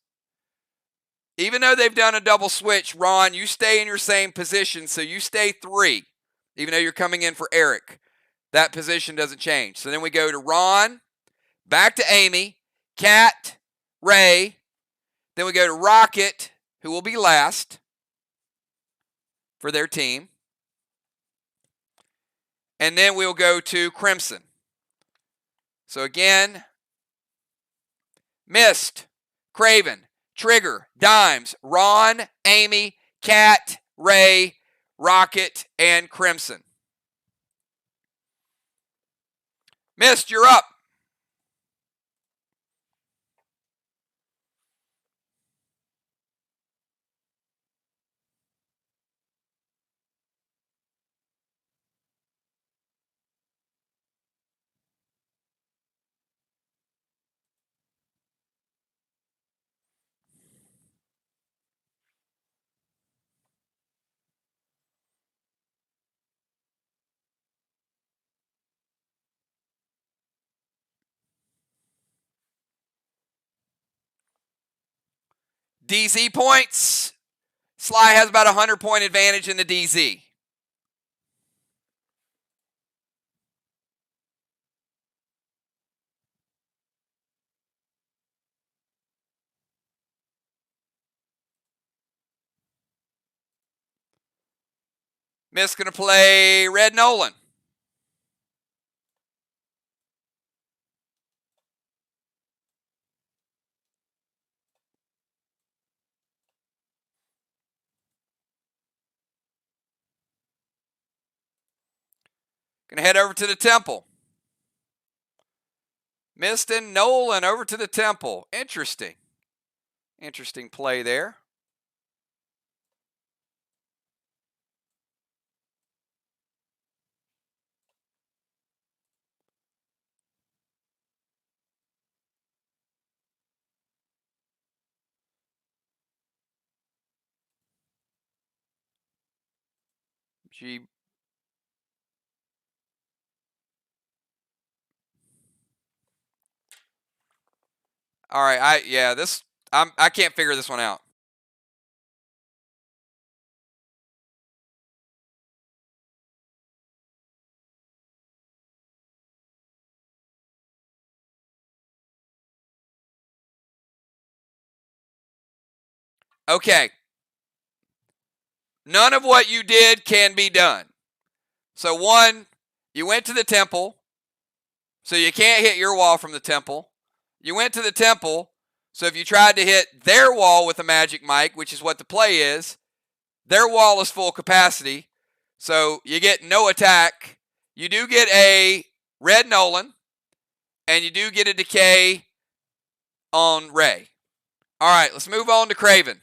Even though they've done a double switch, Ron, you stay in your same position, so you stay 3, even though you're coming in for Eric. That position doesn't change. So then we go to Ron, back to Amy, Kat, Ray. Then we go to Rocket, who will be last for their team. And then we'll go to Crimson. So again, Mist, Craven, Trigger, Dimes, Ron, Amy, Kat, Ray, Rocket, and Crimson. Mist, you're up. DZ points. SLY has about a 100-point advantage in the DZ. Miss going to play Red Nolan. Going to head over to the Temple. Mist and Nolan over to the Temple. Interesting. Interesting play there. All right, I can't figure this one out. Okay. None of what you did can be done. So one, you went to the Temple, so you can't hit your wall from the Temple. You went to the Temple, so if you tried to hit their wall with a Magic Mike, which is what the play is, their wall is full capacity, so you get no attack. You do get a Red Nolan, and you do get a Decay on Ray. All right, let's move on to Craven.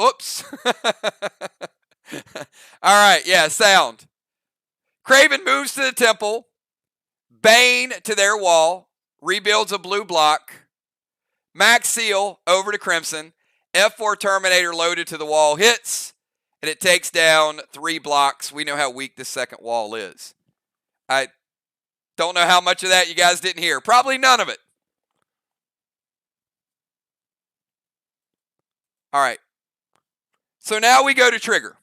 Oops. All right, yeah, sound. Craven moves to the Temple. Bane to their wall. Rebuilds a blue block. Max Seal over to Crimson. F4 Terminator loaded to the wall hits. And it takes down 3 blocks. We know how weak this second wall is. I don't know how much of that you guys didn't hear. Probably none of it. All right. So now we go to Trigger.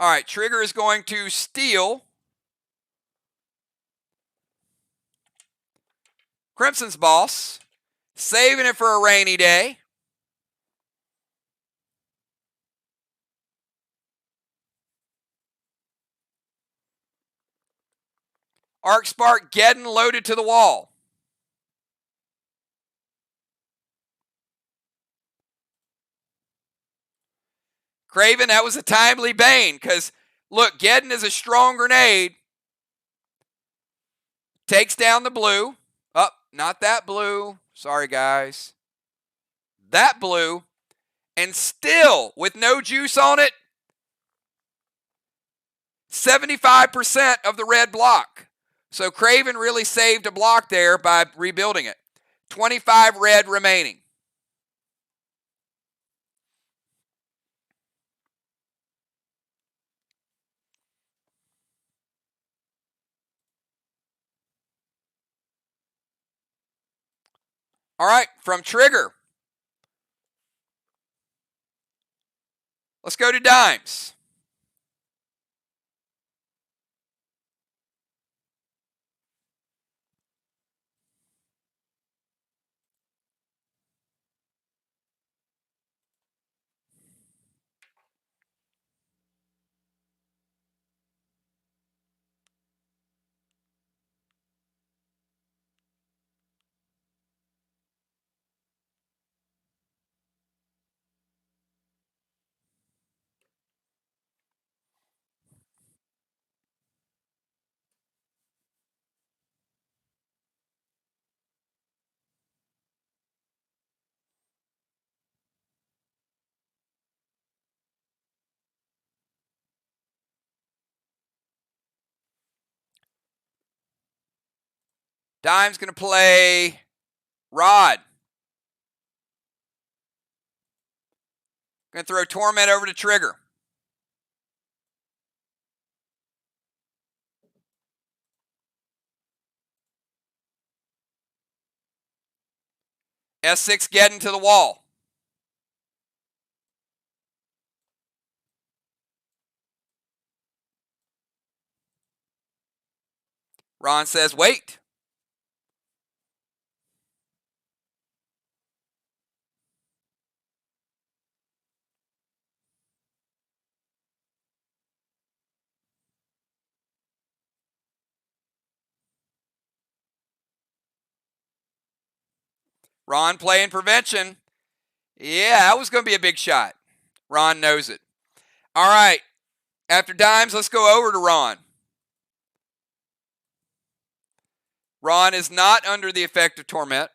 All right, Trigger is going to steal Crimson's Boss, saving it for a rainy day. Arc Spark getting loaded to the wall. Craven, that was a timely Bane, because, look, Geddon is a strong grenade. Takes down the blue. Oh, not that blue. Sorry, guys. That blue. And still, with no juice on it, 75% of the red block. So Craven really saved a block there by rebuilding it. 25 red remaining. All right, from Trigger, let's go to Dimes. Dime's going to play Rod. Going to throw Torment over to Trigger. S6 getting to the wall. Ron says, wait. Ron playing prevention. Yeah, that was going to be a big shot. Ron knows it. All right. After Dimes, let's go over to Ron. Ron is not under the effect of Torment.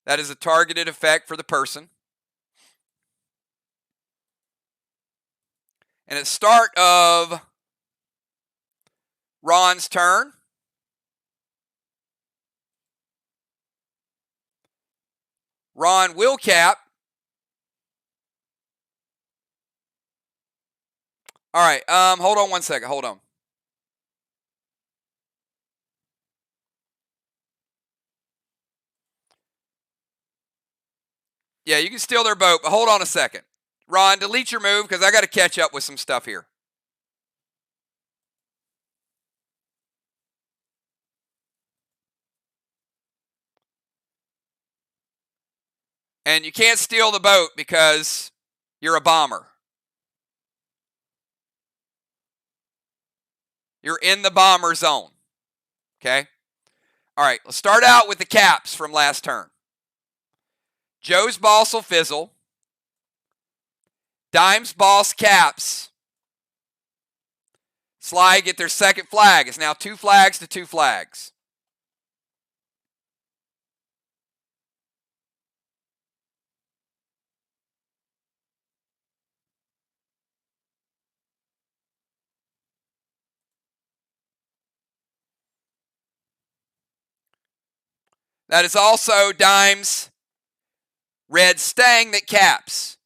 That is a targeted effect for the person. And at start of Ron's turn, Ron will cap. All right, hold on one second. Hold on. Yeah, you can steal their boat, but hold on a second. Ron, delete your move because I got to catch up with some stuff here. And you can't steal the boat because you're a bomber. You're in the bomber zone. Okay? All right, let's start out with the caps from last turn. Joe's boss will fizzle. Dime's boss caps. SLY get their second flag. It's now 2 flags to 2 flags. That is also Dime's red stang that caps.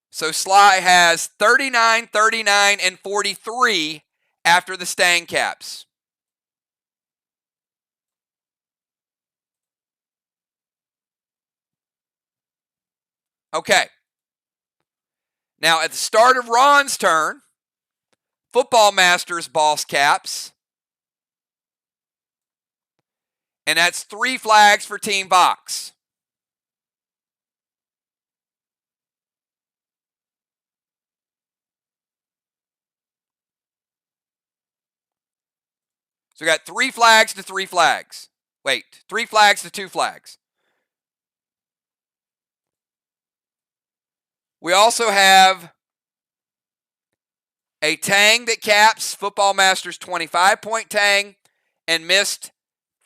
So SLY has 39, 39, and 43 after the stang caps. Okay. Now, at the start of Ron's turn, Football Masters boss caps. And that's 3 flags for Team VOX. So we got 3 flags to 3 flags. Wait, 3 flags to 2 flags. We also have a Tang that caps Football Masters 25-point Tang and missed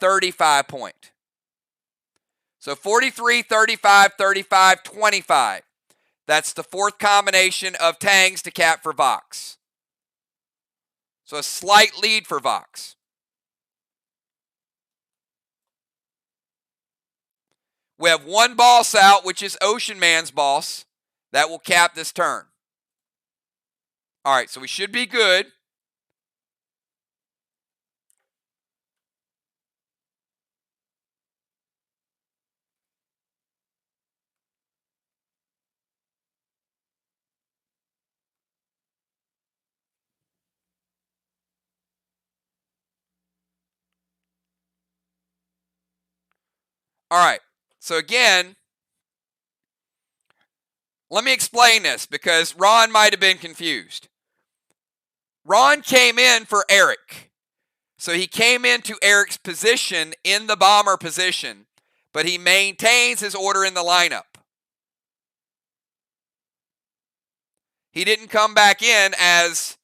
35-point. So 43, 35, 35, 25. That's the 4th combination of Tangs to cap for VOX. So a slight lead for VOX. We have 1 boss out, which is Ocean Man's boss. That will cap this turn. All right, so we should be good. All right, so again, let me explain this because Ron might have been confused. Ron came in for Eric. So he came into Eric's position in the bomber position, but he maintains his order in the lineup. He didn't come back in as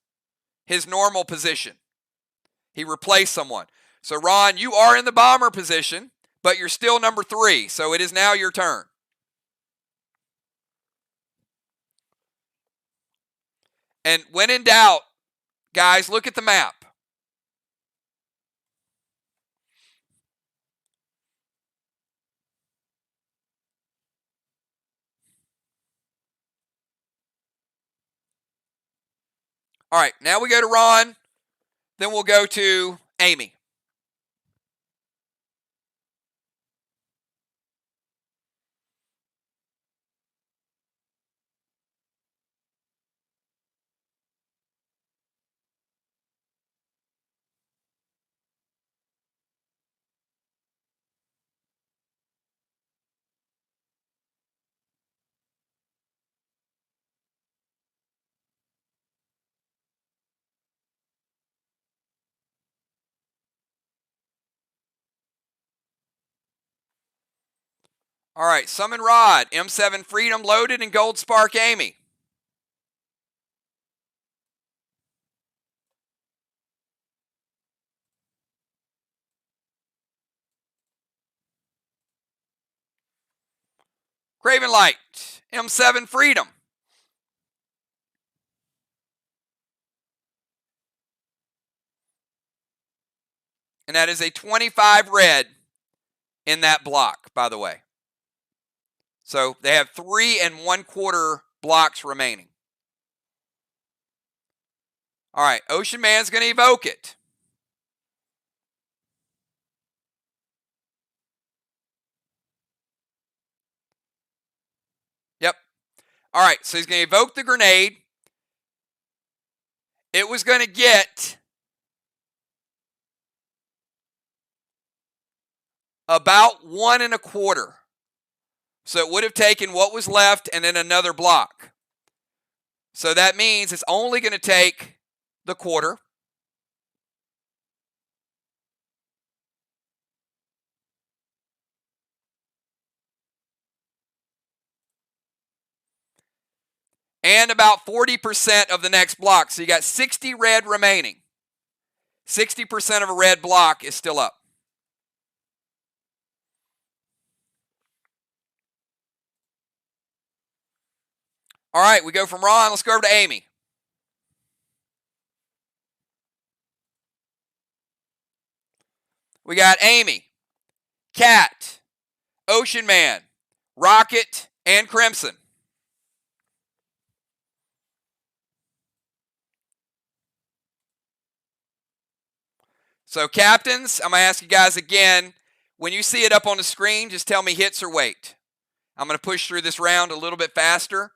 his normal position. He replaced someone. So Ron, you are in the bomber position, but you're still number 3. So it is now your turn. And when in doubt, guys, look at the map. All right, now we go to Ron. Then we'll go to Amy. All right, Summon Rod, M7 Freedom loaded, and Gold Spark Amy. Craven Light, M7 Freedom. And that is a 25 red in that block, by the way. So they have 3 1/4 blocks remaining. All right, Ocean Man's going to evoke it. Yep. All right, so he's going to evoke the grenade. It was going to get about 1 1/4. So it would have taken what was left and then another block. So that means it's only going to take the quarter. And about 40% of the next block. So you got 60 red remaining. 60% of a red block is still up. All right, we go from Ron. Let's go over to Amy. We got Amy, Cat, Ocean Man, Rocket, and Crimson. So, captains, I'm going to ask you guys again. When you see it up on the screen, just tell me hits or wait. I'm going to push through this round a little bit faster.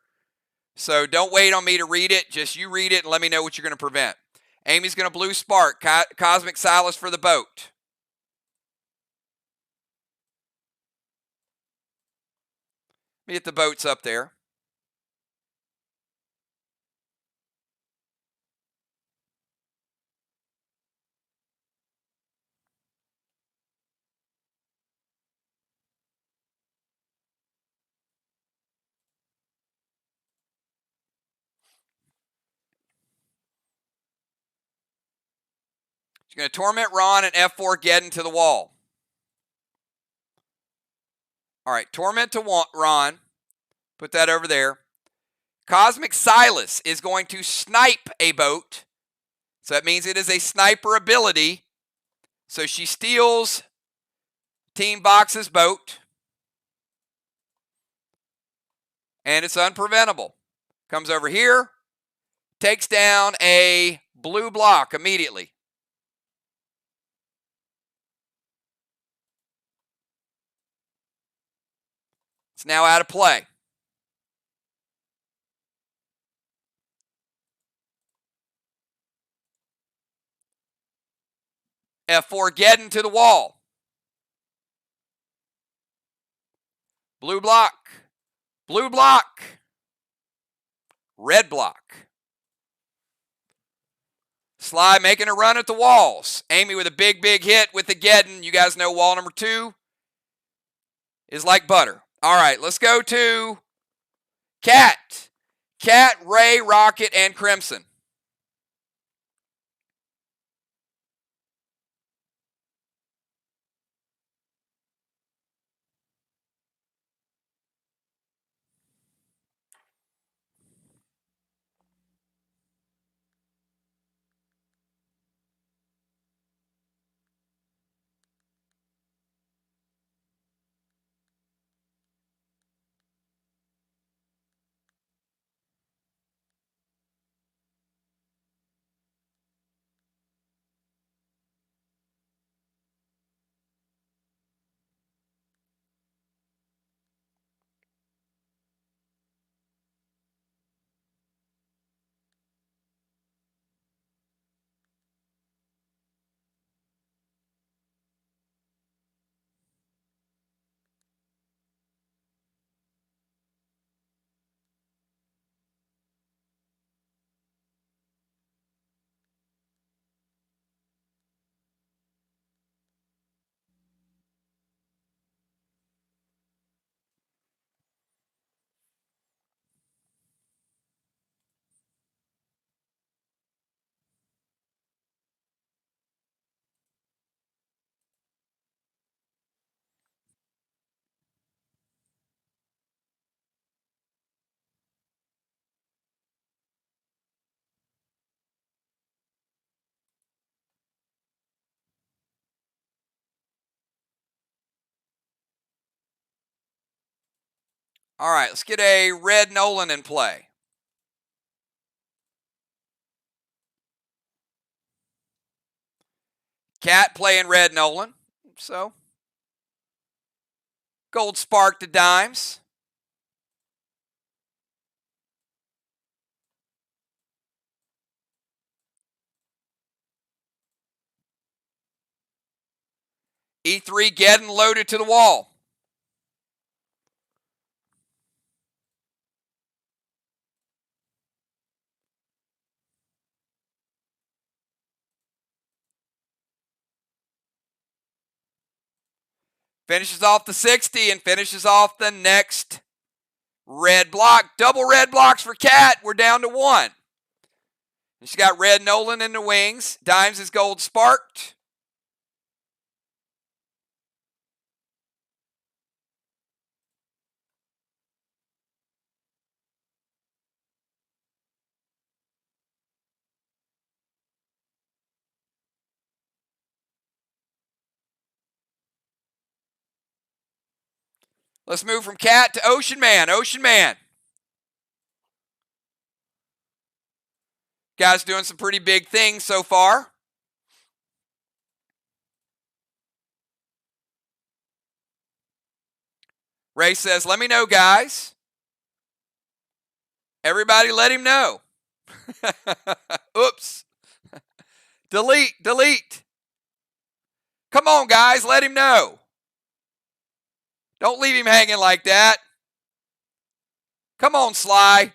So don't wait on me to read it. Just you read it and let me know what you're going to prevent. Amy's going to blue spark. Cosmic Silas for the boat. Let me get the boats up there. She's going to torment Ron and F4 Geddon to the wall. All right, torment to Ron. Put that over there. Cosmic Silas is going to snipe a boat. So that means it is a sniper ability. So she steals Team VOX's boat. And it's unpreventable. Comes over here. Takes down a blue block immediately. It's now out of play. F4 Geddon to the wall. Blue block. Blue block. Red block. SLY making a run at the walls. Amy with a big hit with the Geddon. You guys know wall number 2 is like butter. All right, let's go to Cat. Cat, Ray, Rocket, and Crimson. All right, let's get a red Nolan in play. Cat playing red Nolan. So, gold spark to dimes. E3 Geddon loaded to the wall. Finishes off the 60 and finishes off the next red block. Double red blocks for Cat. We're down to 1. She's got red Nolan in the wings. Dimes is gold sparked. Let's move from Cat to Ocean Man. Ocean Man. Guys doing some pretty big things so far. Ray says, let me know, guys. Everybody let him know. Oops. Delete, delete. Come on, guys, let him know. Don't leave him hanging like that. Come on, SLY.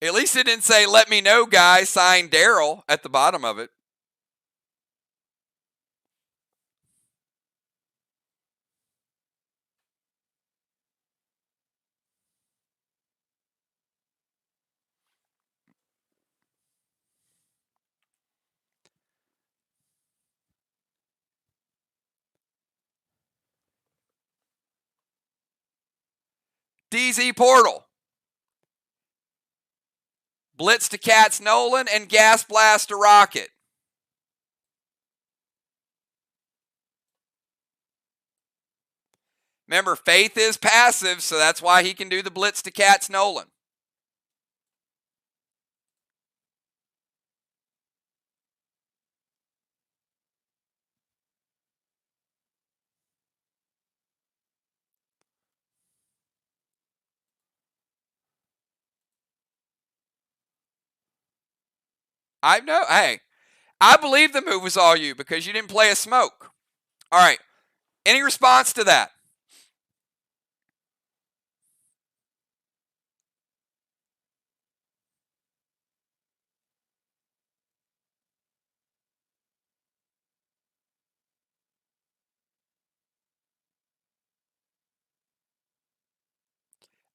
At least it didn't say, let me know, guys, signed Daryl at the bottom of it. DZ Portal. Blitz to Cats Nolan and Gas Blast to Rocket. Remember, Faith is passive, so that's why he can do the Blitz to Cats Nolan. Hey, I believe the move was all you because you didn't play a smoke. All right. Any response to that?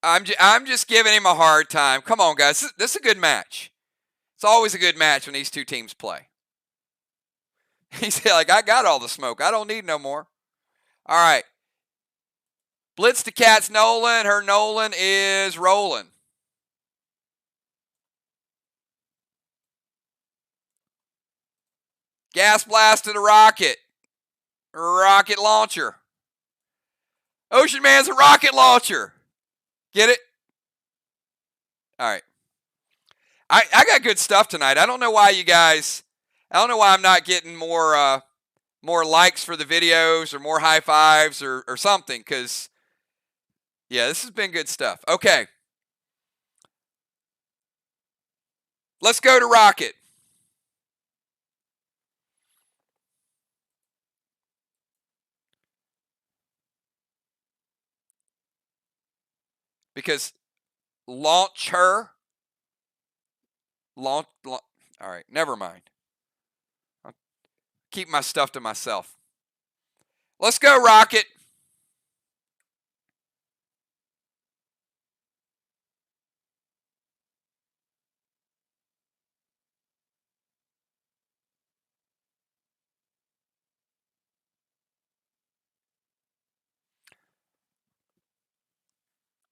I'm just giving him a hard time. Come on, guys. This is a good match. It's always a good match when these two teams play. He's like, I got all the smoke. I don't need no more. All right. Blitz to Cats Nolan. Her Nolan is rolling. Gas Blast to the Rocket. Rocket launcher. Ocean Man's a rocket launcher. Get it? All right. I got good stuff tonight. I don't know why you guys. I don't know why I'm not getting more likes for the videos or more high fives or something. Because yeah, this has been good stuff. Okay. Let's go to Rocket. Because launch her. All right, never mind. I'll keep my stuff to myself. Let's go, Rocket.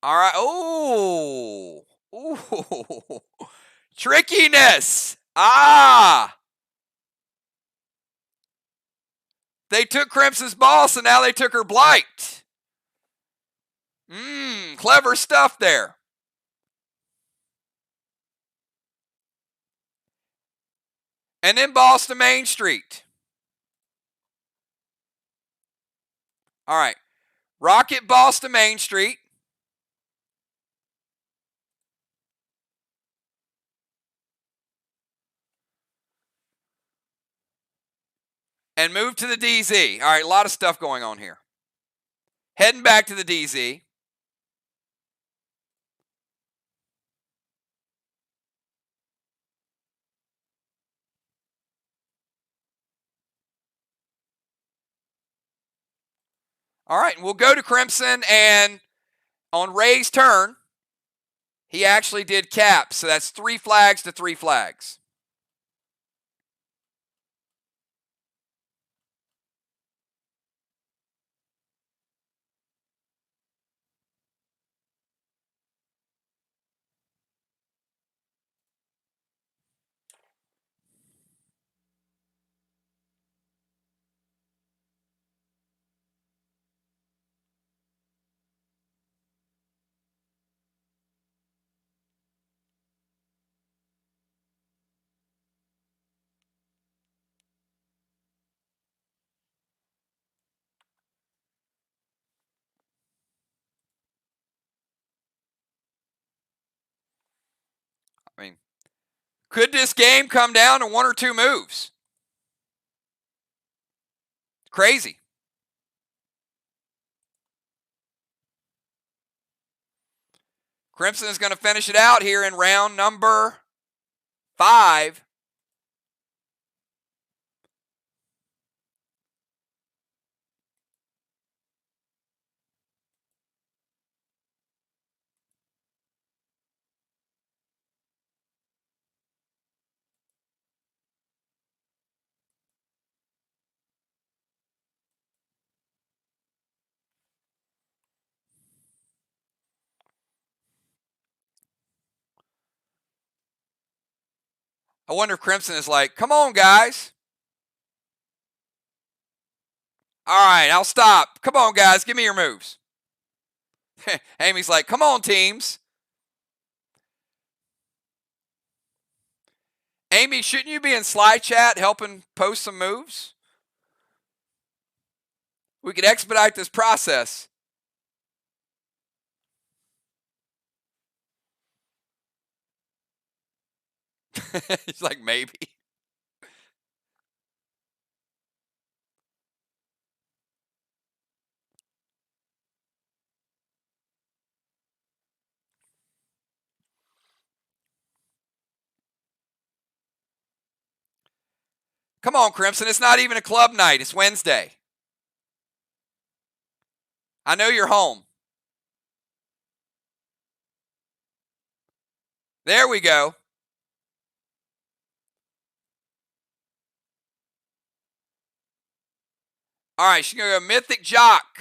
All right. Oh. Ooh. Trickiness. Ah. They took Crimson's ball, so now they took her blight. Clever stuff there. And then balls to Main Street. All right. Rocket balls to Main Street. And move to the DZ. All right, a lot of stuff going on here. Heading back to the DZ. All right, we'll go to Crimson, and on Ray's turn, he actually did cap. So that's 3 flags to 3 flags. I mean, could this game come down to 1 or 2 moves? Crazy. Crimson is going to finish it out here in round number 5. I wonder if Crimson is like, come on, guys. All right, I'll stop. Come on, guys, give me your moves. Amy's like, come on, teams. Amy, shouldn't you be in SLY chat helping post some moves? We could expedite this process. He's like, maybe. Come on, Crimson. It's not even a club night. It's Wednesday. I know you're home. There we go. All right, she's going to go Mythic Jock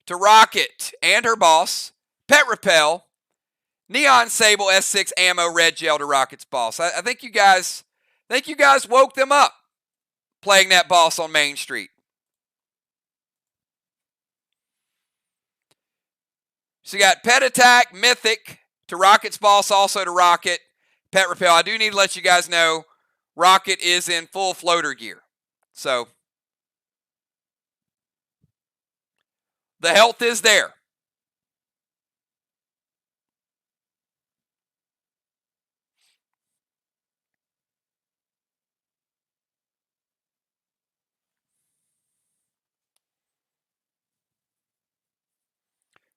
to Rocket and her boss. Pet Repel. Neon Sable S6 Ammo Red Gel to Rocket's boss. I think you guys woke them up playing that boss on Main Street. So you got Pet Attack, Mythic to Rocket's boss, also to Rocket. Pet Repel. I do need to let you guys know Rocket is in full floater gear. So the health is there.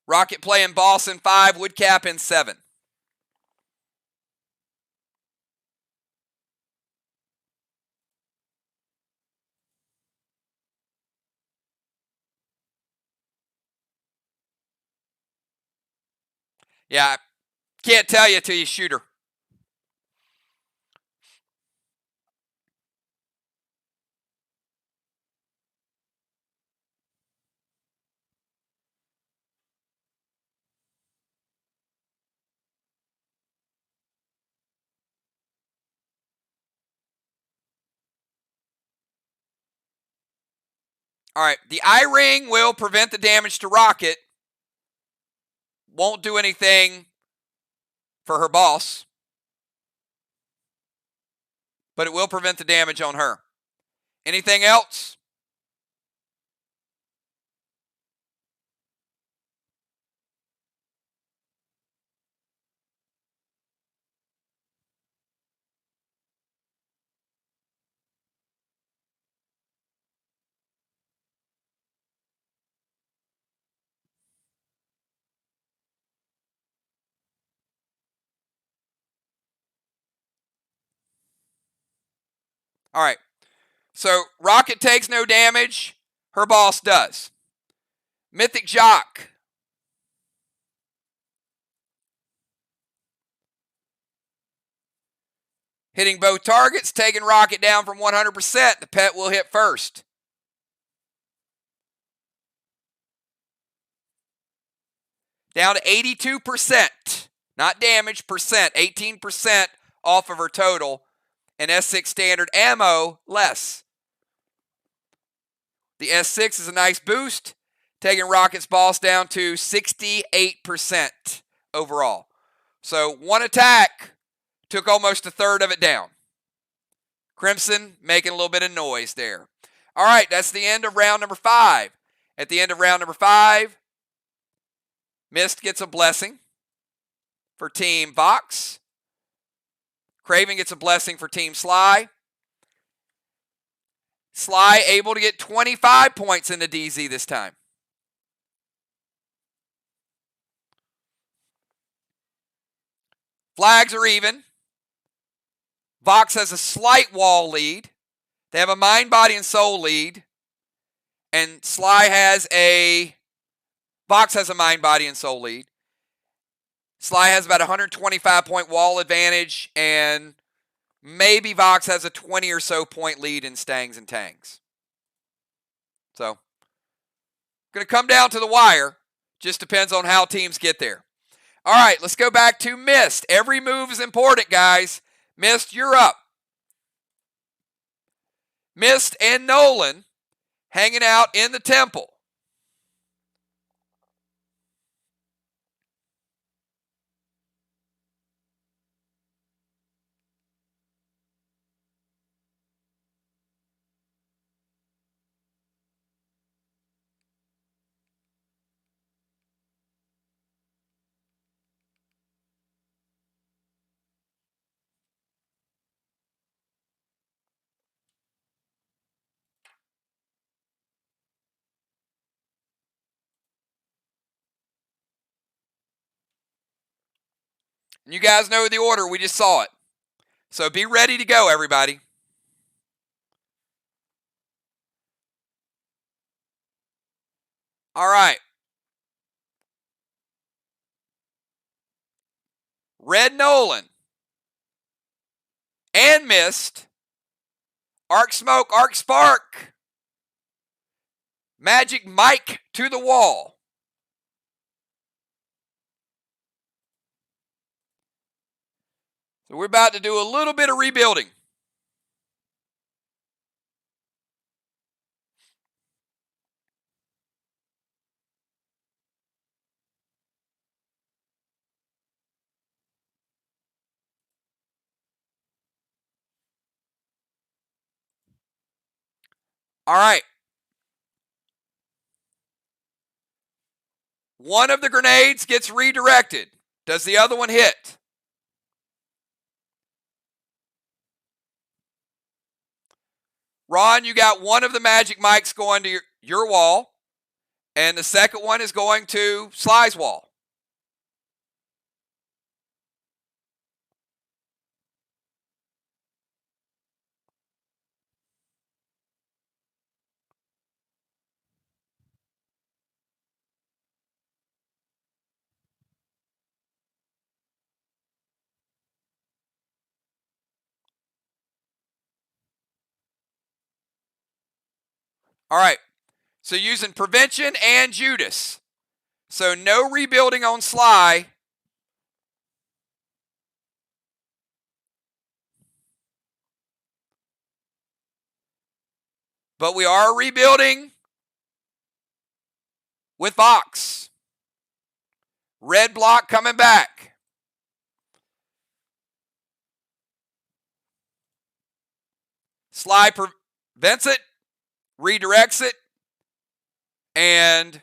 Rocket playing boss in 5, Woodcap in 7. Yeah, can't tell you till you shoot her. All right, the I-Ring will prevent the damage to Rocket. Won't do anything for her boss, but it will prevent the damage on her. Anything else? All right. So Rocket takes no damage. Her boss does. Mythic Jock. Hitting both targets, taking Rocket down from 100%. The pet will hit first. Down to 82%. Not damage, percent. 18% off of her total. And S6 standard ammo, less. The S6 is a nice boost, taking Rocket's boss down to 68% overall. So one attack took almost a third of it down. Crimson making a little bit of noise there. All right, that's the end of round number 5. At the end of round number 5, Mist gets a blessing for Team VOX. Craven gets a blessing for Team SLY. SLY able to get 25 points into DZ this time. Flags are even. VOX has a slight wall lead. They have a mind, body, and soul lead. And SLY has a... VOX has a mind, body, and soul lead. SLY has about 125-point wall advantage, and maybe VOX has a 20 or so point lead in Stangs and Tangs. So, going to come down to the wire. Just depends on how teams get there. All right, let's go back to Mist. Every move is important, guys. Mist, you're up. Mist and Nolan hanging out in the temple. And you guys know the order. We just saw it. So be ready to go, everybody. All right. Red Nolan and Mist. Arc Smoke, Arc Spark. Magic Mike to the wall. So we're about to do a little bit of rebuilding. All right. One of the grenades gets redirected. Does the other one hit? Ron, you got one of the magic mics going to your wall, and the second one is going to SLY's wall. All right. So using Prevention and Judas. So no rebuilding on SLY. But we are rebuilding with VOX. Red block coming back. SLY prevents it, redirects it, and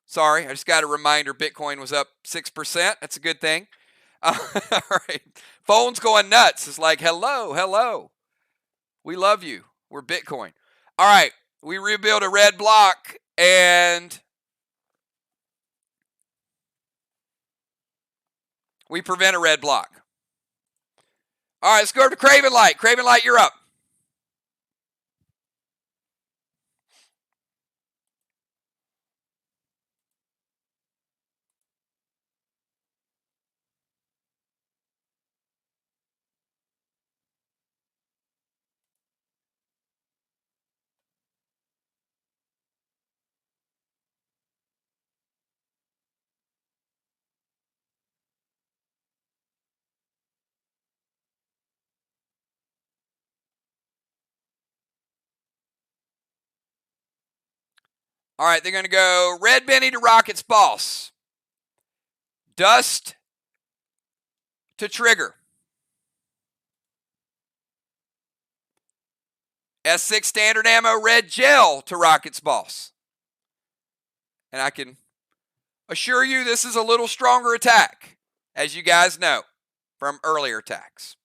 sorry, I just got a reminder Bitcoin was up 6%. That's a good thing. All right. Phone's going nuts. It's like, hello, hello. We love you. We're Bitcoin. All right. We rebuild a red block, and we prevent a red block. All right, let's go over to Craven Light. Craven Light, you're up. All right, they're going to go Red Benny to Rocket's Boss. Dust to Trigger. S6 Standard Ammo Red Gel to Rocket's Boss. And I can assure you this is a little stronger attack. as you guys know from earlier attacks.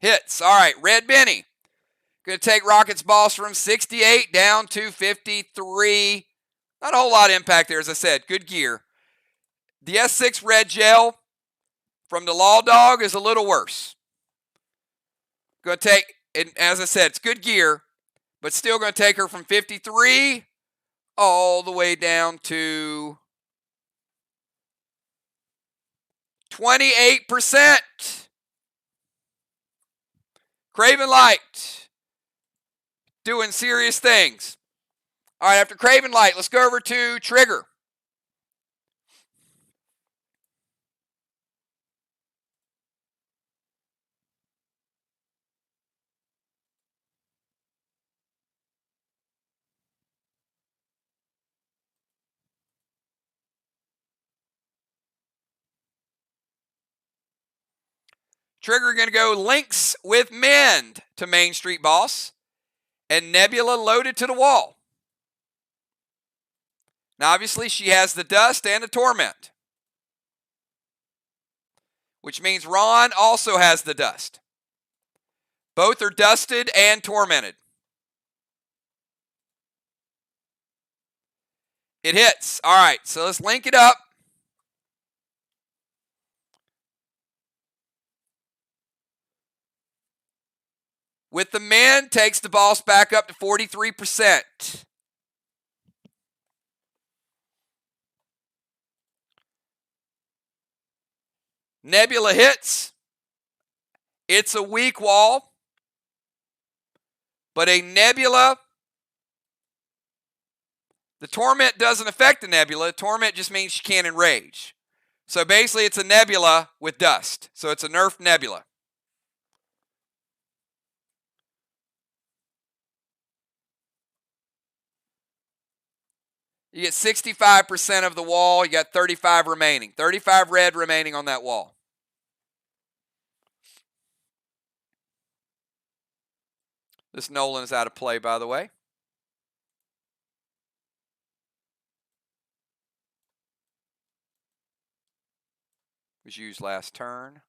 Hits. All right, Red Benny. Going to take Rocket's boss from 68 down to 53. Not a whole lot of impact there, as I said. Good gear. The S6 Red Gel from the Law Dog is a little worse. Going to take, and as I said, it's good gear, but still going to take her from 53 all the way down to 28%. Craven Light doing serious things. All right, after Craven Light, let's go over to Trigger. Trigger going to go Lynx with Mend to Main Street Boss, and Nebula loaded to the wall. Now, obviously, she has the Dust and the Torment, which means Ron also has the Dust. Both are dusted and tormented. It hits. All right, so let's link it up. With the Mend, takes the boss back up to 43%. Nebula hits. It's a weak wall, but a Nebula, the Torment doesn't affect the Nebula. Torment just means she can't enrage. So basically it's a Nebula with Dust. So it's a nerfed Nebula. You get 65% of the wall. You got 35 remaining. 35 red remaining on that wall. This Nolan is out of play, by the way. Was used last turn.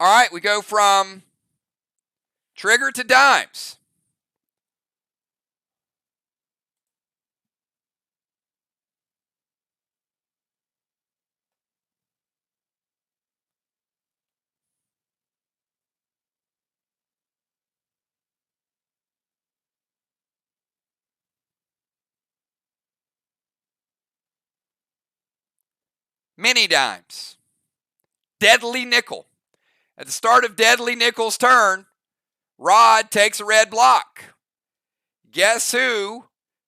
All right, we go from Trigger to Dimes. Mini Dimes. Deadly Nickel. At the start of Deadly Nickel's turn, Rod takes a red block. Guess who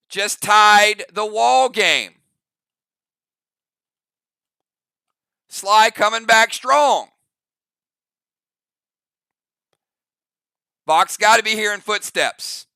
just tied the wall game? SLY coming back strong. VOX got to be hearing footsteps.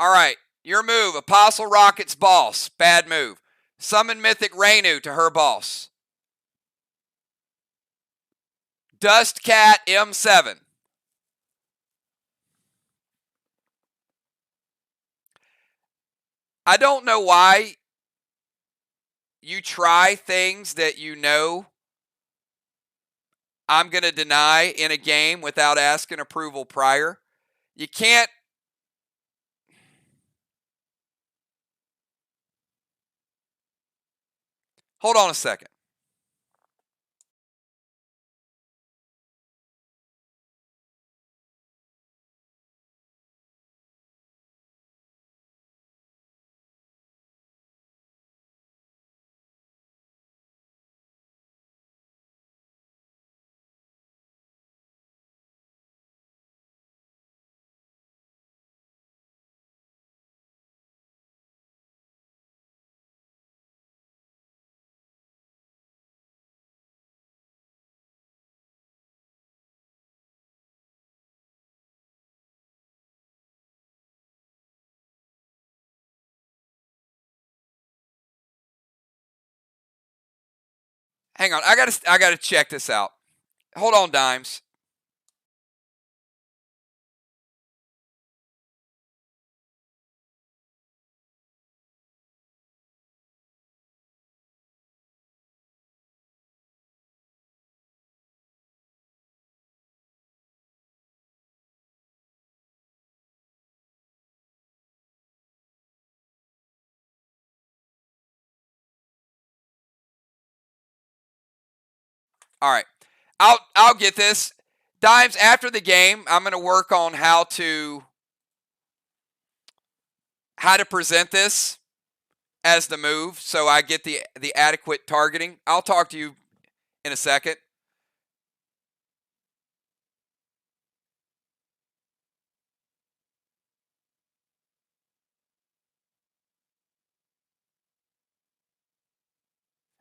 All right, your move, Apostle Rocket's boss. Bad move. Summon Mythic Rainu to her boss. Dust Cat M7. I don't know why you try things that you know I'm going to deny in a game without asking approval prior. You can't. Hold on a second. Hang on. I gotta check this out. Hold on, Dimes. All right. I'll get this. Dimes, after the game, I'm gonna work on how to present this as the move so I get the adequate targeting. I'll talk to you in a second.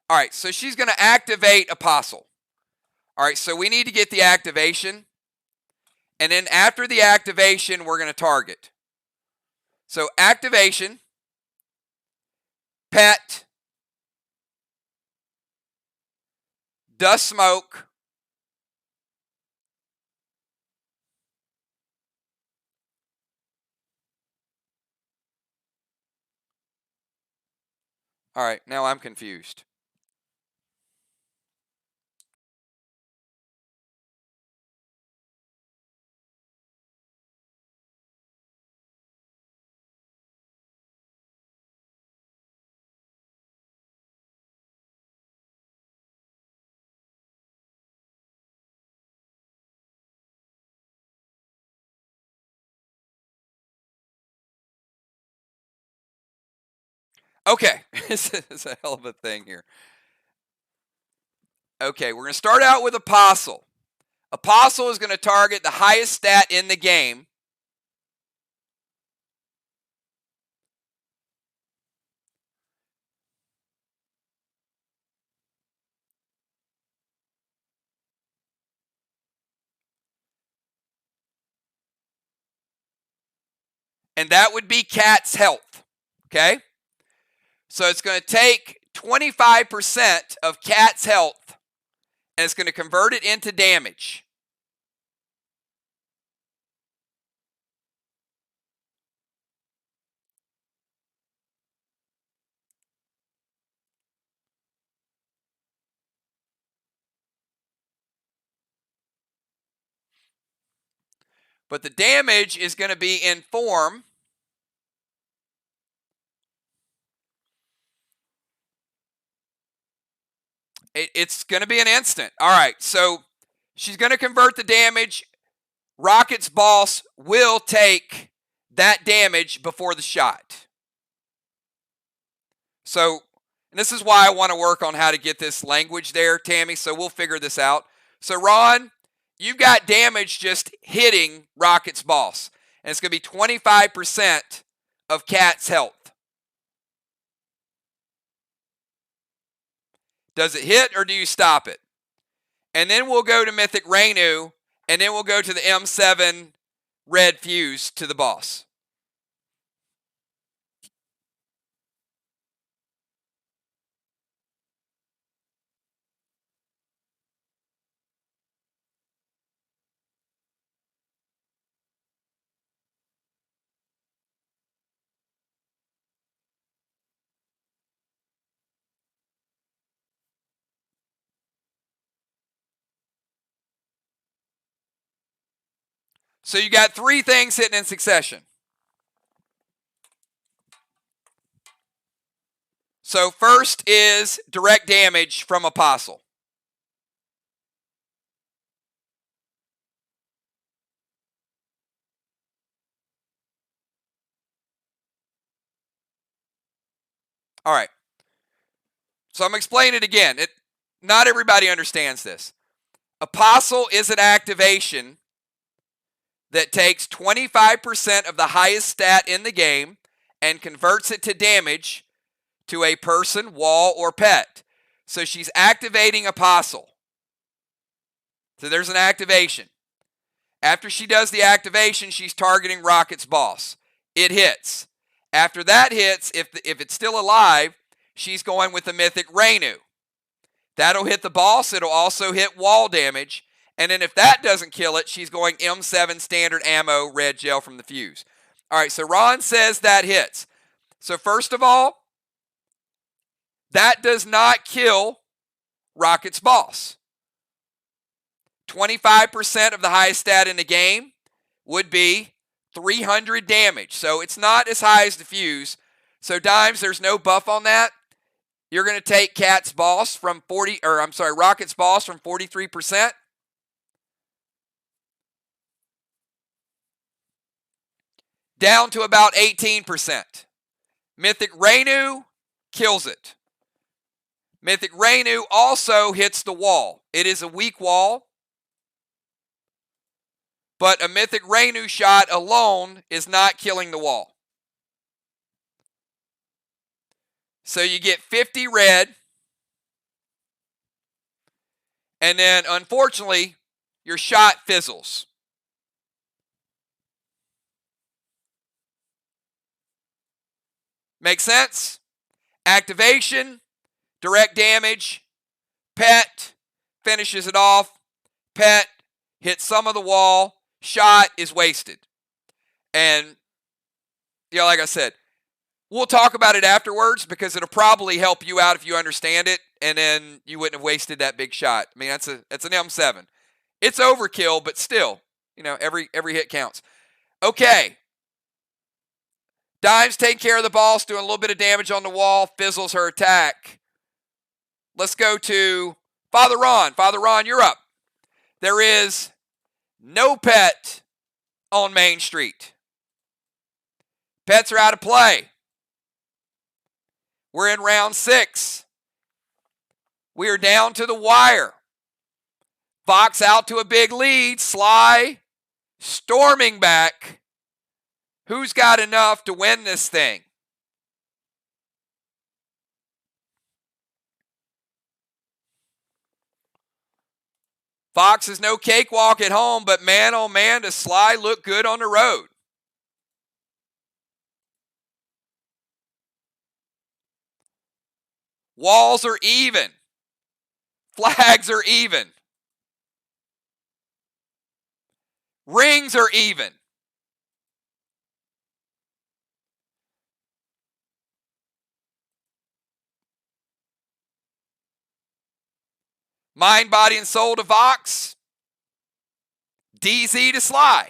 All right, so she's going to activate Apostle. All right, so we need to get the activation. And then after the activation, we're going to target. So activation, pet, dust smoke, all right, now I'm confused. Okay, this is a hell of a thing here. Okay, we're going to start out with Apostle. Apostle is going to target the highest stat in the game. And that would be Cat's health. Okay? So it's going to take 25% of Cat's health and it's going to convert it into damage. But the damage is going to be in form. It's going to be an instant. All right, so she's going to convert the damage. Rocket's boss will take that damage before the shot. So, and this is why I want to work on how to get this language there, Tammy, so we'll figure this out. So, Ron, you've got damage just hitting Rocket's boss, and it's going to be 25% of Cat's health. Does it hit or do you stop it? And then we'll go to Mythic Rainu, and then we'll go to the M7 red fuse to the boss. So you got 3 things hitting in succession. So first is direct damage from Apostle. All right. So I'm explaining it again. Not everybody understands this. Apostle is an activation that takes 25% of the highest stat in the game and converts it to damage to a person, wall, or pet. So she's activating Apostle. So there's an activation. After she does the activation, she's targeting Rocket's boss. It hits. After that hits, if it's still alive, she's going with the Mythic Rainu. That'll hit the boss. It'll also hit wall damage. And then if that doesn't kill it, she's going M7 standard ammo, red gel from the fuse. All right, so Ron says that hits. So first of all, that does not kill Rocket's boss. 25% of the highest stat in the game would be 300 damage. So it's not as high as the fuse. So Dimes, there's no buff on that. You're going to take Rocket's boss from 43% down to about 18%. Mythic Rainu kills it. Mythic Rainu also hits the wall. It is a weak wall, but a Mythic Rainu shot alone is not killing the wall. So you get 50 red, and then unfortunately, your shot fizzles. Make sense? Activation, direct damage, pet finishes it off, pet hits some of the wall, shot is wasted. And, like I said, we'll talk about it afterwards because it'll probably help you out if you understand it, and then you wouldn't have wasted that big shot. I mean, that's an M7. It's overkill, but still, every hit counts. Okay. Dimes taking care of the boss, doing a little bit of damage on the wall, fizzles her attack. Let's go to Father Ron. Father Ron, you're up. There is no pet on Main Street. Pets are out of play. We're in round 6. We are down to the wire. VOX out to a big lead. SLY storming back. Who's got enough to win this thing? VOX is no cakewalk at home, but man, oh man, does SLY look good on the road. Walls are even. Flags are even. Rings are even. Mind, body, and soul to VOX. DZ to SLY.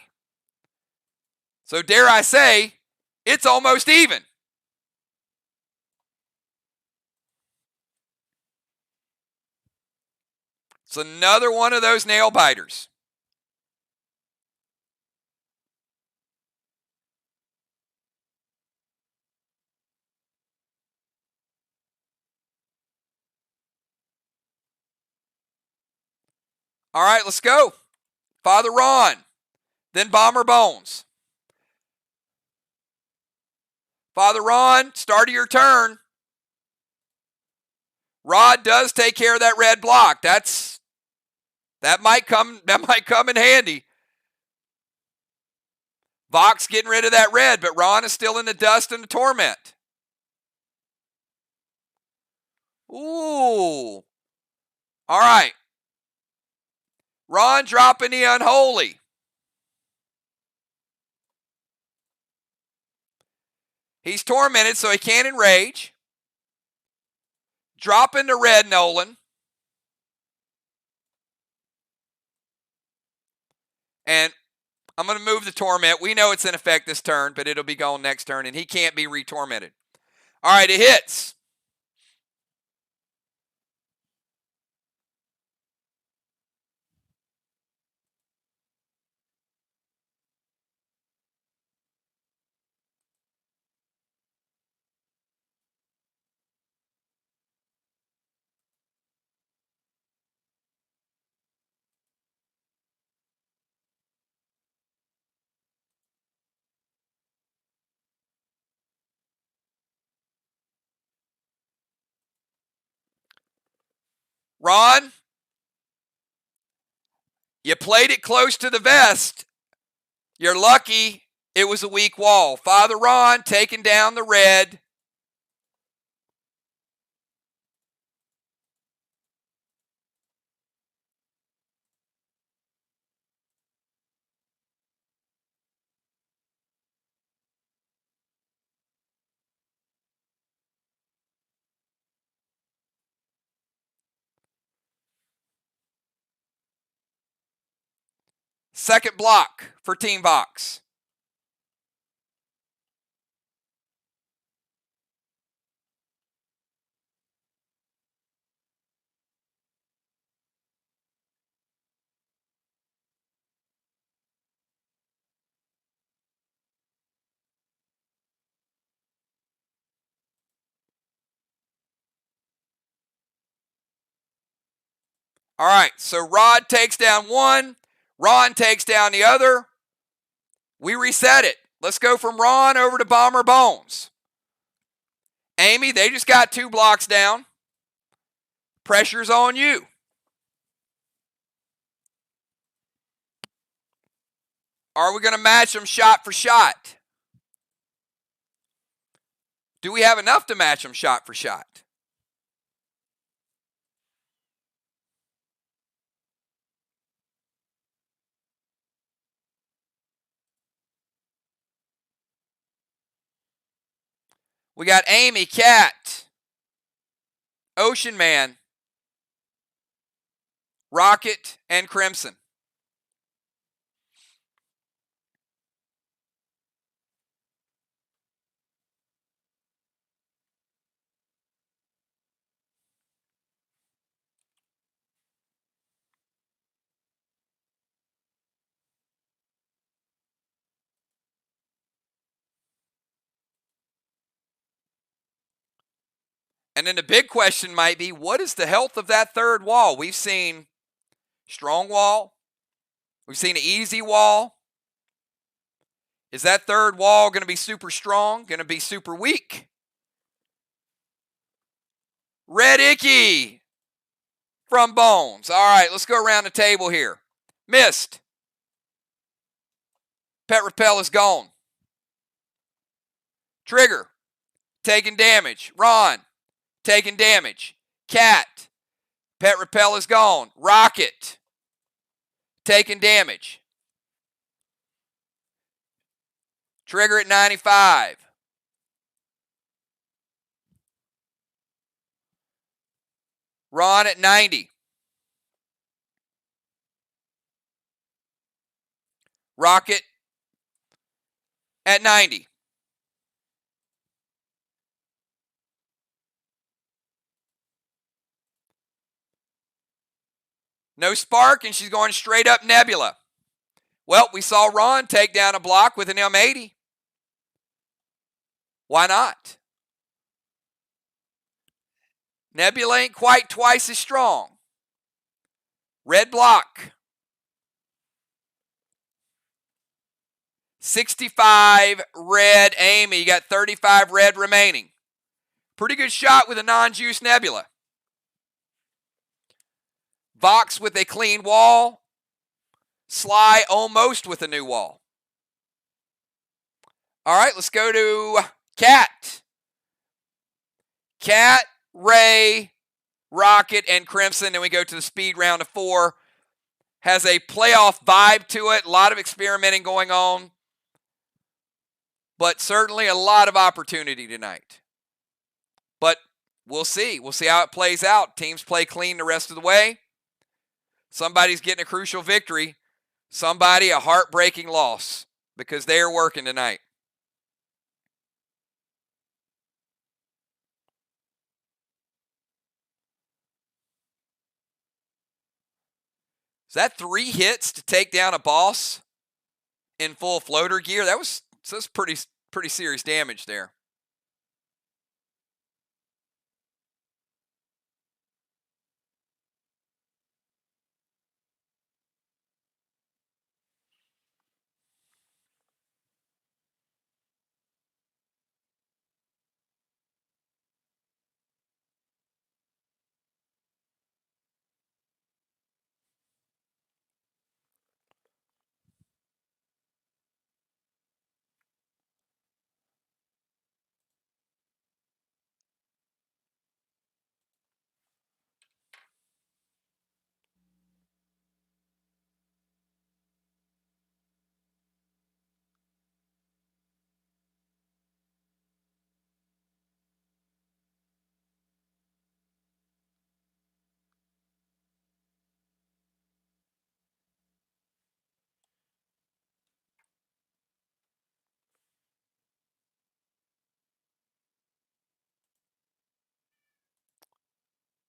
So dare I say, it's almost even. It's another one of those nail biters. All right, let's go. Father Ron, then Bomber Bones. Father Ron, start of your turn. Rod does take care of that red block. That might come in handy. VOX getting rid of that red, but Ron is still in the dust and the torment. Ooh. All right. Ron dropping the unholy. He's tormented, so he can't enrage. Dropping the red Nolan. And I'm going to move the torment. We know it's in effect this turn, but it'll be gone next turn, and he can't be re-tormented. All right, it hits. Ron, you played it close to the vest. You're lucky it was a weak wall. Father Ron taking down the red. Second block for Team VOX. All right, so Rod takes down one. Ron takes down the other. We reset it. Let's go from Ron over to Bomber Bones. Amy, they just got 2 blocks down. Pressure's on you. Are we going to match them shot for shot? Do we have enough to match them shot for shot? We got Amy, Cat, Ocean Man, Rocket, and Crimson. And then the big question might be, what is the health of that third wall? We've seen strong wall. We've seen an easy wall. Is that third wall going to be super strong? Going to be super weak? Red Icky from Bones. All right, let's go around the table here. Missed. Pet Repel is gone. Trigger, taking damage. Ron, taking damage. Cat, Pet Repel is gone. Rocket, taking damage. Trigger at 95. Ron at 90. Rocket at 90. No spark, and she's going straight up Nebula. Well, we saw Ron take down a block with an M80. Why not? Nebula ain't quite twice as strong. Red block. 65 red Amy. You got 35 red remaining. Pretty good shot with a non-juice Nebula. VOX with a clean wall. SLY almost with a new wall. All right, let's go to Cat. Cat, Ray, Rocket, and Crimson. Then we go to the speed round of 4. Has a playoff vibe to it. A lot of experimenting going on. But certainly a lot of opportunity tonight. But we'll see. We'll see how it plays out. Teams play clean the rest of the way. Somebody's getting a crucial victory. Somebody a heartbreaking loss because they are working tonight. Is that 3 hits to take down a boss in full floater gear? That's pretty serious damage there.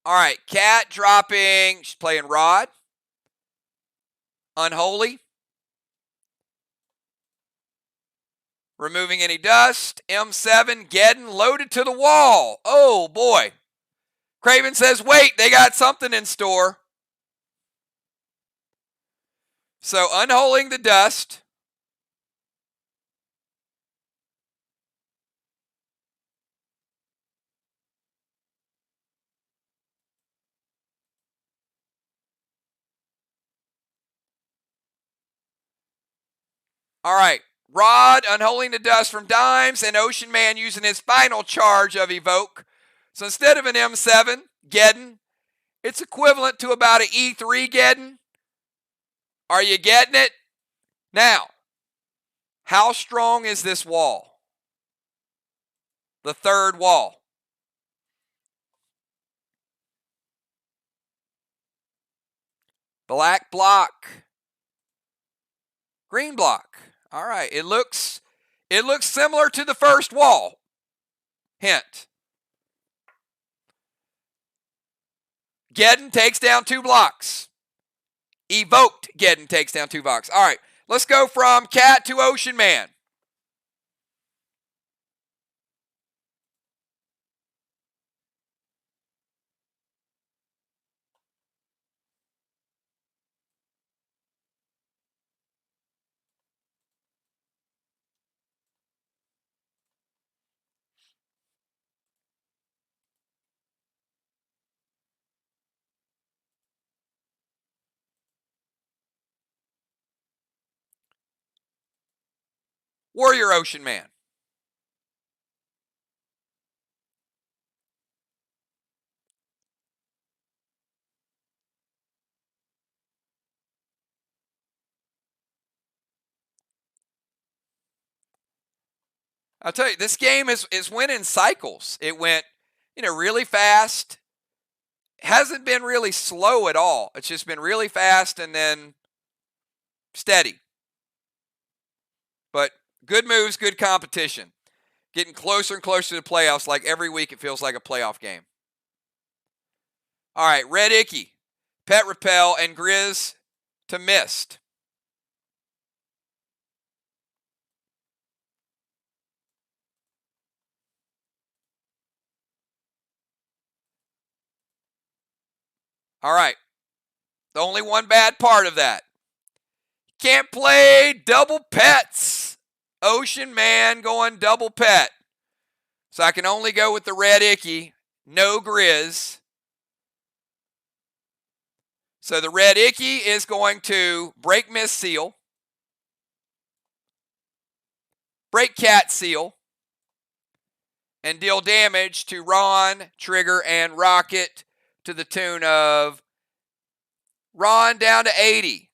All right, Cat dropping. She's playing Rod. Unholy. Removing any dust. M7, Geddon, loaded to the wall. Oh, boy. Craven says, wait, they got something in store. So, unholing the dust. All right. Rod unholing the dust from Dimes, and Ocean Man using his final charge of Evoke. So instead of an M7, Geddon, it's equivalent to about an E3 Geddon. Are you getting it? Now, how strong is this wall? The third wall. Black block. Green block. All right. It looks similar to the first wall. Hint. Geddon takes down 2 blocks. Evoked Geddon takes down 2 blocks. All right. Let's go from Cat to Ocean Man. Warrior Ocean Man. I'll tell you, this game is went in cycles. It went, really fast. Hasn't been really slow at all. It's just been really fast and then steady. But good moves, good competition. Getting closer and closer to the playoffs. Like every week it feels like a playoff game. All right, Red Icky, Pet Repel, and Grizz to Mist. All right. The only one bad part of that. Can't play double pets. Ocean Man going double pet. So I can only go with the Red Icky. No Grizz. So the Red Icky is going to break Mist Seal. Break Cat Seal. And deal damage to Ron, Trigger, and Rocket to the tune of Ron down to 80.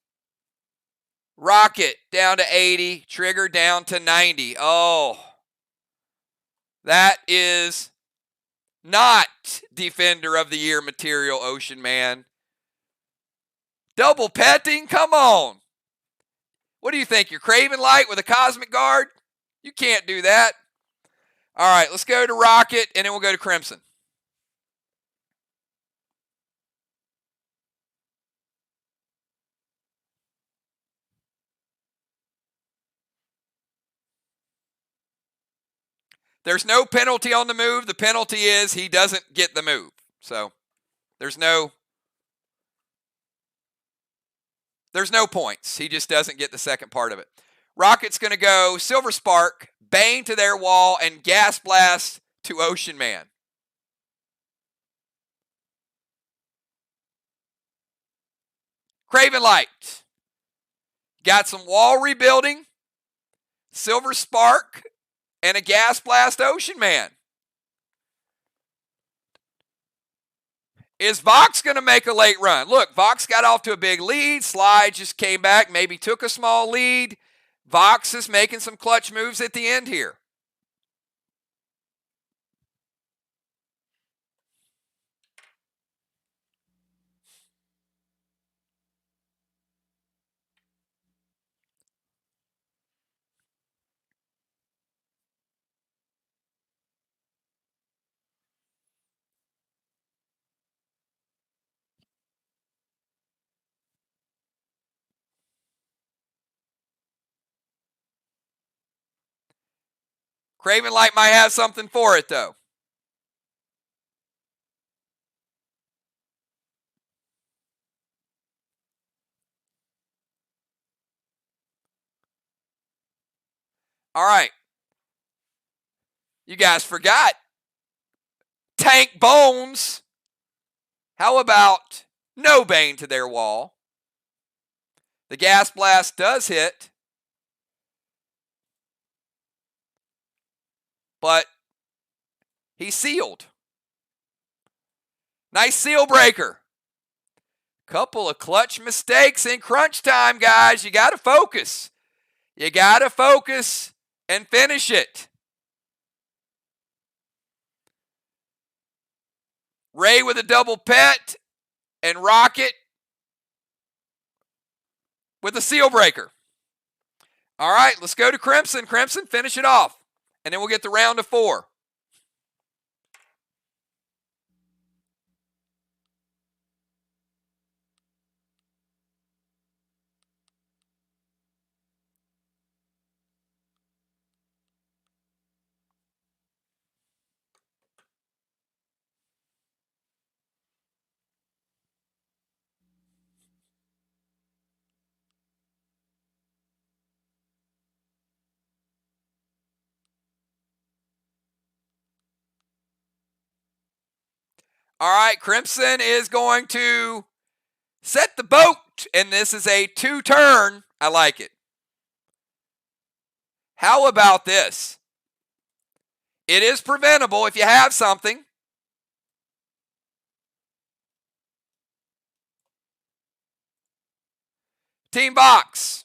Rocket down to 80. Trigger down to 90. Oh, that is not Defender of the Year material, Ocean Man. Double petting? Come on. What do you think? You're Craven Light with a Cosmic Guard? You can't do that. All right, let's go to Rocket, and then we'll go to Crimson. There's no penalty on the move. The penalty is he doesn't get the move. So there's no points. He just doesn't get the second part of it. Rocket's going to go Silver Spark, Bane to their wall, and Gas Blast to Ocean Man. Craven Light. Got some wall rebuilding, Silver Spark, and a Gas Blast Ocean Man. Is VOX going to make a late run? Look, VOX got off to a big lead. SLY just came back, maybe took a small lead. VOX is making some clutch moves at the end here. Craven Light might have something for it, though. All right. You guys forgot Tank Bones. How about no Bane to their wall? The Gas Blast does hit, but he's sealed. Nice seal breaker. Couple of clutch mistakes in crunch time, guys. You got to focus. You got to focus and finish it. Ray with a double pet and Rocket with a seal breaker. All right, let's go to Crimson. Crimson, finish it off. And then we'll get the round of 4. All right, Crimson is going to set the boat, and this is a 2-turn. I like it. How about this? It is preventable if you have something. Team VOX.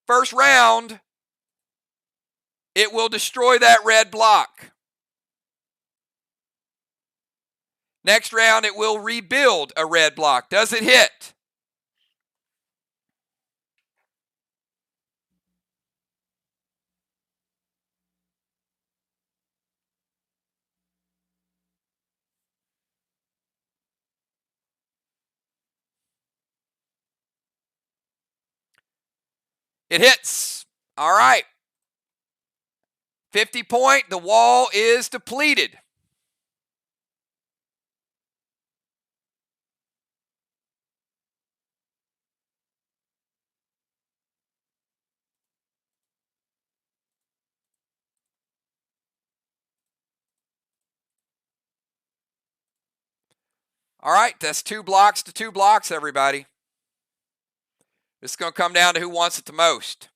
First round, it will destroy that red block. Next round, it will rebuild a red block. Does it hit? It hits. All right. 50 point. The wall is depleted. All right, that's 2 blocks to 2 blocks, everybody. It's going to come down to who wants it the most.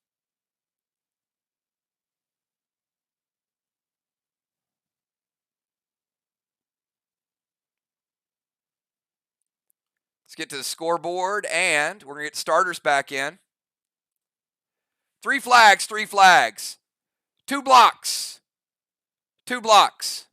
Let's get to the scoreboard, and we're going to get starters back in. 3 flags, 3 flags. 2 blocks. 2 blocks.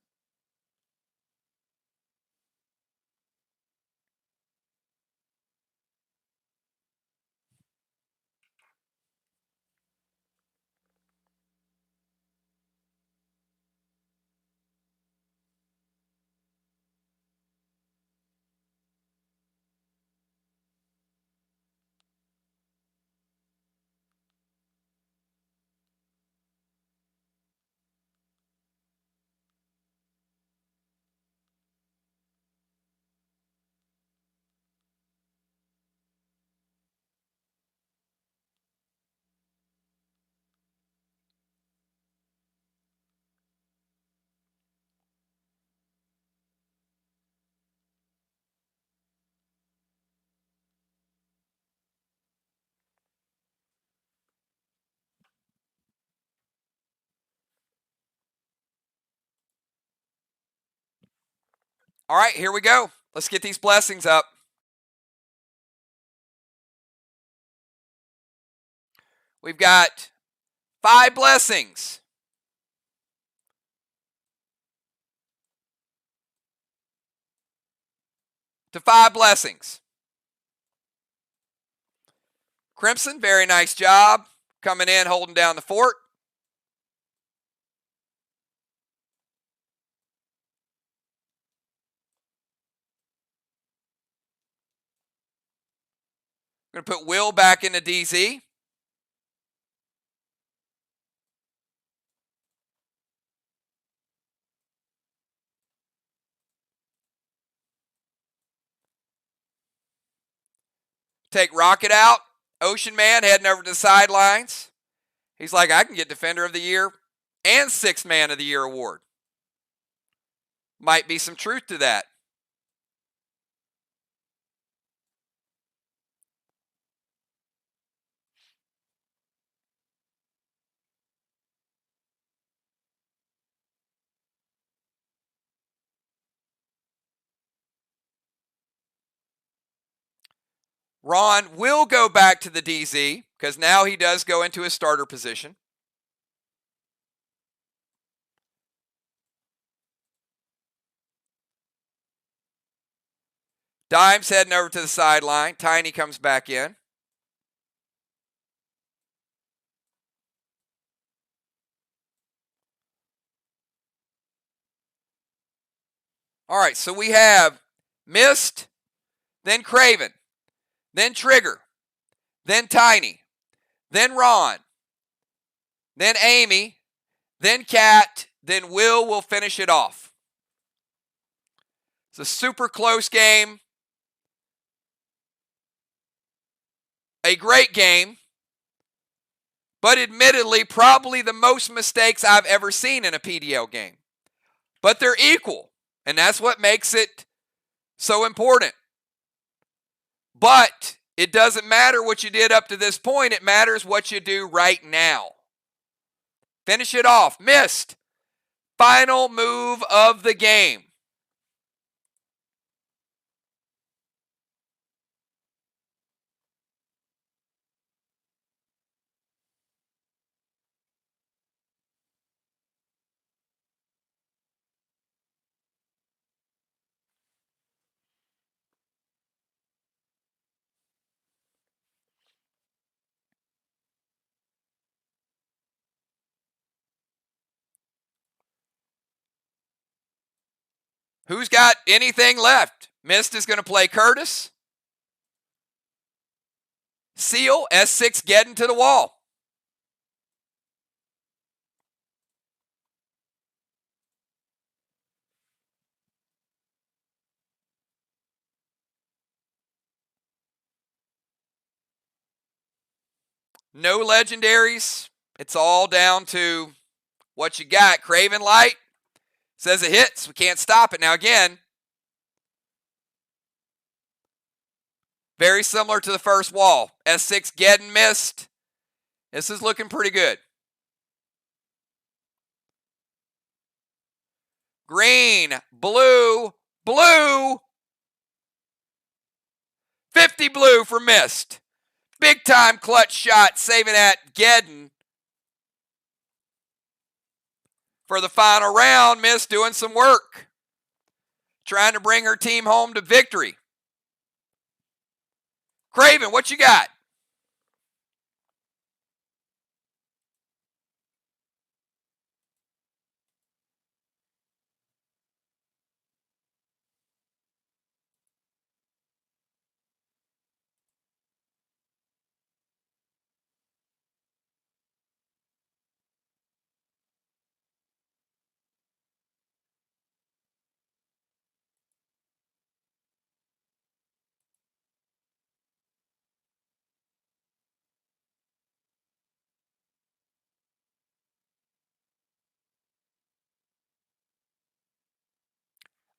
All right, here we go. Let's get these blessings up. We've got 5 blessings. To 5 blessings. Crimson, very nice job. Coming in, holding down the fort. I'm going to put Will back into DZ. Take Rocket out. Ocean Man heading over to the sidelines. He's like, I can get Defender of the Year and 6th Man of the Year award. Might be some truth to that. Ron will go back to the DZ because now he does go into his starter position. Dime's heading over to the sideline. Tiny comes back in. All right, so we have Mist, then Craven, then Trigger, then Tiny, then Ron, then Amy, then Cat, then Will finish it off. It's a super close game. A great game, but admittedly, probably the most mistakes I've ever seen in a PDL game. But they're equal, and that's what makes it so important. But it doesn't matter what you did up to this point. It matters what you do right now. Finish it off. Missed. Final move of the game. Who's got anything left? Mist is going to play Curtis. Seal, S6 getting to the wall. No legendaries. It's all down to what you got. Craven Light says it hits. We can't stop it. Now again, very similar to the first wall. S6 getting missed. This is looking pretty good. Green, blue, blue. 50 blue for missed. Big time clutch shot, saving at Geddon. For the final round, Miss doing some work. Trying to bring her team home to victory. Craven, what you got?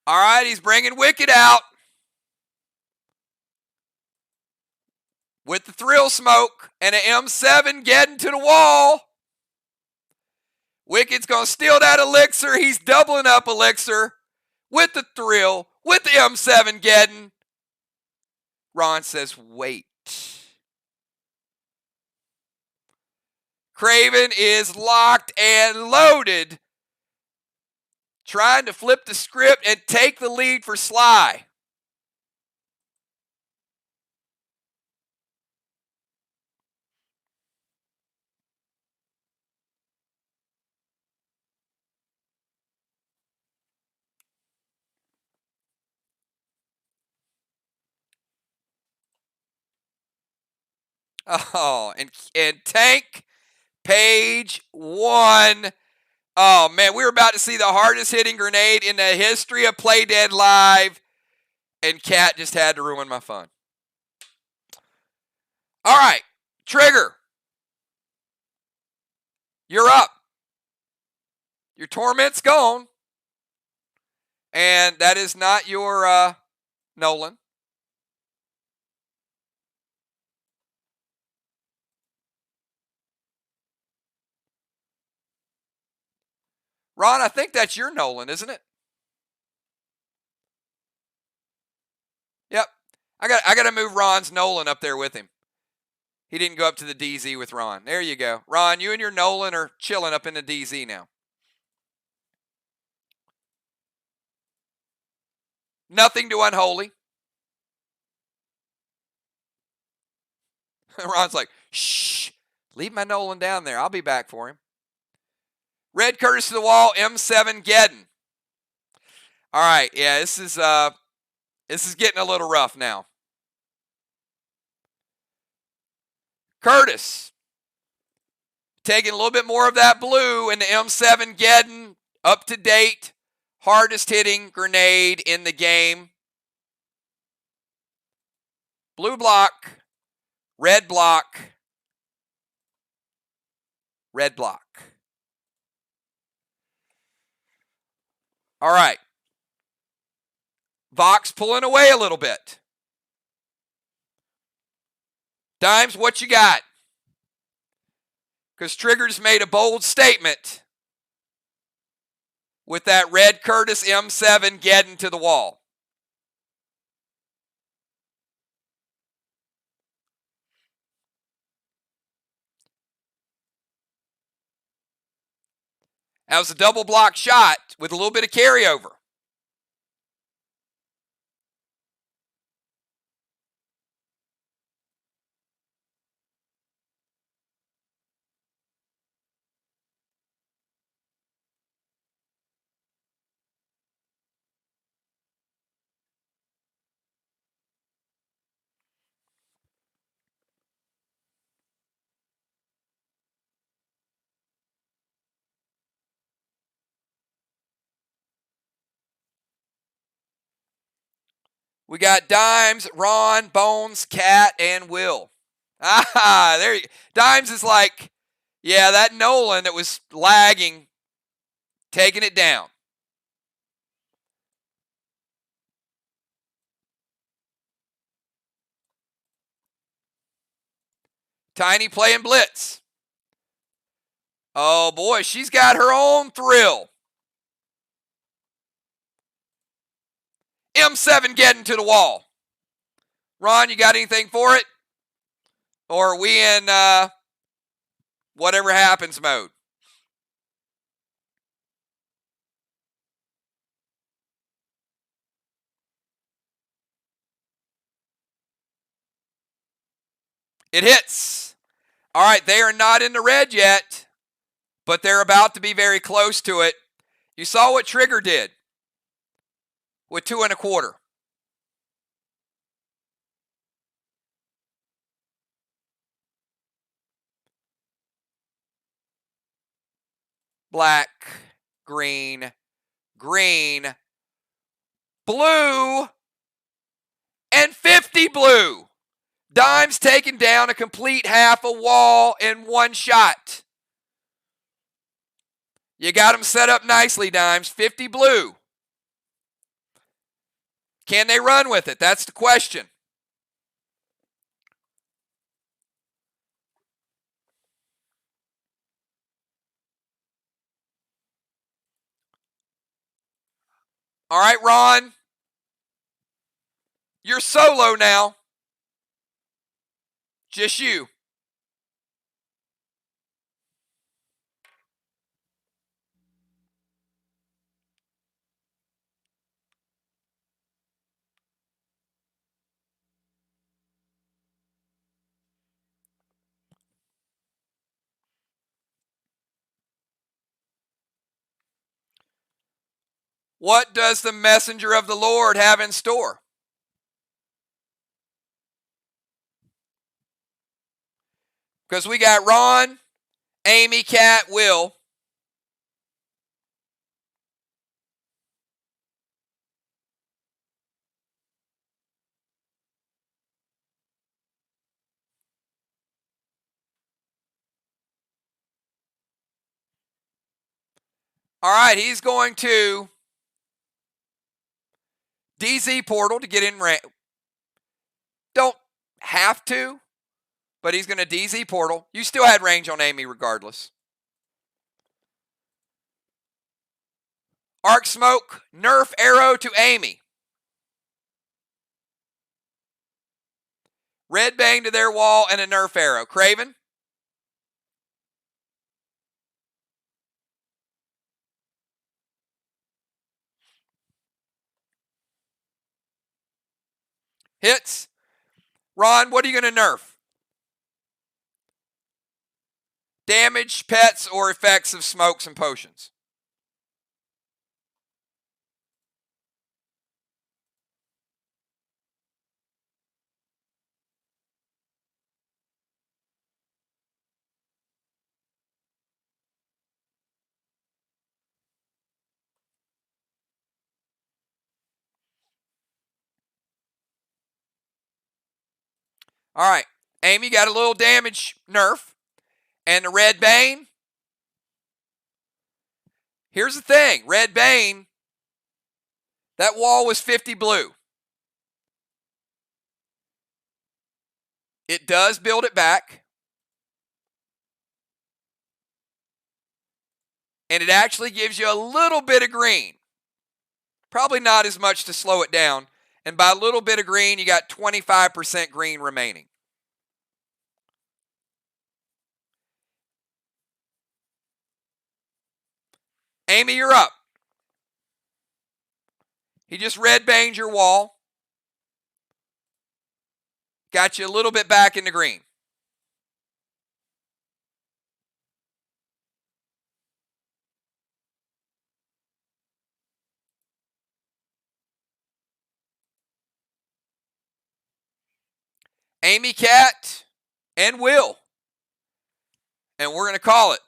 All right, he's bringing Wicked out. With the thrill smoke and an M7 getting to the wall. Wicked's going to steal that elixir. He's doubling up elixir with the thrill, with the M7 getting. Ron says, wait. Craven is locked and loaded. Trying to flip the script and take the lead for SLY. Oh, and Tank Page won. Oh, man, we were about to see the hardest hitting grenade in the history of Play Dead Live, and Cat just had to ruin my fun. All right, Trigger. You're up. Your torment's gone. And that is not your Nolan. Ron, I think that's your Nolan, isn't it? Yep. I got to move Ron's Nolan up there with him. He didn't go up to the DZ with Ron. There you go. Ron, you and your Nolan are chilling up in the DZ now. Nothing to unholy. Ron's like, shh, leave my Nolan down there. I'll be back for him. Red Curtis to the wall, M7 Geddon. All right, yeah, this is getting a little rough now. Curtis taking a little bit more of that blue, and the M7 Geddon, up to date, hardest hitting grenade in the game. Blue block, red block, red block. All right. VOX pulling away a little bit. Dimes, what you got? Because Trigger's made a bold statement with that red Curtis M7 Geddon to the wall. That was a double block shot with a little bit of carryover. We got Dimes, Ron, Bones, Cat, and Will. Ah, there you go. Dimes is like, yeah, that Nolan that was lagging, taking it down. Tiny playing blitz. Oh boy, she's got her own thrill. M7 getting to the wall. Ron, you got anything for it? Or are we in whatever happens mode? It hits. All right, they are not in the red yet, but they're about to be very close to it. You saw what Trigger did with 2 1/4. Black, green, green, blue, and 50 blue. Dimes taking down a complete half a wall in one shot. You got them set up nicely, Dimes. 50 blue. Can they run with it? That's the question. All right, Ron. You're solo now. Just you. What does the messenger of the Lord have in store? Because we got Ron, Amy, Cat, Will. All right, he's going to DZ portal to get in range. Don't have to, but he's going to DZ portal. You still had range on Amy regardless. Arc Smoke, Nerf Arrow to Amy. Red Bang to their wall and a Nerf Arrow. Craven. Hits. Ron, what are you going to nerf? Damage, pets, or effects of smokes and potions? All right. Amy got a little damage nerf. And the Red Bane. Here's the thing. Red Bane, that wall was 50 blue. It does build it back. And it actually gives you a little bit of green. Probably not as much to slow it down. And by a little bit of green, you got 25% green remaining. Amy, you're up. He just red banged your wall. Got you a little bit back in the green. Amy, Cat, and Will. And we're going to call it.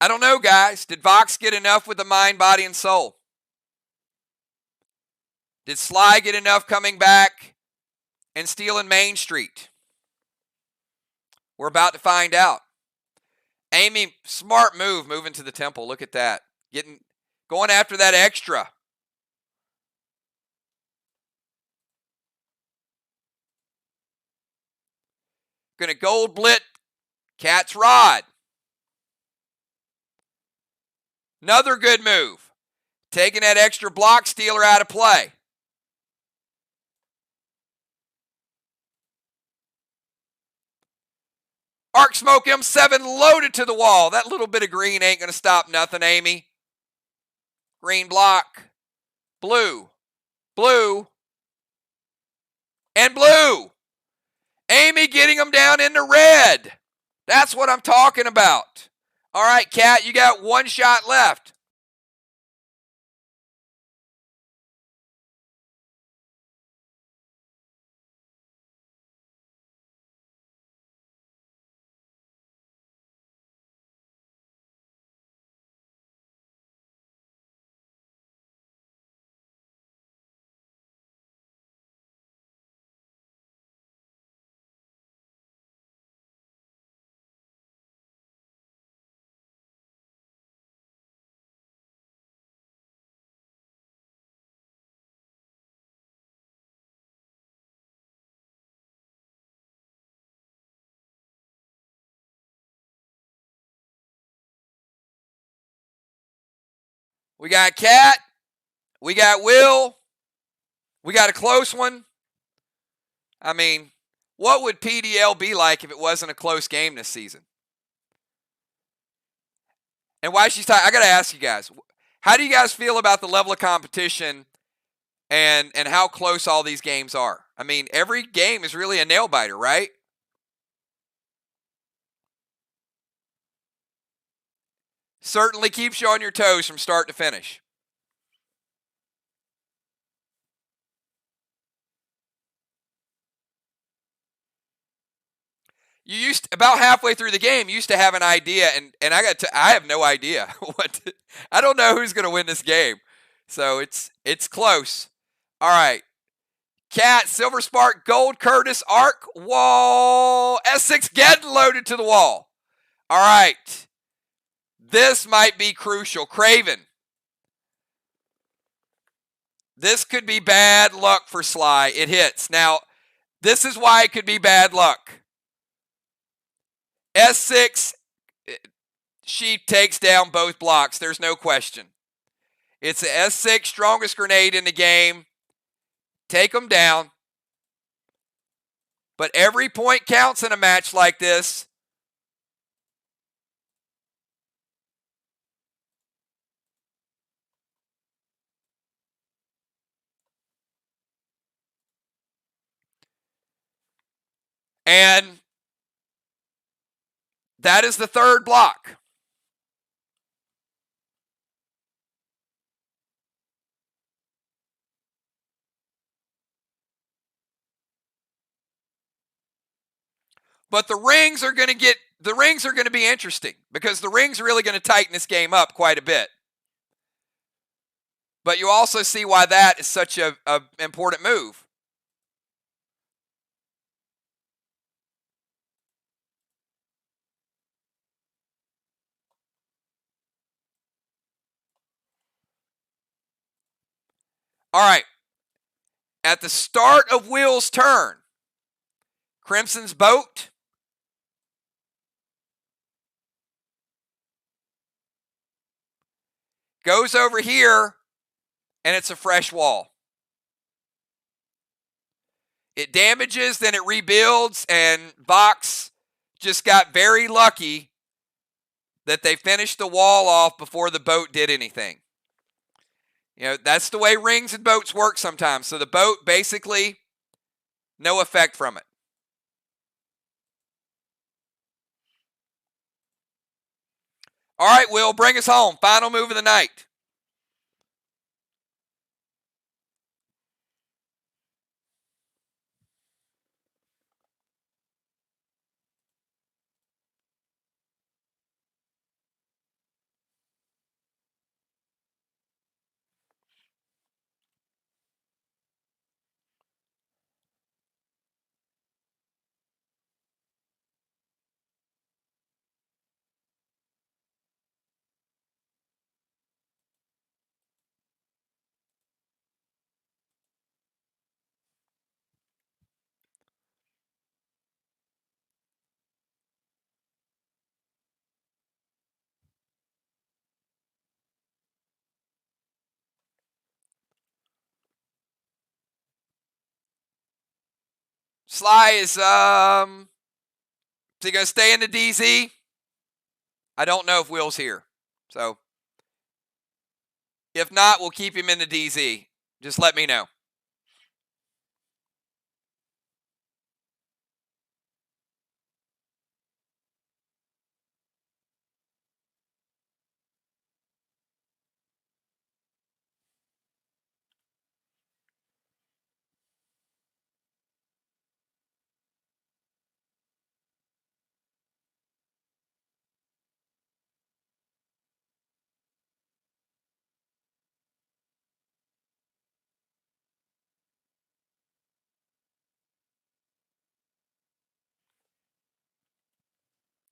I don't know, guys. Did VOX get enough with the mind, body, and soul? Did SLY get enough coming back and stealing Main Street? We're about to find out. Amy, smart move moving to the temple. Look at that. Going after that extra. Gonna gold blit Cat's Rod. Another good move. Taking that extra block stealer out of play. Arc Smoke M7 loaded to the wall. That little bit of green ain't going to stop nothing, Amy. Green block. Blue. Blue. And blue. Amy getting them down into red. That's what I'm talking about. All right, Cat, you got one shot left. We got Cat. We got Will. We got a close one. I mean, what would PDL be like if it wasn't a close game this season? And why she's tired, I got to ask you guys, how do you guys feel about the level of competition and how close all these games are? I mean, every game is really a nail biter, right? Certainly keeps you on your toes from start to finish. you used to, about halfway through the game, you used to have an idea, and I have no idea I don't know who's going to win this game. So it's close. All right. Cat, Silver Spark, Gold, Curtis, Arc, Wall, S6 getting loaded to the wall. All right. This might be crucial. Craven. This could be bad luck for SLY. It hits. Now, this is why it could be bad luck. S6, she takes down both blocks. There's no question. It's the S6 strongest grenade in the game. Take them down. But every point counts in a match like this. And that is the third block. But the rings are going to be interesting because the rings are really going to tighten this game up quite a bit. But you also see why that is such a important move. All right. At the start of Will's turn, Crimson's boat. Goes over here, and it's a fresh wall. It damages, then it rebuilds, and VOX just got very lucky that they finished the wall off before the boat did anything. You know, that's the way rings and boats work sometimes. So the boat, basically, no effect from it. All right, Will, bring us home. Final move of the night. SLY is he going to stay in the DZ? I don't know if Will's here. So if not, we'll keep him in the DZ. Just let me know.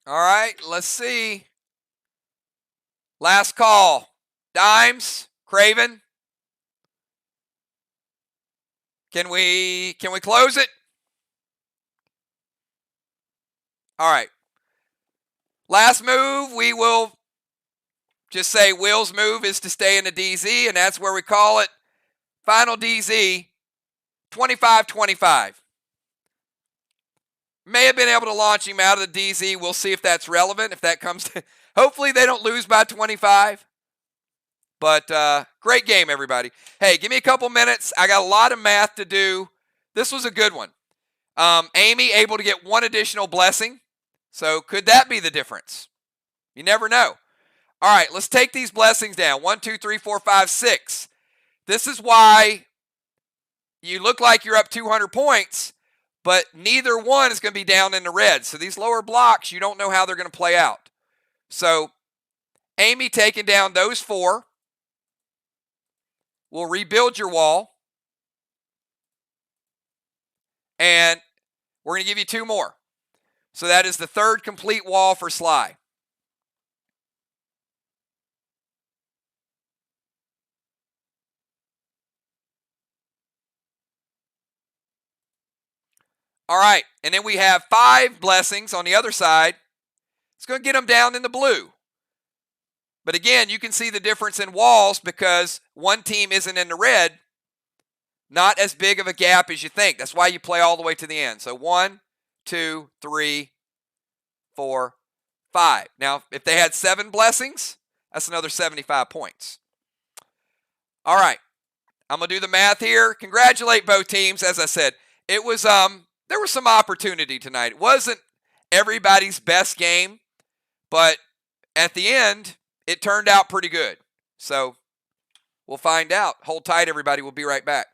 All right, let's see. Last call. Dimes, Craven. Can we close it? All right. Last move, we will just say Will's move is to stay in the DZ, and that's where we call it final DZ 25-25. May have been able to launch him out of the DZ. We'll see if that's relevant, if that comes to... Hopefully they don't lose by 25. But great game, everybody. Hey, give me a couple minutes. I got a lot of math to do. This was a good one. Amy able to get one additional blessing. So could that be the difference? You never know. All right, let's take these blessings down. 1, 2, 3, 4, 5, 6. This is why you look like you're up 200 points, but neither one is going to be down in the red. So these lower blocks, you don't know how they're going to play out. So Amy taking down those 4 will rebuild your wall. And we're going to give you 2 more. So that is the 3rd complete wall for SLY. All right, and then we have 5 blessings on the other side. It's going to get them down in the blue. But again, you can see the difference in walls because one team isn't in the red. Not as big of a gap as you think. That's why you play all the way to the end. So 1, 2, 3, 4, 5. Now, if they had 7 blessings, that's another 75 points. All right, I'm going to do the math here. Congratulate both teams. As I said, it was there was some opportunity tonight. It wasn't everybody's best game, but at the end, it turned out pretty good. So we'll find out. Hold tight, everybody. We'll be right back.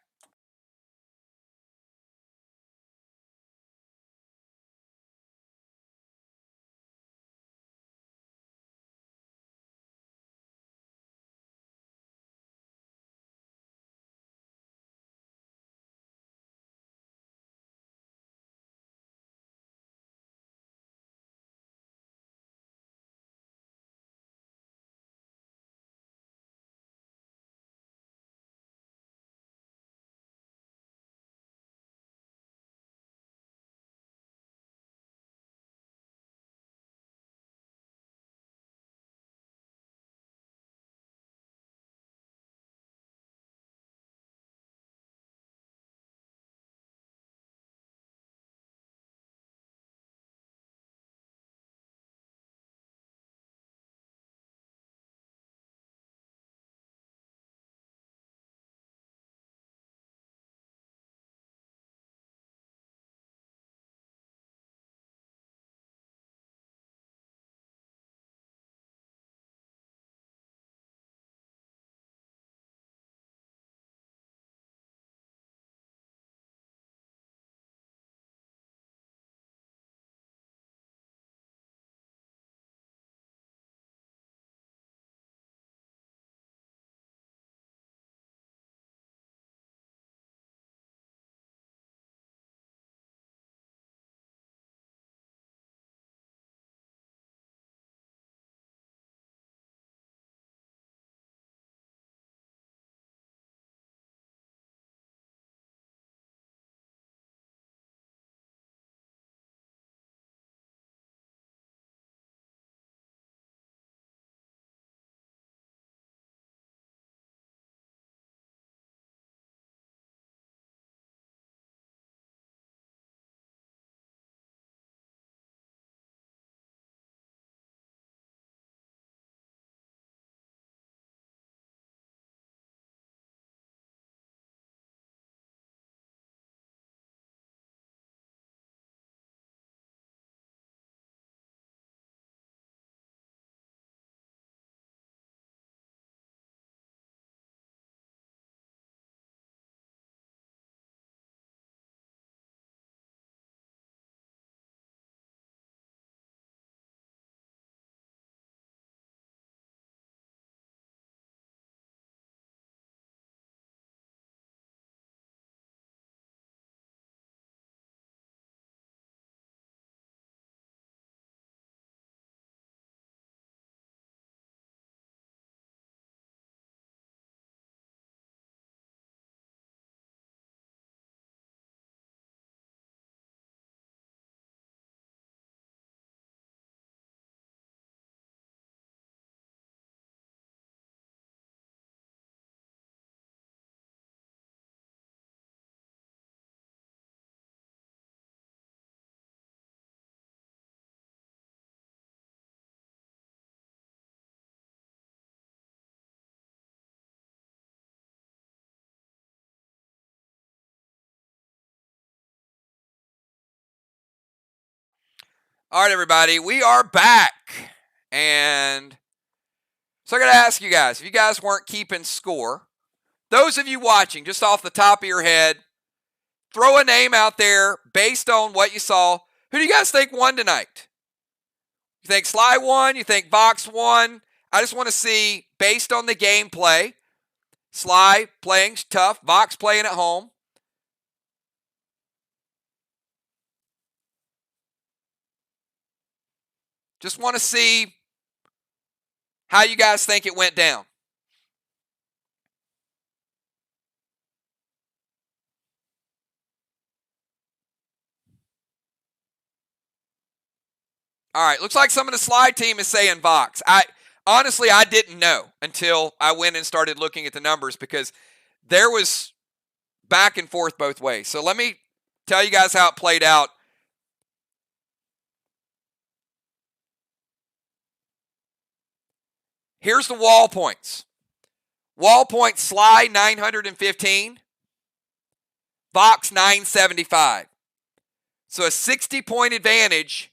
All right, everybody, we are back. And so I got to ask you guys, if you guys weren't keeping score, those of you watching, just off the top of your head, throw a name out there based on what you saw. Who do you guys think won tonight? You think SLY won? You think VOX won? I just want to see, based on the gameplay, SLY playing tough, VOX playing at home. Just want to see how you guys think it went down. All right, looks like some of the SLY team is saying VOX. Honestly, I didn't know until I went and started looking at the numbers because there was back and forth both ways. So let me tell you guys how it played out. Here's the wall points. Wall points, SLY 915, VOX 975. So a 60-point advantage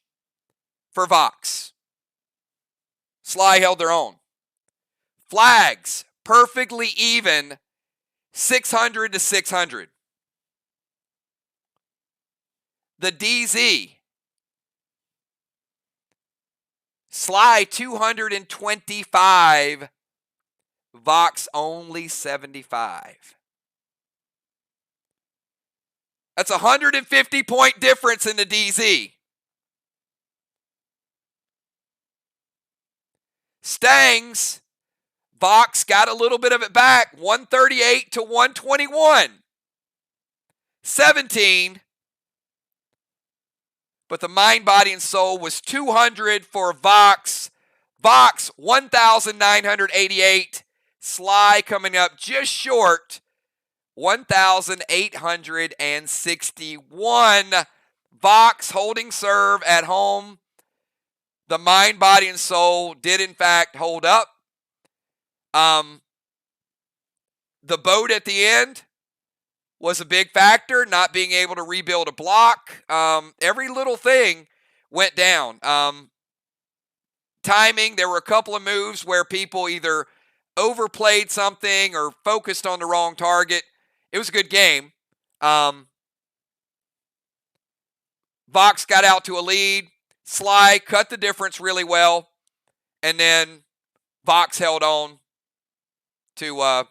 for VOX. SLY held their own. Flags, perfectly even, 600 to 600. The DZ, SLY 225, VOX only 75. That's a 150-point difference in the DZ. Stangs, VOX got a little bit of it back, 138 to 121. 17. But the mind, body, and soul was 200 for VOX. VOX, 1,988. SLY coming up just short, 1,861. VOX holding serve at home. The mind, body, and soul did, in fact, hold up. The boat at the end was a big factor, not being able to rebuild a block. Every little thing went down. Timing, there were a couple of moves where people either overplayed something or focused on the wrong target. It was a good game. VOX got out to a lead. SLY cut the difference really well. And then VOX held on to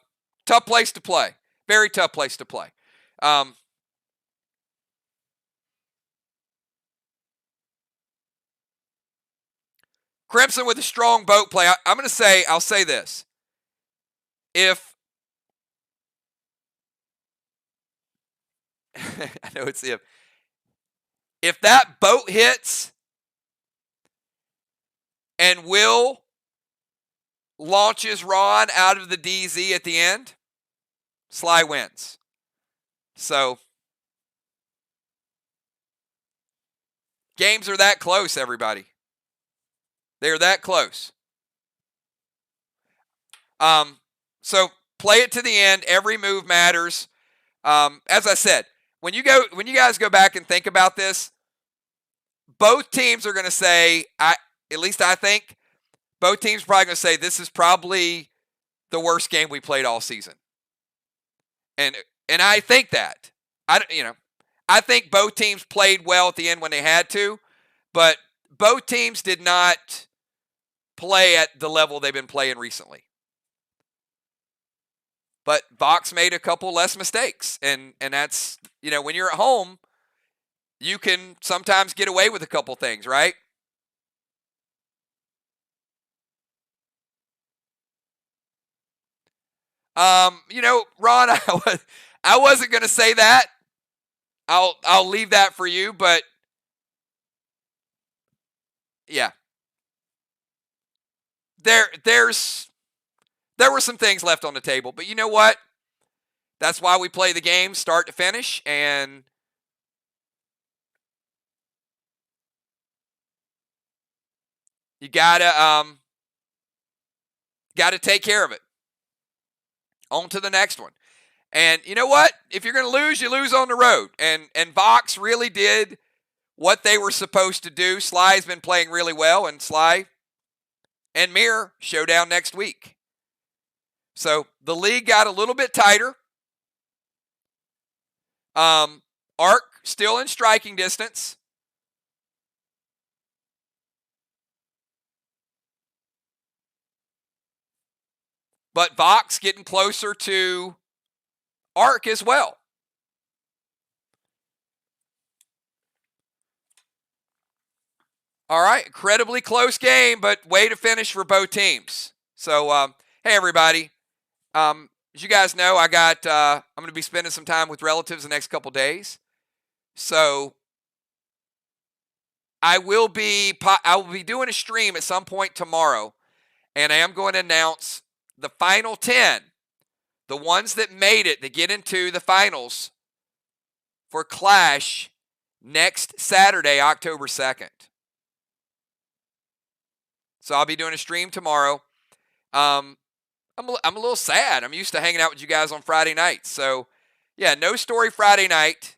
tough place to play. Very tough place to play. Crimson with a strong boat play. I'll say this. If I know it's if that boat hits and Will launches Ron out of the DZ at the end, SLY wins. So games are that close, everybody. They're that close. So play it to the end. Every move matters. As I said, when you guys go back and think about this, both teams are going to say, at least I think, both teams are probably going to say this is probably the worst game we played all season. And I think that. I think both teams played well at the end when they had to, but both teams did not play at the level they've been playing recently. But VOX made a couple less mistakes, and that's, when you're at home, you can sometimes get away with a couple things, right? Ron, I wasn't going to say that. I'll leave that for you, but yeah. There were some things left on the table, but you know what? That's why we play the game start to finish, and you gotta take care of it. On to the next one. And you know what? If you're going to lose, you lose on the road. And VOX really did what they were supposed to do. SLY's been playing really well, and SLY and Mirror showdown next week. So the league got a little bit tighter. Arc still in striking distance. But VOX getting closer to Arc as well. All right, incredibly close game, but way to finish for both teams. So, hey everybody, as you guys know, I'm going to be spending some time with relatives the next couple days. So, I will be doing a stream at some point tomorrow, and I am going to announce the final 10, the ones that made it to get into the finals for Clash next Saturday, October 2nd. So I'll be doing a stream tomorrow. I'm a little sad. I'm used to hanging out with you guys on Friday nights. So, yeah, no story Friday night.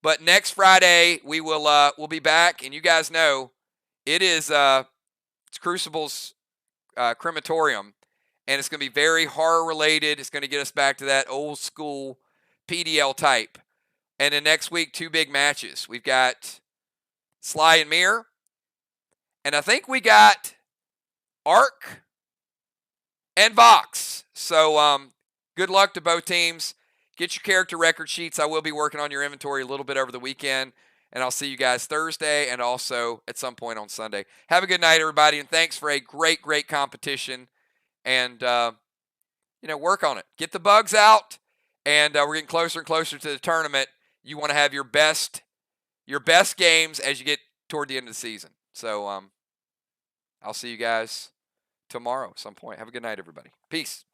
But next Friday we'll be back, and you guys know it is it's Crucible's crematorium, and it's going to be very horror related. It's going to get us back to that old school PDL type. And then next week, 2 big matches. We've got SLY and Mirror, and I think we got Arc and VOX. So good luck to both teams. Get your character record sheets. I will be working on your inventory a little bit over the weekend, and I'll see you guys Thursday and also at some point on Sunday. Have a good night, everybody, and thanks for a great, great competition. And, work on it. Get the bugs out, and we're getting closer and closer to the tournament. You want to have your best games as you get toward the end of the season. So I'll see you guys tomorrow at some point. Have a good night, everybody. Peace.